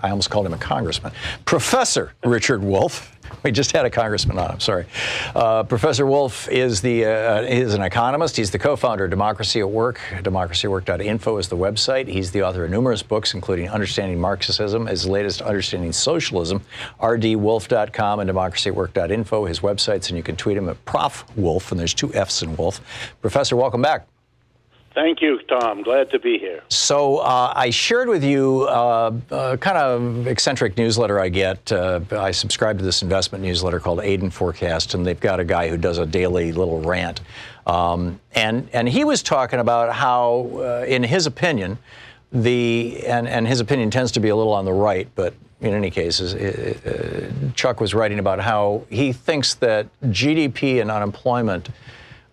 almost called him a congressman, Professor Richard Wolff. We just had a congressman on, I'm sorry. Professor Wolff is an economist. He's the co-founder of Democracy at Work. Democracyatwork.info is the website. He's the author of numerous books, including Understanding Marxism, his latest Understanding Socialism, rdwolf.com, and democracyatwork.info, his websites, and you can tweet him at Prof. Wolff, and there's 2 F's in Wolff. Professor, welcome back. Thank you, Tom. Glad to be here. So I shared with you a kind of eccentric newsletter I get. I subscribe to this investment newsletter called Aid and Forecast, and they've got a guy who does a daily little rant. And he was talking about how, in his opinion, and his opinion tends to be a little on the right, but in any case, Chuck was writing about how he thinks that GDP and unemployment,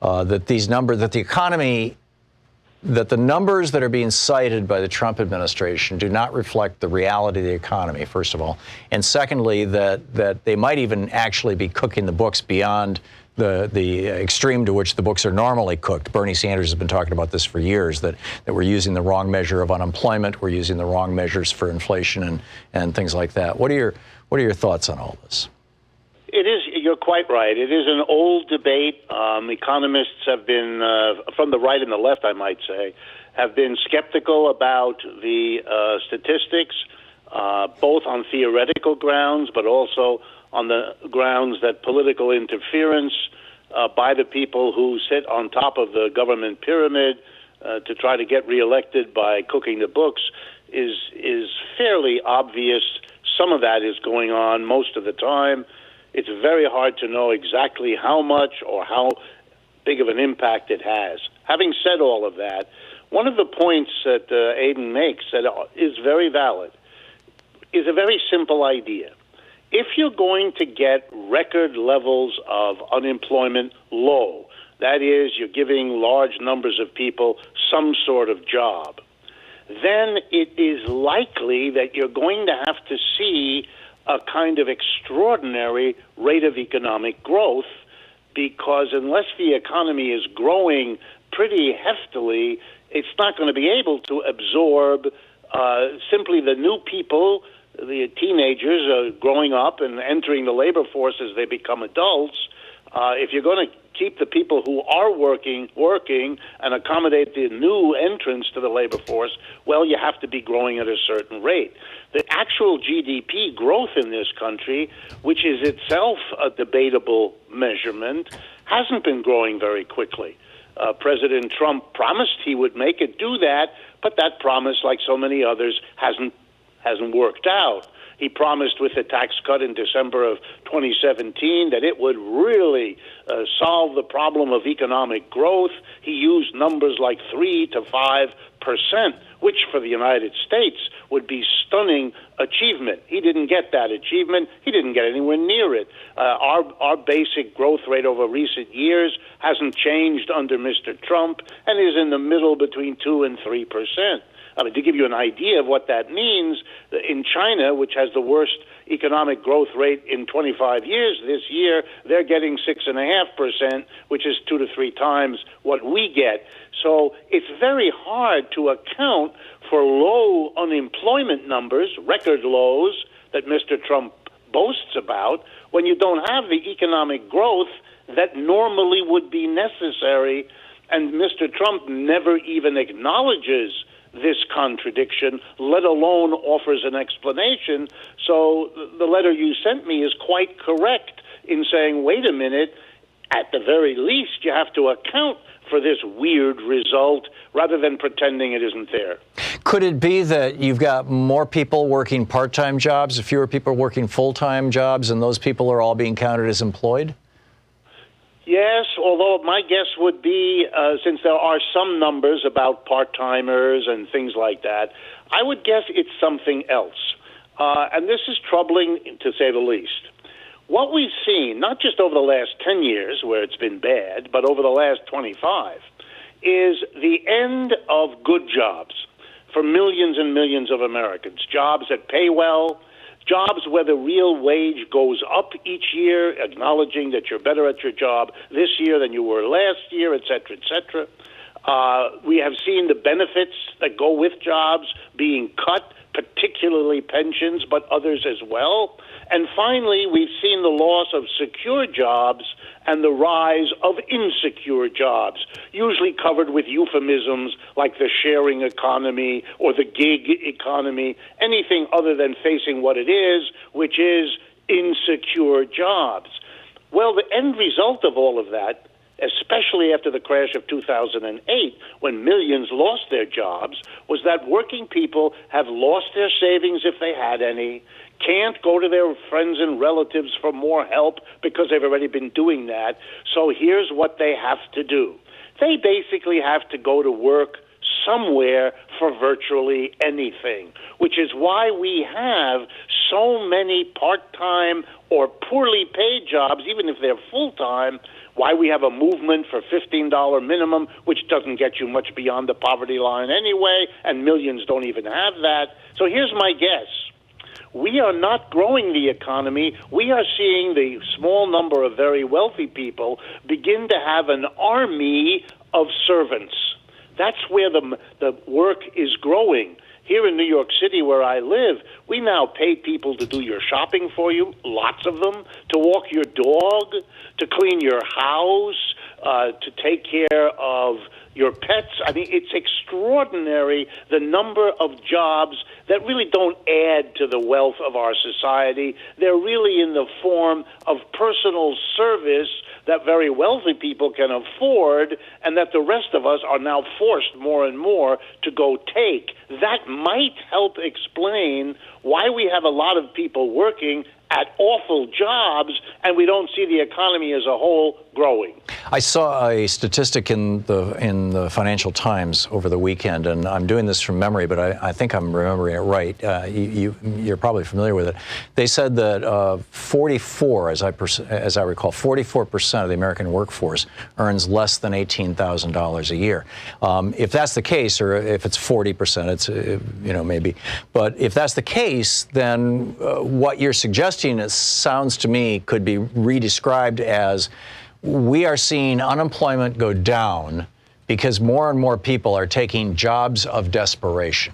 that the economy, that the numbers that are being cited by the Trump administration do not reflect the reality of the economy, first of all. And secondly, that they might even actually be cooking the books beyond the extreme to which the books are normally cooked. Bernie Sanders has been talking about this for years, that we're using the wrong measure of unemployment, we're using the wrong measures for inflation and things like that. What are your thoughts on all this? It is. You're quite right. It is an old debate. Economists have been, from the right and the left, I might say, have been skeptical about the statistics, both on theoretical grounds, but also on the grounds that political interference by the people who sit on top of the government pyramid to try to get reelected by cooking the books is fairly obvious. Some of that is going on most of the time. It's very hard to know exactly how much or how big of an impact it has. Having said all of that, one of the points that Aiden makes that is very valid is a very simple idea. If you're going to get record levels of unemployment low, that is, you're giving large numbers of people some sort of job, then it is likely that you're going to have to see a kind of extraordinary rate of economic growth, because unless the economy is growing pretty heftily, it's not going to be able to absorb simply the new people, the teenagers growing up and entering the labor force as they become adults. If you're going to keep the people who are working, and accommodate the new entrants to the labor force, well, you have to be growing at a certain rate. The actual GDP growth in this country, which is itself a debatable measurement, hasn't been growing very quickly. President Trump promised he would make it do that, but that promise, like so many others, hasn't worked out. He promised with the tax cut in December of 2017 that it would really solve the problem of economic growth. He used numbers like 3 to 5%, which for the United States would be stunning achievement. He didn't get that achievement. He didn't get anywhere near it. Our basic growth rate over recent years hasn't changed under Mr. Trump and is in the middle between 2 and 3%. I mean, to give you an idea of what that means, in China, which has the worst economic growth rate in 25 years this year, they're getting 6.5%, which is 2 to 3 times what we get. So it's very hard to account for low unemployment numbers, record lows, that Mr. Trump boasts about, when you don't have the economic growth that normally would be necessary. And Mr. Trump never even acknowledges this contradiction, let alone offers an explanation. So the letter you sent me is quite correct in saying, wait a minute, at the very least you have to account for this weird result rather than pretending it isn't there. Could it be that you've got more people working part-time jobs, fewer people working full-time jobs, and those people are all being counted as employed? Yes, although my guess would be, since there are some numbers about part-timers and things like that, I would guess it's something else. And this is troubling, to say the least. What we've seen, not just over the last 10 years, where it's been bad, but over the last 25, is the end of good jobs for millions and millions of Americans. Jobs that pay well, jobs where the real wage goes up each year, acknowledging that you're better at your job this year than you were last year, et cetera, et cetera. We have seen the benefits that go with jobs being cut, particularly pensions, but others as well. And finally, we've seen the loss of secure jobs and the rise of insecure jobs, usually covered with euphemisms like the sharing economy or the gig economy, anything other than facing what it is, which is insecure jobs. Well, the end result of all of that, especially after the crash of 2008, when millions lost their jobs, was that working people have lost their savings if they had any, can't go to their friends and relatives for more help because they've already been doing that. So here's what they have to do. They basically have to go to work somewhere for virtually anything, which is why we have so many part-time or poorly paid jobs, even if they're full-time, why we have a movement for $15 minimum, which doesn't get you much beyond the poverty line anyway, and millions don't even have that. So here's my guess. we are not growing the economy. We are seeing the small number of very wealthy people begin to have an army of servants. That's where the work is growing. Here in New York City, where I live, we now pay people to do your shopping for you, lots of them, to walk your dog, to clean your house, to take care of your pets. I mean, it's extraordinary the number of jobs that really don't add to the wealth of our society. They're really in the form of personal service that very wealthy people can afford, and that the rest of us are now forced more and more to go take. That might help explain why we have a lot of people working at awful jobs, and we don't see the economy as a whole growing. I saw a statistic in the Financial Times over the weekend, and I'm doing this from memory, but I think I'm remembering it right. You're probably familiar with it. They said that 44, as I recall, 44% of the American workforce earns less than $18,000 a year. If that's the case, or if it's 40%, it's maybe. But if that's the case, then what you're suggesting, it sounds to me, could be redescribed as we are seeing unemployment go down because more and more people are taking jobs of desperation.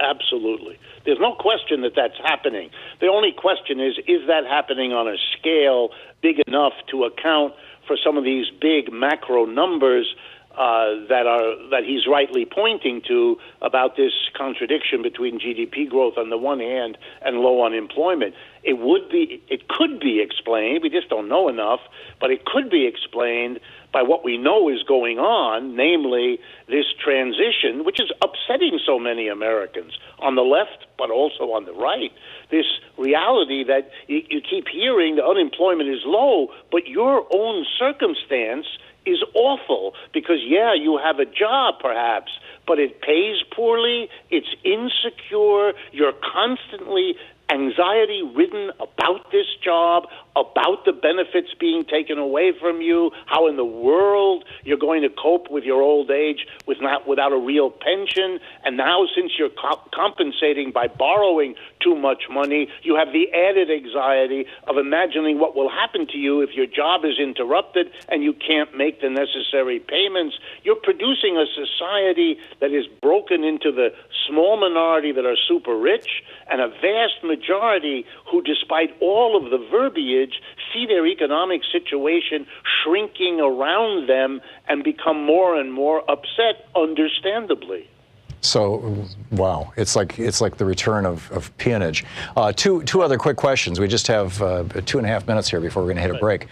Absolutely. There's no question that that's happening. The only question is that happening on a scale big enough to account for some of these big macro numbers that he's rightly pointing to about this contradiction between GDP growth on the one hand and low unemployment. It could be explained, we just don't know enough, but it could be explained by what we know is going on, namely this transition, which is upsetting so many Americans on the left, but also on the right. This reality that you keep hearing the unemployment is low, but your own circumstance is awful because, you have a job perhaps, but it pays poorly, it's insecure, you're constantly anxiety-ridden about this job, about the benefits being taken away from you, how in the world you're going to cope with your old age without a real pension. And now, since you're compensating by borrowing too much money, you have the added anxiety of imagining what will happen to you if your job is interrupted and you can't make the necessary payments. You're producing a society that is broken into the small minority that are super rich and a vast majority who, despite all of the verbiage, see their economic situation shrinking around them and become more and more upset, understandably. So, wow, it's like the return of peonage. Two other quick questions. We just have 2.5 minutes here before we're going to hit a break.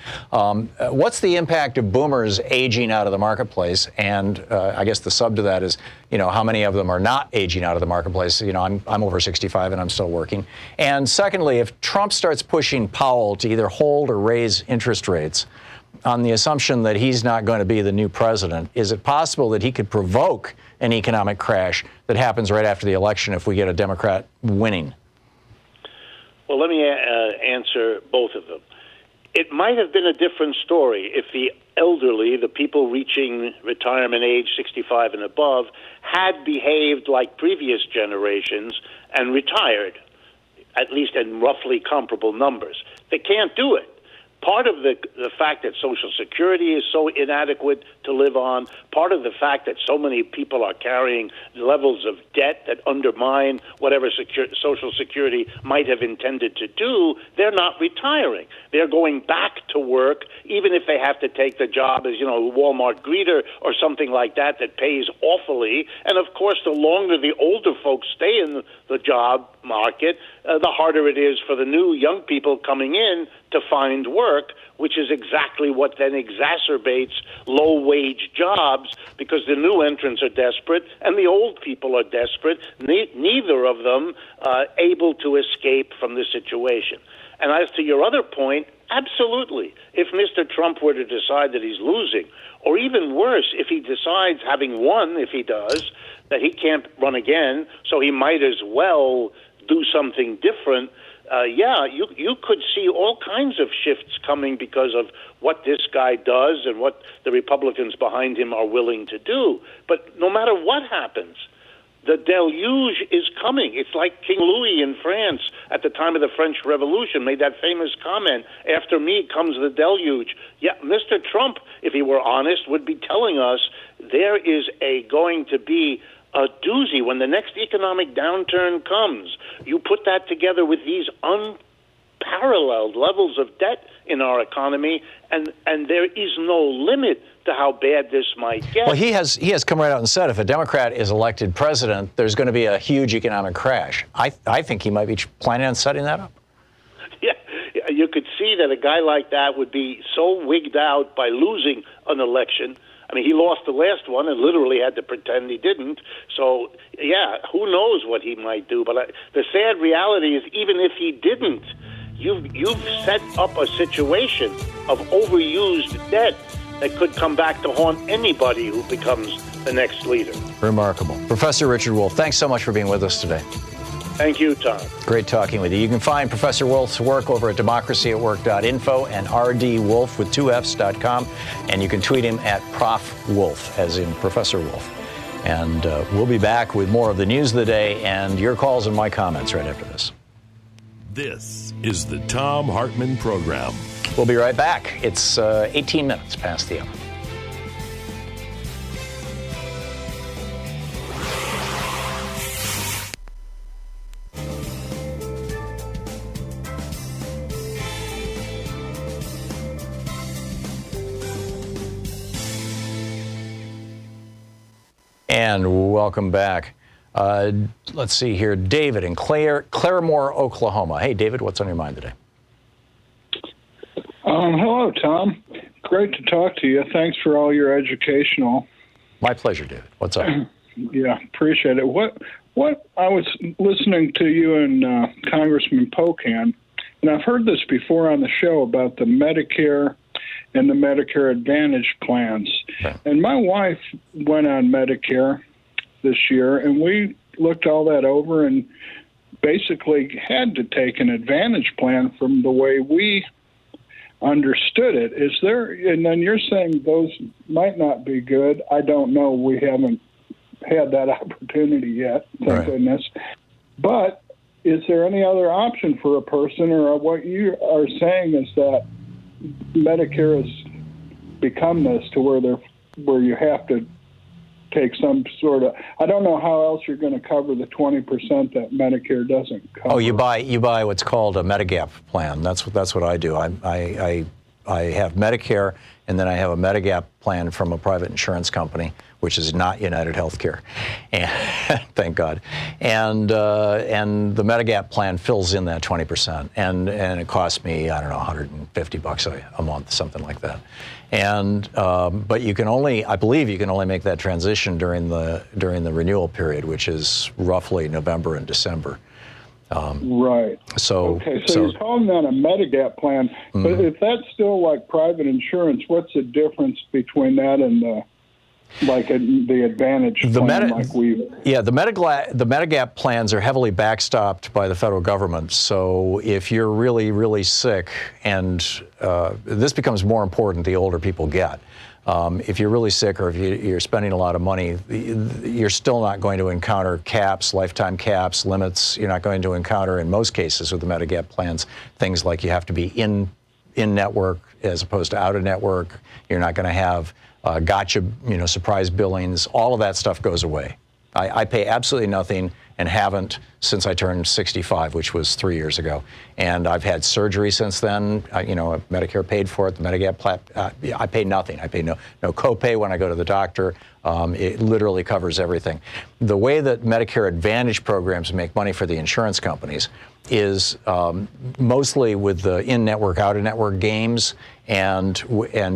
What's the impact of boomers aging out of the marketplace? And I guess the sub to that is, how many of them are not aging out of the marketplace? I'm over 65 and I'm still working. And secondly, if Trump starts pushing Powell to either hold or raise interest rates on the assumption that he's not going to be the new president, is it possible that he could provoke an economic crash that happens right after the election if we get a Democrat winning? Well, let me answer both of them. It might have been a different story if the elderly, the people reaching retirement age 65 and above, had behaved like previous generations and retired, at least in roughly comparable numbers. They can't do it. Part of the fact that Social Security is so inadequate to live on, part of the fact that so many people are carrying levels of debt that undermine whatever Social Security might have intended to do, they're not retiring. They're going back to work, even if they have to take the job as, a Walmart greeter or something like that pays awfully. And, of course, the longer the older folks stay in the job market, the harder it is for the new young people coming in to find work, which is exactly what then exacerbates low-wage jobs because the new entrants are desperate and the old people are desperate, neither of them able to escape from the situation. And as to your other point, absolutely. If Mr. Trump were to decide that he's losing, or even worse, if he decides, having won, if he does, that he can't run again, so he might as well do something different, you could see all kinds of shifts coming because of what this guy does and what the Republicans behind him are willing to do. But no matter what happens, The deluge is coming. It's like King Louis in France at the time of the French Revolution made that famous comment, after me comes the deluge. Yeah, Mr. Trump, if he were honest, would be telling us there is going to be a doozy when the next economic downturn comes. You put that together with these unparalleled levels of debt in our economy, and there is no limit to how bad this might get. Well, he has come right out and said if a Democrat is elected president, there's going to be a huge economic crash. I think he might be planning on setting that up. Yeah, you could see that a guy like that would be so wigged out by losing an election. I mean, he lost the last one and literally had to pretend he didn't. So, yeah, who knows what he might do. But the sad reality is, even if he didn't, you've set up a situation of overused debt that could come back to haunt anybody who becomes the next leader. Remarkable. Professor Richard Wolff, thanks so much for being with us today. Thank you, Tom. Great talking with you. You can find Professor Wolff's work over at democracyatwork.info and rdwolff with 2fs.com. And you can tweet him at Prof. Wolff, as in Professor Wolff. And we'll be back with more of the news of the day and your calls and my comments right after this. This is the Thom Hartmann Program. We'll be right back. It's 18 minutes past the hour. And welcome back. Let's see here. David in Claremore, Oklahoma. Hey, David, what's on your mind today? Hello, Tom. Great to talk to you. Thanks for all your educational. My pleasure, David. What's up? Yeah, appreciate it. What I was listening to you and Congressman Pocan, and I've heard this before on the show about the Medicare and the Medicare Advantage plans. Okay. And my wife went on Medicare this year, and we looked all that over and basically had to take an Advantage plan from the way we understood it. Is there, and then you're saying those might not be good. I don't know. We haven't had that opportunity yet, thank goodness. But is there any other option for a person, or what you are saying is that Medicare has become this to where you have to take some sort of, I don't know how else you're going to cover the 20% that Medicare doesn't cover. Oh, you buy what's called a Medigap plan. That's what I do. I have Medicare, and then I have a Medigap plan from a private insurance company, which is not United Healthcare, and thank God. And the Medigap plan fills in that 20%, and it costs me, I don't know, $150 a month, something like that. And but you can only, I believe, you can only make that transition during the renewal period, which is roughly November and December. Right. So he's calling that a Medigap plan, but if that's still like private insurance, what's the difference between that and the Advantage plan like we? Yeah, the Medigap plans are heavily backstopped by the federal government. So if you're really, really sick, and this becomes more important the older people get, if you're really sick or if you're spending a lot of money, you're still not going to encounter caps, lifetime caps, limits. You're not going to encounter, in most cases with the Medigap plans, things like you have to be in network as opposed to out of network. You're not going to have gotcha, surprise billings. All of that stuff goes away. I pay absolutely nothing and haven't since I turned 65, which was 3 years ago. And I've had surgery since then. Medicare paid for it. The Medigap plan, I pay nothing. I pay no copay when I go to the doctor. It literally covers everything. The way that Medicare Advantage programs make money for the insurance companies is mostly with the in-network, out-of-network games, and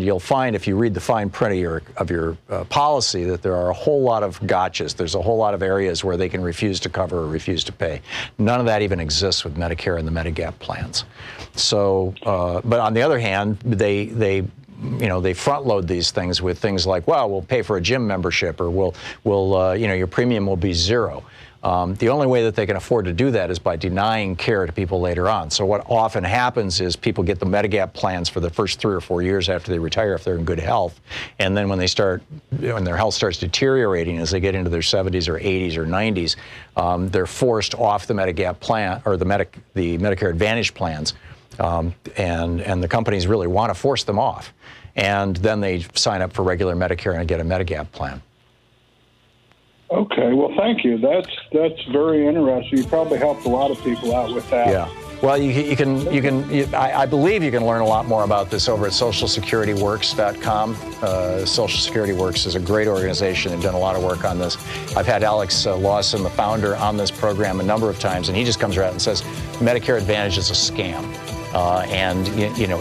you'll find if you read the fine print of your policy that there are a whole lot of gotchas. There's a whole lot of areas where they can refuse to cover or refuse to pay. None of that even exists with Medicare and the Medigap plans. So, but on the other hand, they front load these things with things like, well, we'll pay for a gym membership, or we'll your premium will be zero. The only way that they can afford to do that is by denying care to people later on. So what often happens is people get the Medigap plans for the first 3 or 4 years after they retire if they're in good health. And then when their health starts deteriorating as they get into their 70s or 80s or 90s, they're forced off the Medigap plan or the Medicare Advantage plans. And the companies really want to force them off. And then they sign up for regular Medicare and get a Medigap plan. Okay, well, thank you. That's very interesting. You probably helped a lot of people out with that. Yeah. Well, I believe you can learn a lot more about this over at SocialSecurityWorks.com. Social Security Works is a great organization. They've done a lot of work on this. I've had Alex Lawson, the founder, on this program a number of times, and he just comes right out and says Medicare Advantage is a scam. And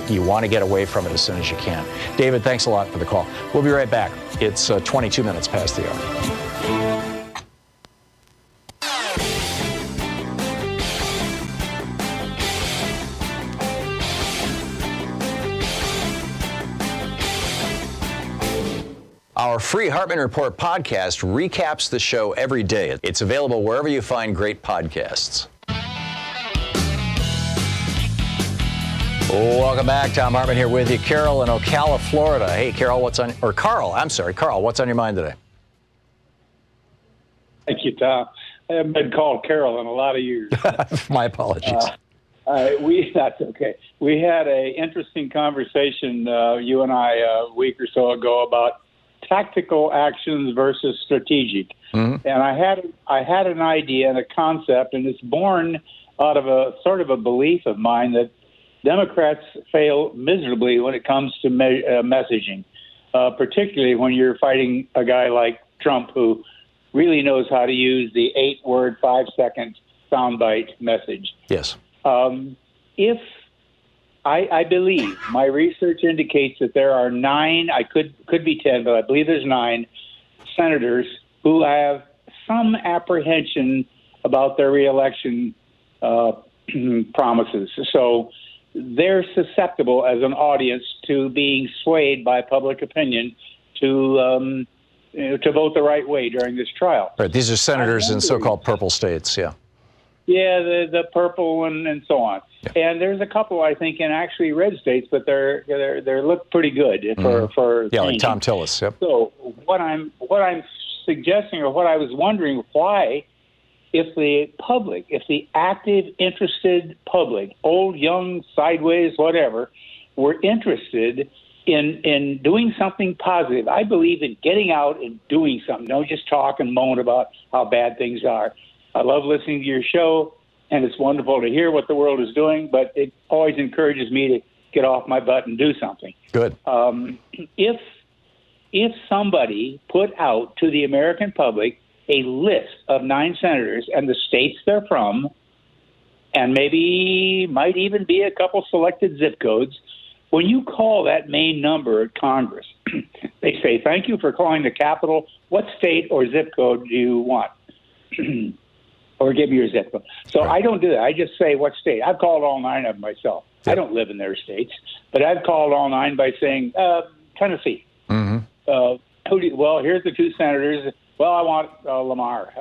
you want to get away from it as soon as you can. David, thanks a lot for the call. We'll be right back. It's 22 minutes past the hour. Our free Hartmann Report podcast recaps the show every day. It's available wherever you find great podcasts. Welcome back. Thom Hartmann here with you. Carol in Ocala, Florida. Hey, Carol, Carl, what's on your mind today? Thank you, Tom. I haven't been called Carol in a lot of years. My apologies. That's okay. We had an interesting conversation, you and I, a week or so ago about tactical actions versus strategic. Mm-hmm. And I had an idea and a concept, and it's born out of a sort of a belief of mine that Democrats fail miserably when it comes to messaging, particularly when you're fighting a guy like Trump who really knows how to use the 8-word, 5-second soundbite message. Yes. If I believe my research indicates that there are 9, I could be 10, but I believe there's 9 senators who have some apprehension about their reelection promises. So they're susceptible as an audience to being swayed by public opinion to vote the right way during this trial. Right. These are senators in so-called purple states. Yeah. Yeah, the purple and so on. Yeah. And there's a couple, I think, in actually red states, but they look pretty good for yeah, like Tom Tillis. Yep. So what I'm suggesting, or what I was wondering, why, if the active, interested public, old, young, sideways, whatever, were interested in doing something positive. I believe in getting out and doing something. Don't just talk and moan about how bad things are. I love listening to your show, and it's wonderful to hear what the world is doing, but it always encourages me to get off my butt and do something. Good. If somebody put out to the American public a list of 9 senators and the states they're from, and maybe might even be a couple selected zip codes, when you call that main number at Congress, they say, "Thank you for calling the Capitol. What state or zip code do you want?" Or give me your zip code. So right. I don't do that. I just say what state. I've called all 9 of them myself. Yeah. I don't live in their states, but I've called all 9 by saying Tennessee. Mm-hmm. Well, here's the 2 senators. Well, I want Lamar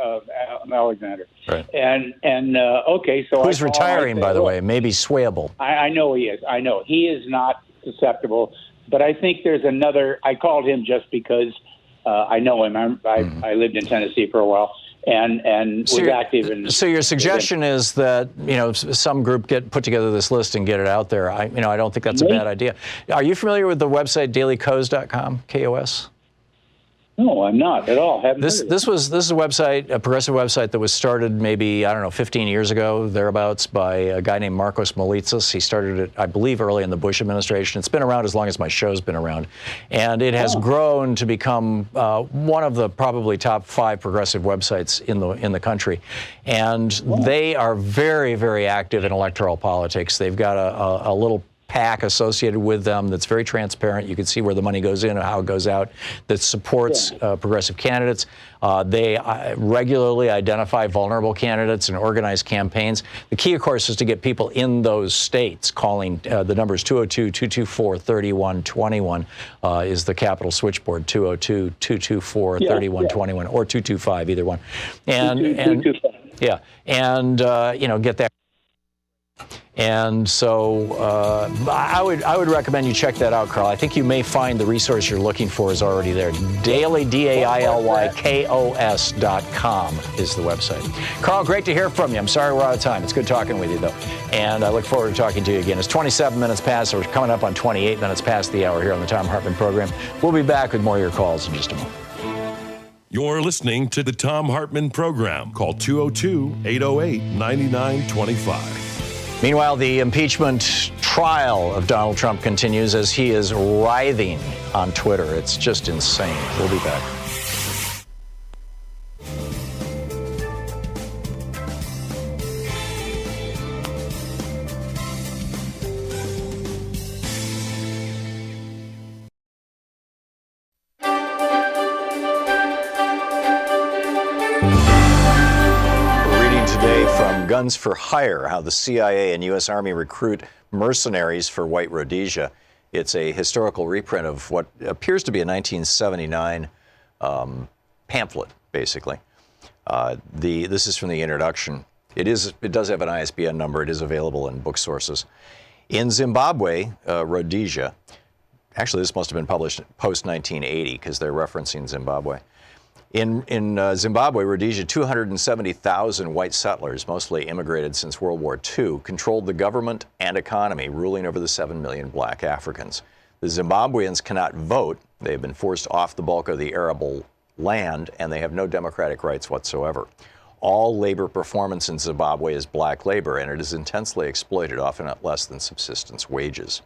Alexander. Right. And okay, so who's retiring, by the way, maybe swayable. I know he is. I know he is not susceptible, but I think there's another. I called him just because I know him. I lived in Tennessee for a while. And so was active in. So your suggestion is that some group put together this list and get it out there. I don't think that's a bad idea. Are you familiar with the website dailyKos.com? KOS. No, I'm not at all. This is a website, a progressive website that was started maybe 15 years ago, thereabouts, by a guy named Marcos Molitsas. He started it, I believe, early in the Bush administration. It's been around as long as my show's been around, and it has grown to become one of the probably top 5 progressive websites in the country. And they are very, very active in electoral politics. They've got a little PAC associated with them that's very transparent. You can see where the money goes in and how it goes out, that supports progressive candidates. They regularly identify vulnerable candidates and organize campaigns. The key, of course, is to get people in those states calling. The number is 202-224-3121 is the Capitol switchboard, 202-224-3121 or 225, either one. And yeah, and get that. And so I would recommend you check that out, Carl. I think you may find the resource you're looking for is already there. Daily, DAILYKOS.com is the website. Carl, great to hear from you. I'm sorry we're out of time. It's good talking with you, though. And I look forward to talking to you again. It's 27 minutes past, so we're coming up on 28 minutes past the hour here on the Thom Hartmann Program. We'll be back with more of your calls in just a moment. You're listening to the Thom Hartmann Program. Call 202-808-9925. Meanwhile, the impeachment trial of Donald Trump continues as he is writhing on Twitter. It's just insane. We'll be back. Guns for Hire, how the CIA and U.S. Army recruit mercenaries for white Rhodesia. It's a historical reprint of what appears to be a 1979 pamphlet, basically. This is from the introduction. It does have an ISBN number. It is available in book sources. In Zimbabwe, Rhodesia, actually this must have been published post-1980 because they're referencing Zimbabwe. In Zimbabwe, Rhodesia, 270,000 white settlers, mostly immigrated since World War II, controlled the government and economy, ruling over the 7 million black Africans. The Zimbabweans cannot vote. They have been forced off the bulk of the arable land, and they have no democratic rights whatsoever. All labor performance in Zimbabwe is black labor, and it is intensely exploited, often at less than subsistence wages.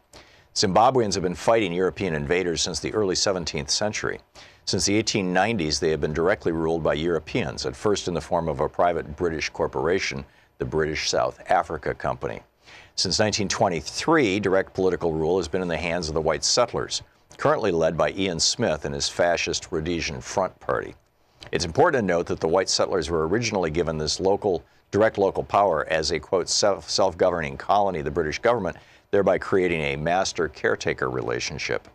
Zimbabweans have been fighting European invaders since the early 17th century. Since the 1890s, they have been directly ruled by Europeans, at first in the form of a private British corporation, the British South Africa Company. Since 1923, direct political rule has been in the hands of the white settlers, currently led by Ian Smith and his fascist Rhodesian Front Party. It's important to note that the white settlers were originally given this direct local power as a, quote, self-governing colony of the British government, thereby creating a master-caretaker relationship.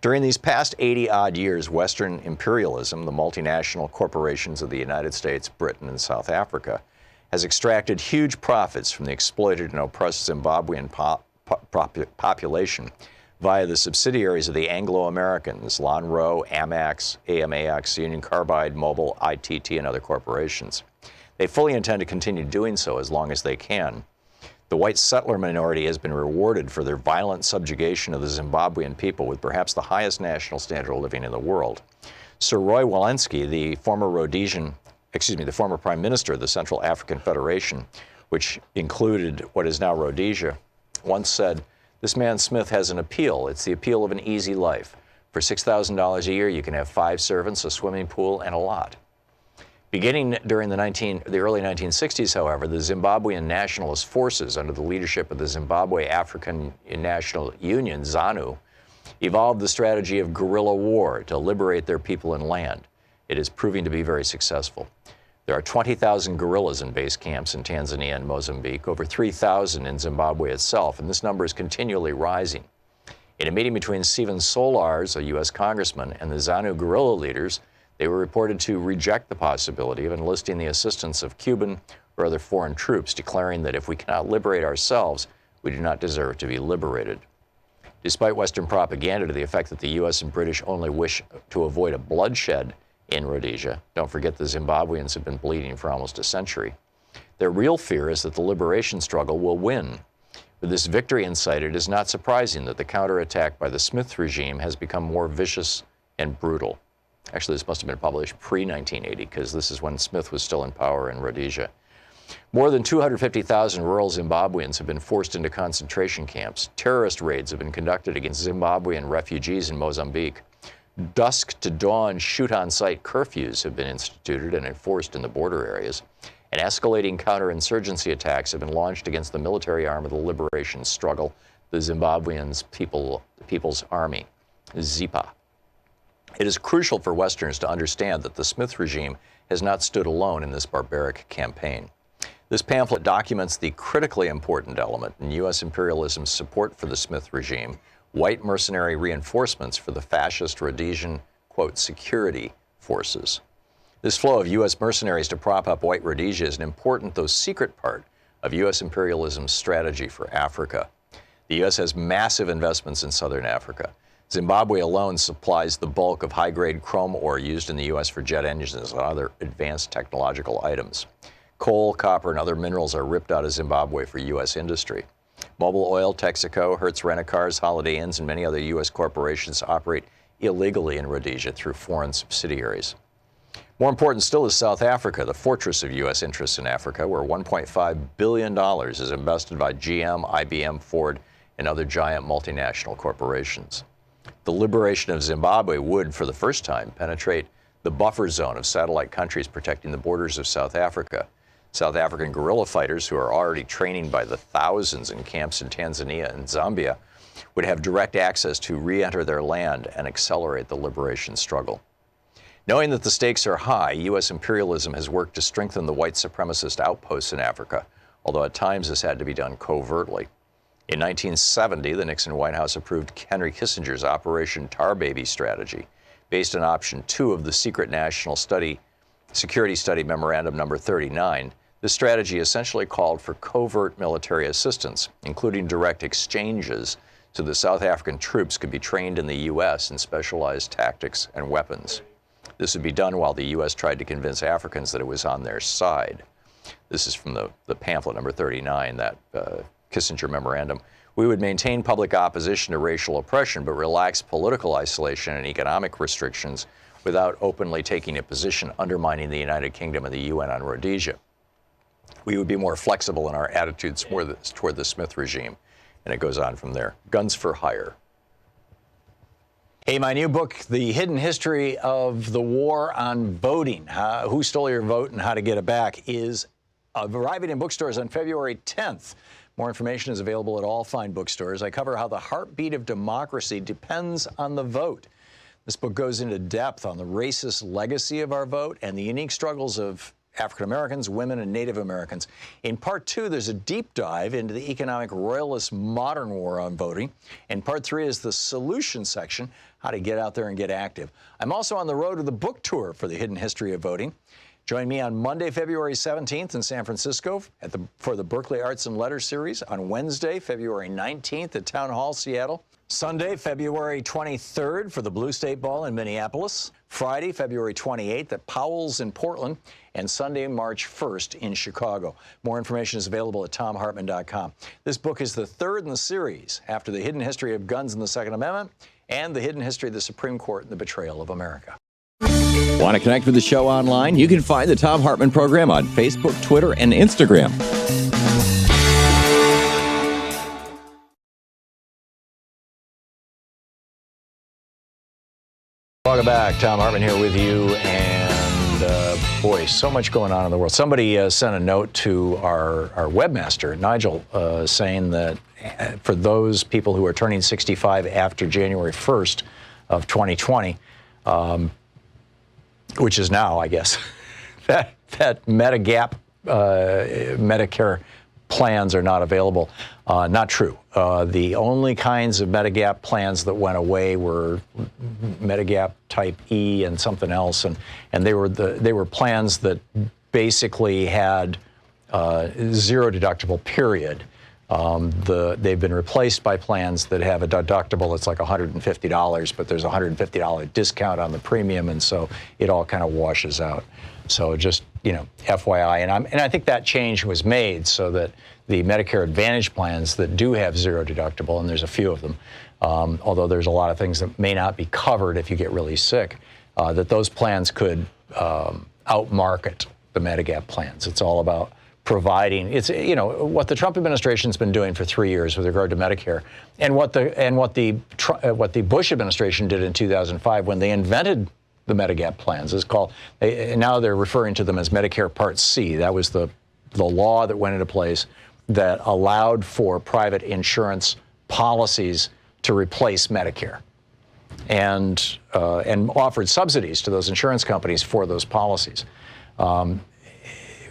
During these past 80-odd years, Western imperialism, the multinational corporations of the United States, Britain, and South Africa, has extracted huge profits from the exploited and oppressed Zimbabwean population via the subsidiaries of the Anglo-Americans, Lonrho, Amax, AMAX, Union Carbide, Mobil, ITT, and other corporations. They fully intend to continue doing so as long as they can. The white settler minority has been rewarded for their violent subjugation of the Zimbabwean people with perhaps the highest national standard of living in the world. Sir Roy Walensky, the former Prime Minister of the Central African Federation, which included what is now Rhodesia, once said, "This man Smith has an appeal. It's the appeal of an easy life. For $6,000 a year, you can have 5 servants, a swimming pool, and a lot." Beginning during the early 1960s, however, the Zimbabwean nationalist forces under the leadership of the Zimbabwe African National Union, ZANU, evolved the strategy of guerrilla war to liberate their people and land. It is proving to be very successful. There are 20,000 guerrillas in base camps in Tanzania and Mozambique, over 3,000 in Zimbabwe itself, and this number is continually rising. In a meeting between Stephen Solars, a U.S. congressman, and the ZANU guerrilla leaders, they were reported to reject the possibility of enlisting the assistance of Cuban or other foreign troops, declaring that if we cannot liberate ourselves, we do not deserve to be liberated. Despite Western propaganda to the effect that the U.S. and British only wish to avoid a bloodshed in Rhodesia, don't forget the Zimbabweans have been bleeding for almost a century, their real fear is that the liberation struggle will win. With this victory in sight, it is not surprising that the counterattack by the Smith regime has become more vicious and brutal. Actually, this must have been published pre-1980 because this is when Smith was still in power in Rhodesia. More than 250,000 rural Zimbabweans have been forced into concentration camps. Terrorist raids have been conducted against Zimbabwean refugees in Mozambique. Dusk to dawn shoot-on-sight curfews have been instituted and enforced in the border areas. And escalating counterinsurgency attacks have been launched against the military arm of the liberation struggle, the Zimbabweans' People's Army, ZIPA. It is crucial for Westerners to understand that the Smith regime has not stood alone in this barbaric campaign. This pamphlet documents the critically important element in U.S. imperialism's support for the Smith regime, white mercenary reinforcements for the fascist Rhodesian, quote, security forces. This flow of U.S. mercenaries to prop up white Rhodesia is an important, though secret, part of U.S. imperialism's strategy for Africa. The U.S. has massive investments in southern Africa. Zimbabwe alone supplies the bulk of high-grade chrome ore used in the U.S. for jet engines and other advanced technological items. Coal, copper, and other minerals are ripped out of Zimbabwe for U.S. industry. Mobil Oil, Texaco, Hertz Rent-A-Cars, Holiday Inns, and many other U.S. corporations operate illegally in Rhodesia through foreign subsidiaries. More important still is South Africa, the fortress of U.S. interests in Africa, where $1.5 billion is invested by GM, IBM, Ford, and other giant multinational corporations. The liberation of Zimbabwe would, for the first time, penetrate the buffer zone of satellite countries protecting the borders of South Africa. South African guerrilla fighters, who are already training by the thousands in camps in Tanzania and Zambia, would have direct access to re-enter their land and accelerate the liberation struggle. Knowing that the stakes are high, U.S. imperialism has worked to strengthen the white supremacist outposts in Africa, although at times this had to be done covertly. In 1970, the Nixon White House approved Henry Kissinger's Operation Tar Baby strategy, based on Option 2 of the Secret National Security Study Memorandum Number 39. This strategy essentially called for covert military assistance, including direct exchanges, so the South African troops could be trained in the U.S. in specialized tactics and weapons. This would be done while the U.S. tried to convince Africans that it was on their side. This is from the pamphlet number 39, that Kissinger memorandum. We would maintain public opposition to racial oppression, but relax political isolation and economic restrictions without openly taking a position undermining the United Kingdom and the UN on Rhodesia. We would be more flexible in our attitudes toward the Smith regime. And it goes on from there. Guns for hire. Hey, my new book, The Hidden History of the War on Voting, Who Stole Your Vote and How to Get It Back, is arriving in bookstores on February 10th. More information is available at all fine bookstores. I cover how the heartbeat of democracy depends on the vote. This book goes into depth on the racist legacy of our vote and the unique struggles of African Americans, women, and Native Americans. In part 2, there's a deep dive into the economic royalist modern war on voting. And part 3 is the solution section, how to get out there and get active. I'm also on the road to the book tour for The Hidden History of Voting. Join me on Monday, February 17th in San Francisco for the Berkeley Arts and Letters series, on Wednesday, February 19th at Town Hall, Seattle, Sunday, February 23rd for the Blue State Ball in Minneapolis, Friday, February 28th at Powell's in Portland, and Sunday, March 1st in Chicago. More information is available at thomhartmann.com. This book is the third in the series, after The Hidden History of Guns and the Second Amendment and The Hidden History of the Supreme Court and the Betrayal of America. Want to connect with the show online? You can find the Thom Hartmann Program on Facebook, Twitter, and Instagram. Welcome back. Thom Hartmann here with you. And boy, so much going on in the world. Somebody sent a note to our webmaster, Nigel, saying that for those people who are turning 65 after January 1st of 2020, which is now, I guess, that Medigap Medicare plans are not available. Not true. The only kinds of Medigap plans that went away were Medigap Type E and something else, and they were plans that basically had zero deductible period. They've been replaced by plans that have a deductible that's like $150, but there's a $150 discount on the premium, and so it all kind of washes out. So just, FYI, and I think that change was made so that the Medicare Advantage plans that do have zero deductible, and there's a few of them, although there's a lot of things that may not be covered if you get really sick, that those plans could outmarket the Medigap plans. It's all about providing, it's what the Trump administration's been doing for 3 years with regard to Medicare, and what the Bush administration did in 2005 when they invented the Medigap plans is called. Now they're referring to them as Medicare Part C. That was the law that went into place that allowed for private insurance policies to replace Medicare, and offered subsidies to those insurance companies for those policies.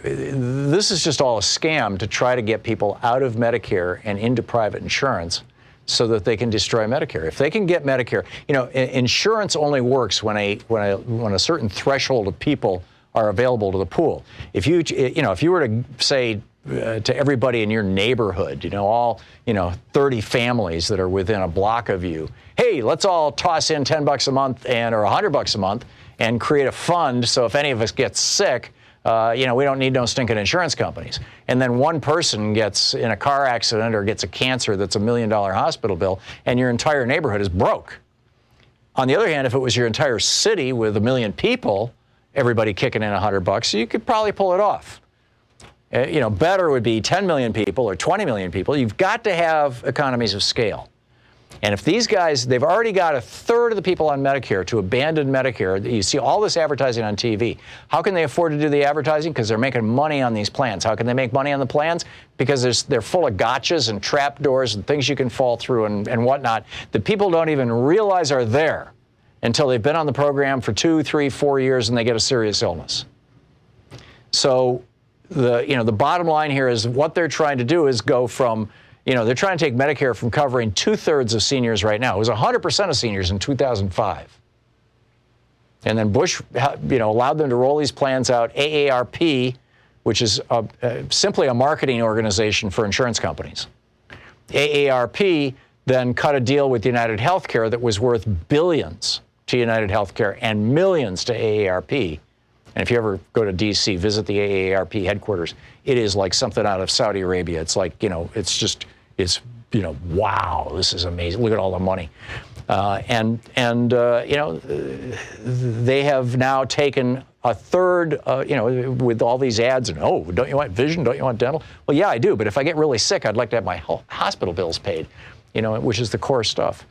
This is just all a scam to try to get people out of Medicare and into private insurance so that they can destroy Medicare. If they can get Medicare, insurance only works when a certain threshold of people are available to the pool. If you were to say to everybody in your neighborhood, all 30 families that are within a block of you, hey, let's all toss in $10 a month or $100 a month and create a fund so if any of us gets sick, we don't need no stinking insurance companies. And then one person gets in a car accident or gets a cancer that's $1 million hospital bill, and your entire neighborhood is broke. On the other hand, if it was your entire city with 1 million people, everybody kicking in $100, you could probably pull it off. Better would be 10 million people or 20 million people. You've got to have economies of scale. And if these guys, they've already got 1/3 of the people on Medicare to abandon Medicare. You see all this advertising on TV. How can they afford to do the advertising? Because they're making money on these plans. How can they make money on the plans? Because they're full of gotchas and trapdoors and things you can fall through and whatnot that people don't even realize are there until they've been on the program for 2, 3, 4 years and they get a serious illness. So the bottom line here is what they're trying to do is go from, they're trying to take Medicare from covering 2/3 of seniors right now. It was 100% of seniors in 2005. And then Bush, allowed them to roll these plans out. AARP, which is simply a marketing organization for insurance companies. AARP then cut a deal with United Healthcare that was worth billions to United Healthcare and millions to AARP. And if you ever go to D.C., visit the AARP headquarters, it is like something out of Saudi Arabia. It's like, wow, this is amazing. Look at all the money. They have now taken 1/3, with all these ads and, oh, don't you want vision? Don't you want dental? Well, yeah, I do. But if I get really sick, I'd like to have my hospital bills paid, which is the core stuff.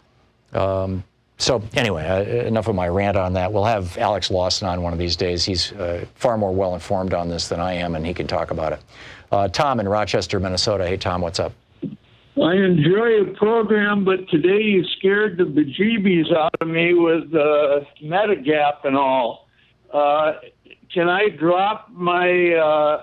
So anyway, enough of my rant on that. We'll have Alex Lawson on one of these days. He's far more well-informed on this than I am, and he can talk about it. Tom in Rochester, Minnesota. Hey, Tom, what's up? I enjoy your program, but today you scared the bejeebies out of me with Medigap and all. Can I drop my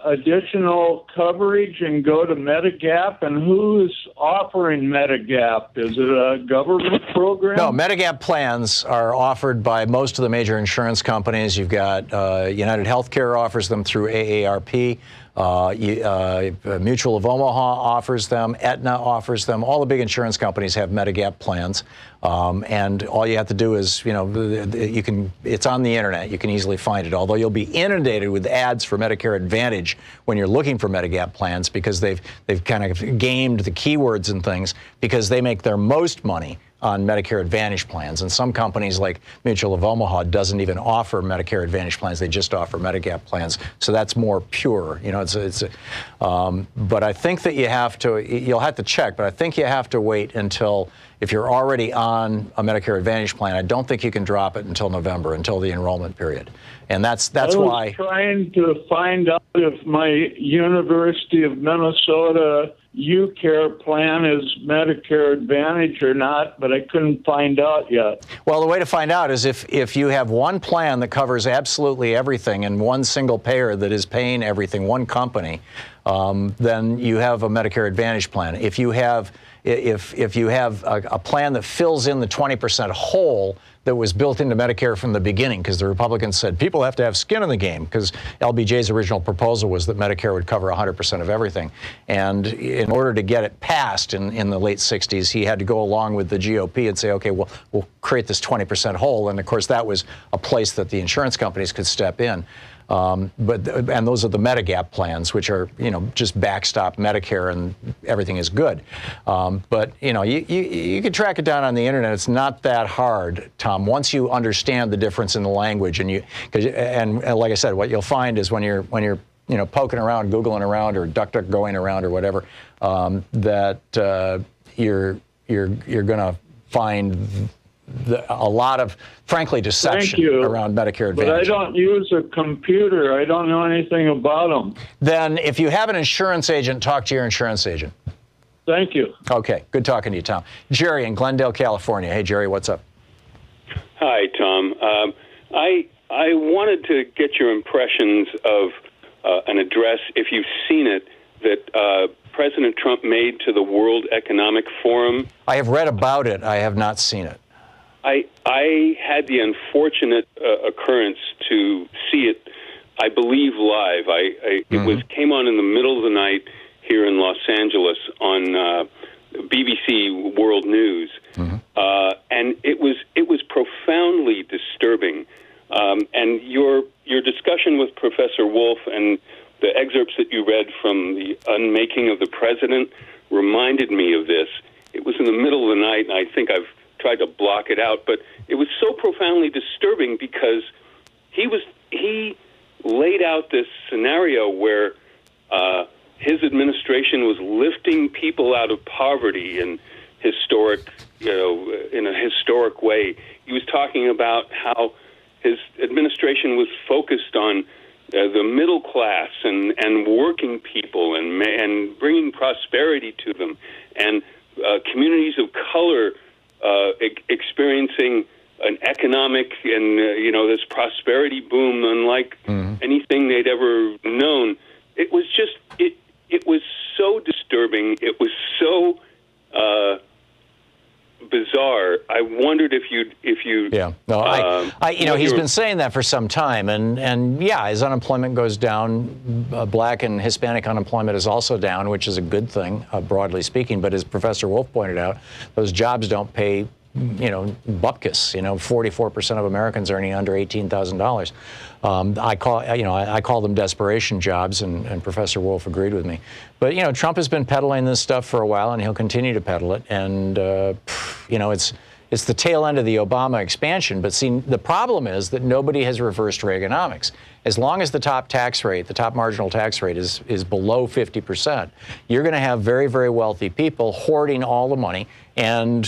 additional coverage and go to Medigap? And who's offering Medigap? Is it a government program? No, Medigap plans are offered by most of the major insurance companies. You've got United Healthcare offers them through AARP. Mutual of Omaha offers them. Aetna offers them. All the big insurance companies have Medigap plans. And all you have to do is, it's on the internet. You can easily find it, although you'll be inundated with ads for Medicare Advantage when you're looking for Medigap plans because they've kind of gamed the keywords and things because they make their most money on Medicare Advantage plans. And some companies like Mutual of Omaha doesn't even offer Medicare Advantage plans. They just offer Medigap plans. So that's more pure. But I think that you'll have to check, but I think you have to wait until, if you're already on a Medicare Advantage plan, I don't think you can drop it until November, until the enrollment period. And that's why. I was trying to find out if my University of Minnesota UCare plan is Medicare Advantage or not, but I couldn't find out yet. Well, the way to find out is if you have one plan that covers absolutely everything and one single payer that is paying everything, one company, then you have a Medicare Advantage plan. If you have a plan that fills in the 20% hole that was built into Medicare from the beginning, because the Republicans said people have to have skin in the game, because LBJ's original proposal was that Medicare would cover 100% of everything. And in order to get it passed in the late 60s, he had to go along with the GOP and say, okay, well, we'll create this 20% hole. And of course, that was a place that the insurance companies could step in. And those are the Medigap plans, which are, just backstop Medicare and everything is good. But, you can track it down on the internet. It's not that hard, Tom, once you understand the difference in the language. And like I said, what you'll find is when you're poking around, Googling around or DuckDuckGoing around or whatever, that you're going to find a lot of, frankly, deception around Medicare Advantage. But I don't use a computer. I don't know anything about them. Then if you have an insurance agent, talk to your insurance agent. Thank you. Okay, good talking to you, Tom. Jerry in Glendale, California. Hey, Jerry, what's up? Hi, Tom. I wanted to get your impressions of an address, if you've seen it, that President Trump made to the World Economic Forum. I have read about it. I have not seen it. I had the unfortunate occurrence to see it, I believe, live. It came on in the middle of the night here in Los Angeles on BBC World News, and it was profoundly disturbing. And your discussion with Professor Wolff and the excerpts that you read from the Unmaking of the President reminded me of this. It was in the middle of the night, and I think I've tried to block it out, but it was so profoundly disturbing because he laid out this scenario where his administration was lifting people out of poverty in a historic way. He was talking about how his administration was focused on the middle class and working people and bringing prosperity to them, and communities of color experiencing an economic and this prosperity boom unlike anything they'd ever known. It was just it was so disturbing. It was so bizarre. I wondered if you he's been saying that for some time, and yeah, as unemployment goes down, Black and Hispanic unemployment is also down, which is a good thing, broadly speaking. But as Professor Wolff pointed out, those jobs don't pay, bupkis. 44% of Americans earning under $18,000. I call them desperation jobs, and Professor Wolff agreed with me. But Trump has been peddling this stuff for a while, and he'll continue to peddle it. And it's the tail end of the Obama expansion. But see, the problem is that nobody has reversed Reaganomics. As long as the top tax rate, the top marginal tax rate is below 50%, you're going to have very, very wealthy people hoarding all the money and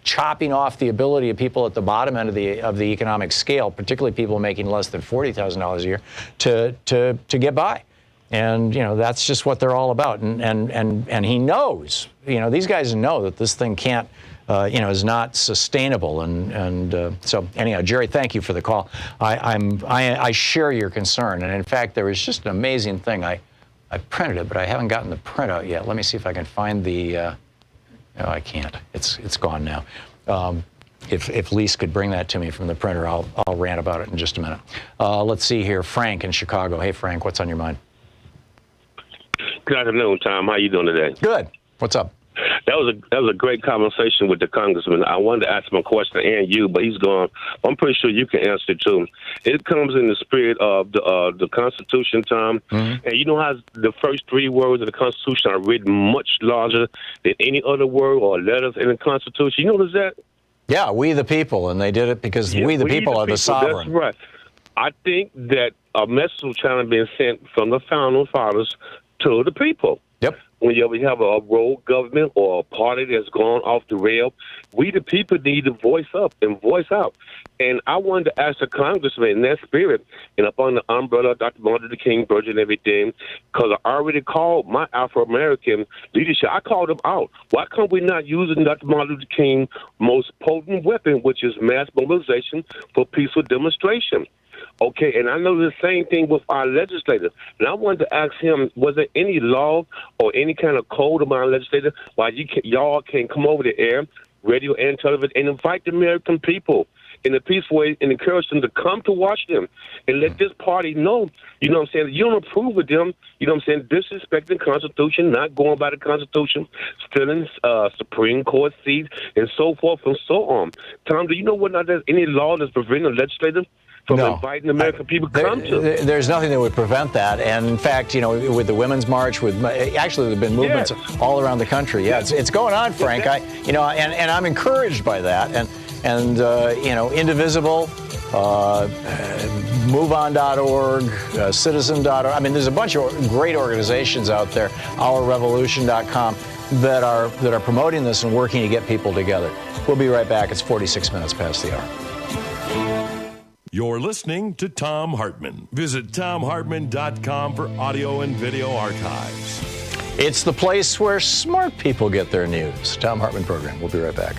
chopping off the ability of people at the bottom end of the economic scale, particularly people making less than $40,000 a year, to get by. And that's just what they're all about. And he knows, these guys know that this thing can't. Is not sustainable, and so anyhow, Jerry, thank you for the call. I share your concern, and in fact, there was just an amazing thing. I printed it, but I haven't gotten the printout yet. Let me see if I can find the. No, I can't. It's gone now. If Lise could bring that to me from the printer, I'll rant about it in just a minute. Let's see here, Frank in Chicago. Hey, Frank, what's on your mind? Good afternoon, Tom. How you doing today? Good. What's up? That was a great conversation with the Congressman. I wanted to ask him a question and you, but he's gone. I'm pretty sure you can answer it too. It comes in the spirit of the Constitution, Tom. And you know how the first three words of the Constitution are written much larger than any other word or letters in the Constitution. You notice that? Yeah, we the people, and they did it because we the people are the sovereign. That's right. I think that a message was trying to be sent from the founding fathers to the people. Yep. When you have a rogue government or a party that's gone off the rail, we the people need to voice up and voice out. And I wanted to ask the Congressman in that spirit, and up on the umbrella of Dr. Martin Luther King, Virgin and everything, because I already called my Afro-American leadership. I called them out. Why come we not using Dr. Martin Luther King's most potent weapon, which is mass mobilization for peaceful demonstration? Okay, and I know the same thing with our legislators. And I wanted to ask him, was there any law or any kind of code of our legislators why y'all can come over the air, radio and television, and invite the American people in a peaceful way and encourage them to come to Washington and let this party know, you know what I'm saying, you don't approve of them, you know what I'm saying, disrespecting the Constitution, not going by the Constitution, stealing Supreme Court seats, and so forth and so on. Tom, do you know whether there's any law that's preventing a legislator from inviting American people to come to? There's nothing that would prevent that. And in fact, with the Women's March, actually there have been movements all around the country. Yeah, it's going on, Frank. And I'm encouraged by that. And Indivisible, MoveOn.org, Citizen.org. I mean, there's a bunch of great organizations out there, OurRevolution.com, that are promoting this and working to get people together. We'll be right back. It's 46 minutes past the hour. You're listening to Thom Hartmann. Visit ThomHartmann.com for audio and video archives. It's the place where smart people get their news. Thom Hartmann Program. We'll be right back.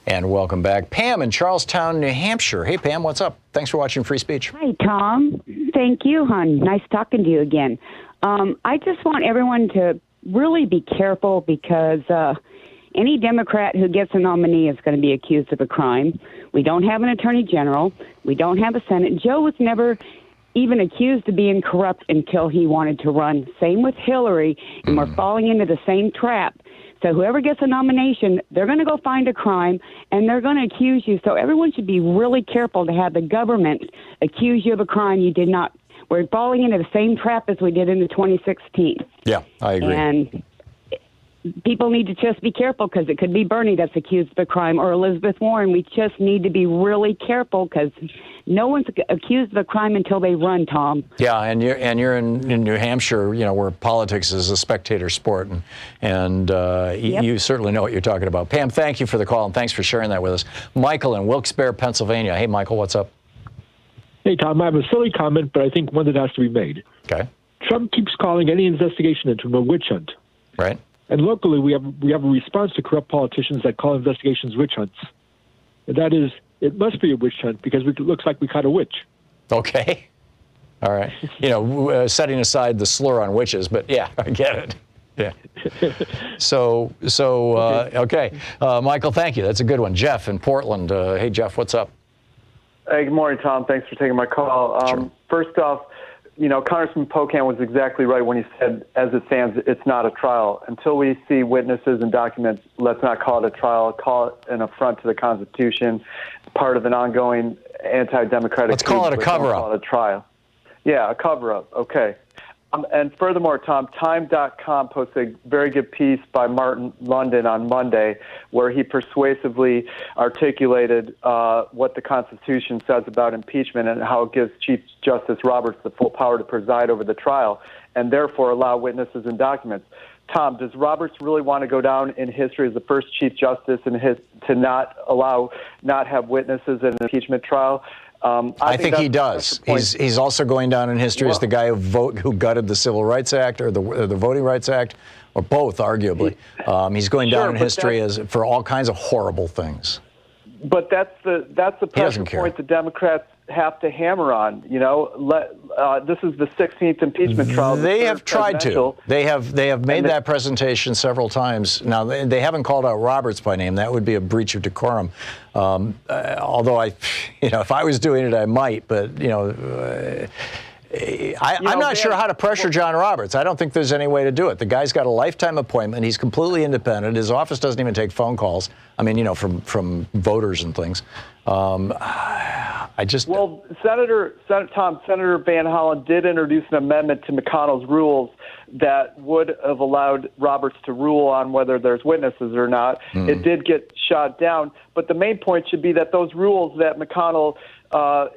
And welcome back. Pam in Charlestown, New Hampshire. Hey, Pam, what's up? Thanks for watching Free Speech. Hi, Tom. Thank you, hon. Nice talking to you again. I just want everyone to really be careful because any Democrat who gets a nominee is going to be accused of a crime. We don't have an attorney general. We don't have a Senate. Joe was never even accused of being corrupt until he wanted to run. Same with Hillary, and we're falling into the same trap. So whoever gets a nomination, they're going to go find a crime, and they're going to accuse you. So everyone should be really careful to have the government accuse you of a crime you did not. We're falling into the same trap as we did in the 2016. Yeah, I agree. And people need to just be careful because it could be Bernie that's accused of a crime or Elizabeth Warren. We just need to be really careful because no one's accused of a crime until they run, Tom. Yeah, and you're in New Hampshire, where politics is a spectator sport, and Yep. you certainly know what you're talking about. Pam, thank you for the call, and thanks for sharing that with us. Michael in Wilkes-Barre, Pennsylvania. Hey, Michael, what's up? Hey, Tom, I have a silly comment, but I think one that has to be made. Okay. Trump keeps calling any investigation into a witch hunt. Right. And locally, we have a response to corrupt politicians that call investigations witch hunts. And that is, it must be a witch hunt because it looks like we caught a witch. Okay. All right. Setting aside the slur on witches, but yeah, I get it. Yeah. So okay. Michael, thank you. That's a good one. Jeff in Portland. Hey, Jeff, what's up? Hey, good morning, Tom. Thanks for taking my call. Sure. First off, Congressman Pocan was exactly right when he said, as it stands, it's not a trial. Until we see witnesses and documents, let's not call it a trial. Call it an affront to the Constitution, part of an ongoing anti-democratic. Let's call it a cover-up. Call it a trial. Yeah, a cover-up. Okay. And furthermore, Tom, Time.com posts a very good piece by Martin London on Monday where he persuasively articulated what the Constitution says about impeachment and how it gives Chief Justice Roberts the full power to preside over the trial and therefore allow witnesses and documents. Tom, does Roberts really want to go down in history as the first Chief Justice to not have witnesses in an impeachment trial? I think he does. He's also going down in history as the guy who gutted the Civil Rights Act or the Voting Rights Act, or both, arguably. He's going down in history as for all kinds of horrible things. But that's the pressure point the Democrats have to hammer on. This is the 16th impeachment trial. They have tried to. They have made that presentation several times. Now they haven't called out Roberts by name. That would be a breach of decorum. Although if I was doing it, I might. But I'm not sure how to pressure John Roberts. I don't think there's any way to do it. The guy's got a lifetime appointment. He's completely independent. His office doesn't even take phone calls. I mean, from voters and things. Senator Van Hollen did introduce an amendment to McConnell's rules that would have allowed Roberts to rule on whether there's witnesses or not. It did get shot down, but the main point should be that those rules that McConnell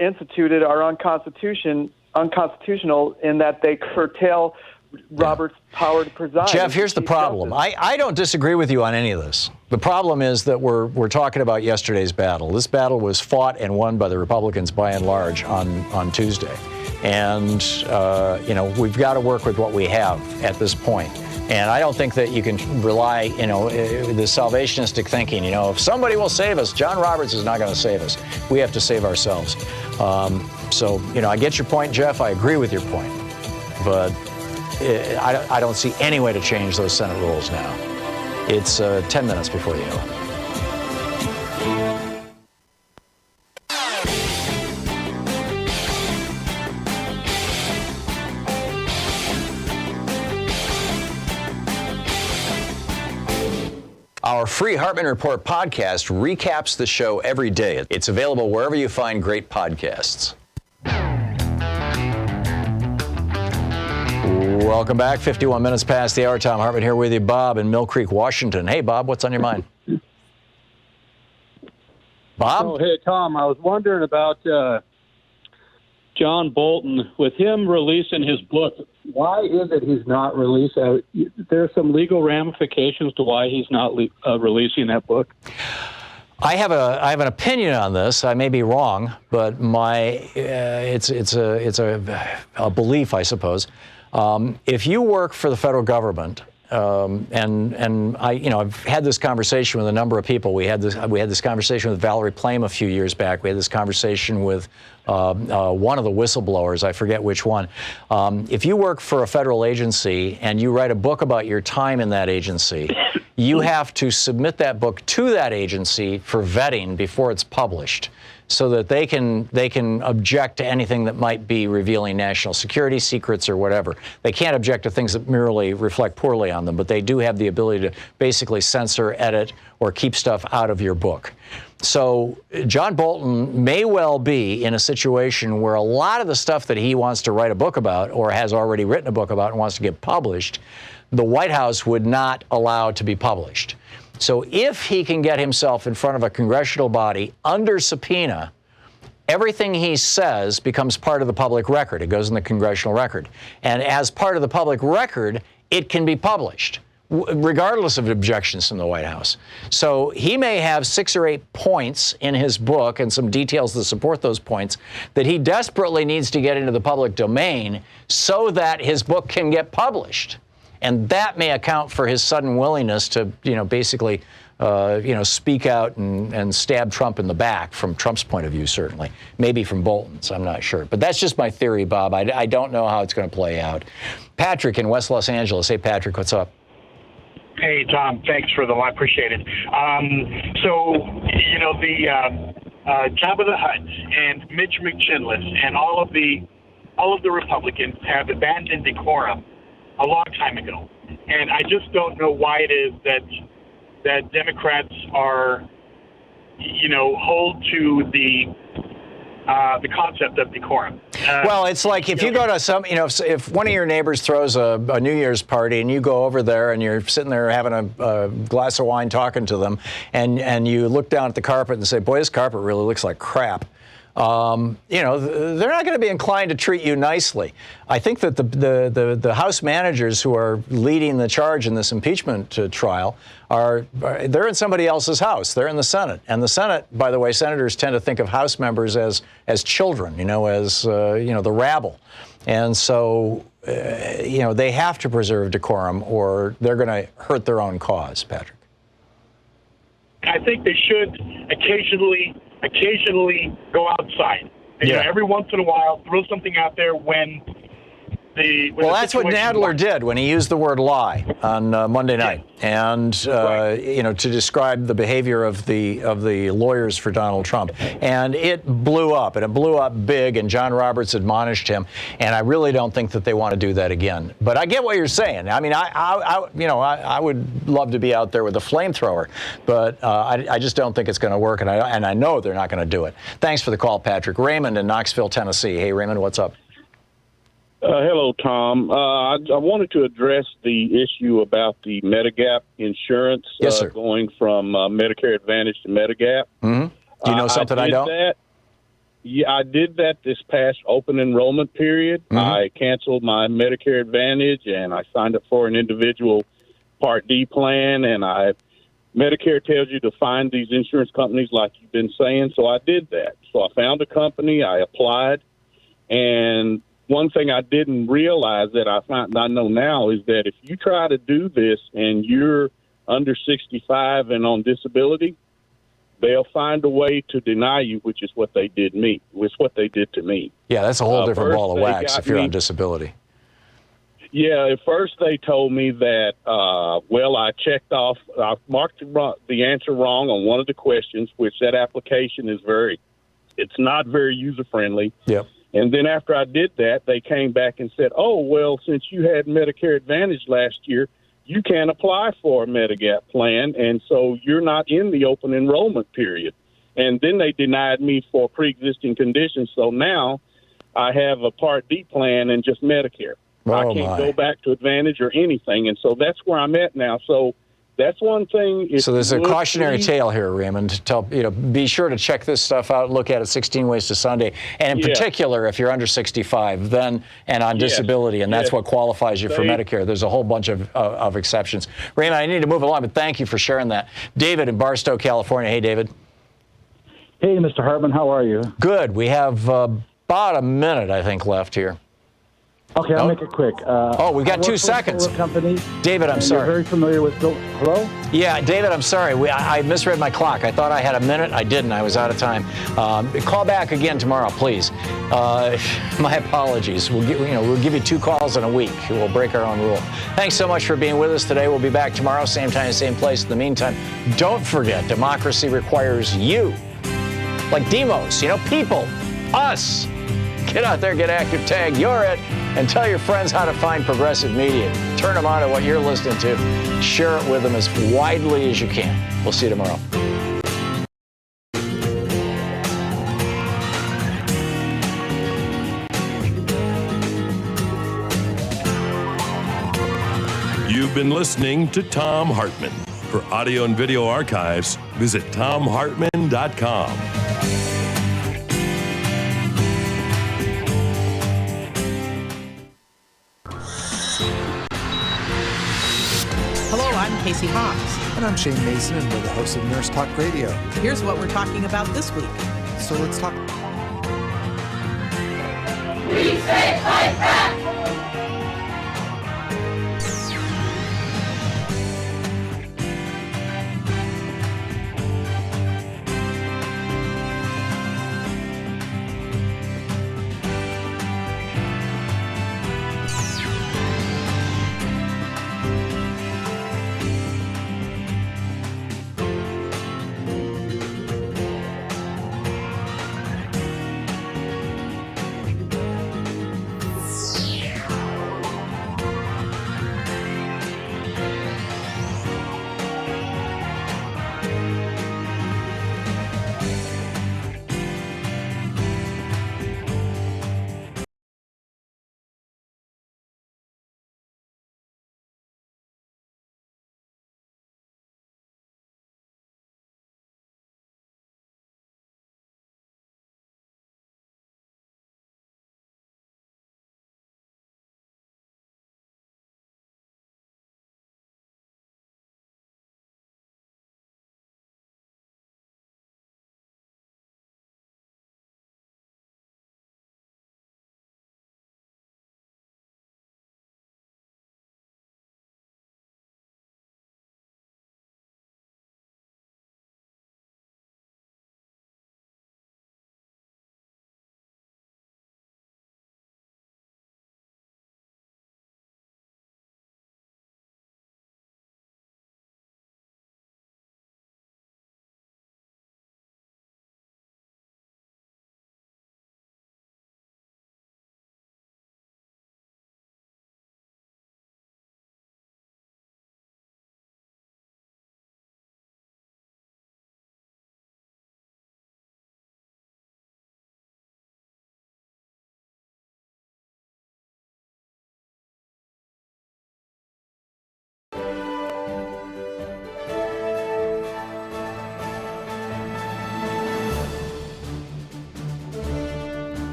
instituted are unconstitutional in that they curtail Roberts' power to preside. Jeff, here's the problem. I don't disagree with you on any of this. The problem is that we're talking about yesterday's battle. This battle was fought and won by the Republicans by and large on Tuesday. And, we've got to work with what we have at this point. And I don't think that you can rely, the salvationistic thinking, if somebody will save us, John Roberts is not going to save us. We have to save ourselves. I get your point, Jeff. I agree with your point. But I don't see any way to change those Senate rules now. It's 10 minutes before the hour. Our free Hartmann Report podcast recaps the show every day. It's available wherever you find great podcasts. Welcome back. 51 minutes past the hour. Thom Hartmann here with you. Bob in Mill Creek, Washington. Hey, Bob, what's on your mind? Bob? Oh, hey, Tom, I was wondering about John Bolton, with him releasing his book, why is it he's not released? There are some legal ramifications to why he's not releasing that book. I have an opinion on this. I may be wrong, but it's a belief, I suppose. If you work for the federal government, and I've had this conversation with a number of people. We had this conversation with Valerie Plame a few years back. We had this conversation with one of the whistleblowers. I forget which one. If you work for a federal agency and you write a book about your time in that agency, you have to submit that book to that agency for vetting before it's published, so that they can object to anything that might be revealing national security secrets or whatever. They can't object to things that merely reflect poorly on them, but they do have the ability to basically censor, edit, or keep stuff out of your book. So John Bolton may well be in a situation where a lot of the stuff that he wants to write a book about, or has already written a book about and wants to get published, the White House would not allow to be published. So if he can get himself in front of a congressional body under subpoena, everything he says becomes part of the public record. It goes in the congressional record. And as part of the public record, it can be published, regardless of objections from the White House. So he may have 6 or 8 points in his book and some details that support those points that he desperately needs to get into the public domain so that his book can get published. And that may account for his sudden willingness to, basically, speak out and stab Trump in the back, from Trump's point of view, certainly. Maybe from Bolton's, I'm not sure. But that's just my theory, Bob. I don't know how it's going to play out. Patrick in West Los Angeles. Hey, Patrick, what's up? Hey, Tom. Thanks for the line. Appreciate it. The Jabba the Hutt and Mitch McChinless and all of the Republicans have abandoned decorum a long time ago, and I just don't know why it is that Democrats are, hold to the concept of decorum. Well, it's like if you go to some, if one of your neighbors throws a New Year's party and you go over there and you're sitting there having a glass of wine talking to them, and you look down at the carpet and say, boy, this carpet really looks like crap. They're not going to be inclined to treat you nicely. I think that the House managers who are leading the charge in this impeachment trial they're in somebody else's house. They're in the Senate, and the Senate, by the way, senators tend to think of House members as children, as the rabble, and so they have to preserve decorum, or they're going to hurt their own cause. Patrick, I think they should occasionally go outside. And, every once in a while, throw something out there when that's what Nadler did when he used the word lie on Monday night, and to describe the behavior of the lawyers for Donald Trump, and it blew up, and it blew up big. And John Roberts admonished him, and I really don't think that they want to do that again. But I get what you're saying. I mean, I would love to be out there with a flamethrower, but I just don't think it's going to work, and I know they're not going to do it. Thanks for the call, Patrick. Raymond in Knoxville, Tennessee. Hey, Raymond, what's up? Hello, Tom. I wanted to address the issue about the Medigap insurance going from Medicare Advantage to Medigap. Mm-hmm. Do you know something I don't? Yeah, I did that this past open enrollment period. Mm-hmm. I canceled my Medicare Advantage, and I signed up for an individual Part D plan, and Medicare tells you to find these insurance companies like you've been saying, so I did that. So I found a company, I applied, and one thing I didn't realize that I know now is that if you try to do this and you're under 65 and on disability, they'll find a way to deny you, which is what they did me. It's what they did to me. Yeah, that's a whole different ball of wax if you're on disability. Yeah, at first they told me that, I marked the answer wrong on one of the questions, which that application is it's not very user-friendly. Yep. And then after I did that, they came back and said, oh, well, since you had Medicare Advantage last year, you can't apply for a Medigap plan, and so you're not in the open enrollment period. And then they denied me for pre-existing conditions, so now I have a Part D plan and just Medicare. I can't go back to Advantage or anything, and so that's where I'm at now. So That's one thing. So there's a cautionary tale here, Raymond. To tell be sure to check this stuff out. Look at it. 16 Ways to Sunday, and in particular, if you're under 65, then and on disability, and that's what qualifies you for Medicare. There's a whole bunch of exceptions. Raymond, I need to move along, but thank you for sharing that. David in Barstow, California. Hey, David. Hey, Mr. Hartmann. How are you? Good. We have about a minute, I think, left here. Okay, I'll make it quick. We've got 2 seconds. David, I'm sorry. You're very familiar with Hello? Yeah, David, I'm sorry. I misread my clock. I thought I had a minute. I didn't. I was out of time. Call back again tomorrow, please. My apologies. We'll give you 2 calls in a week. We'll break our own rule. Thanks so much for being with us today. We'll be back tomorrow, same time, same place. In the meantime, don't forget, democracy requires you. Like Demos, people, us. Get out there, get active, tag, you're it, and tell your friends how to find progressive media. Turn them on to what you're listening to. Share it with them as widely as you can. We'll see you tomorrow. You've been listening to Thom Hartmann. For audio and video archives, visit thomhartmann.com. Hello, I'm Casey Hawks. And I'm Shane Mason, and we're the hosts of Nurse Talk Radio. Here's what we're talking about this week. So let's talk. We say fight back!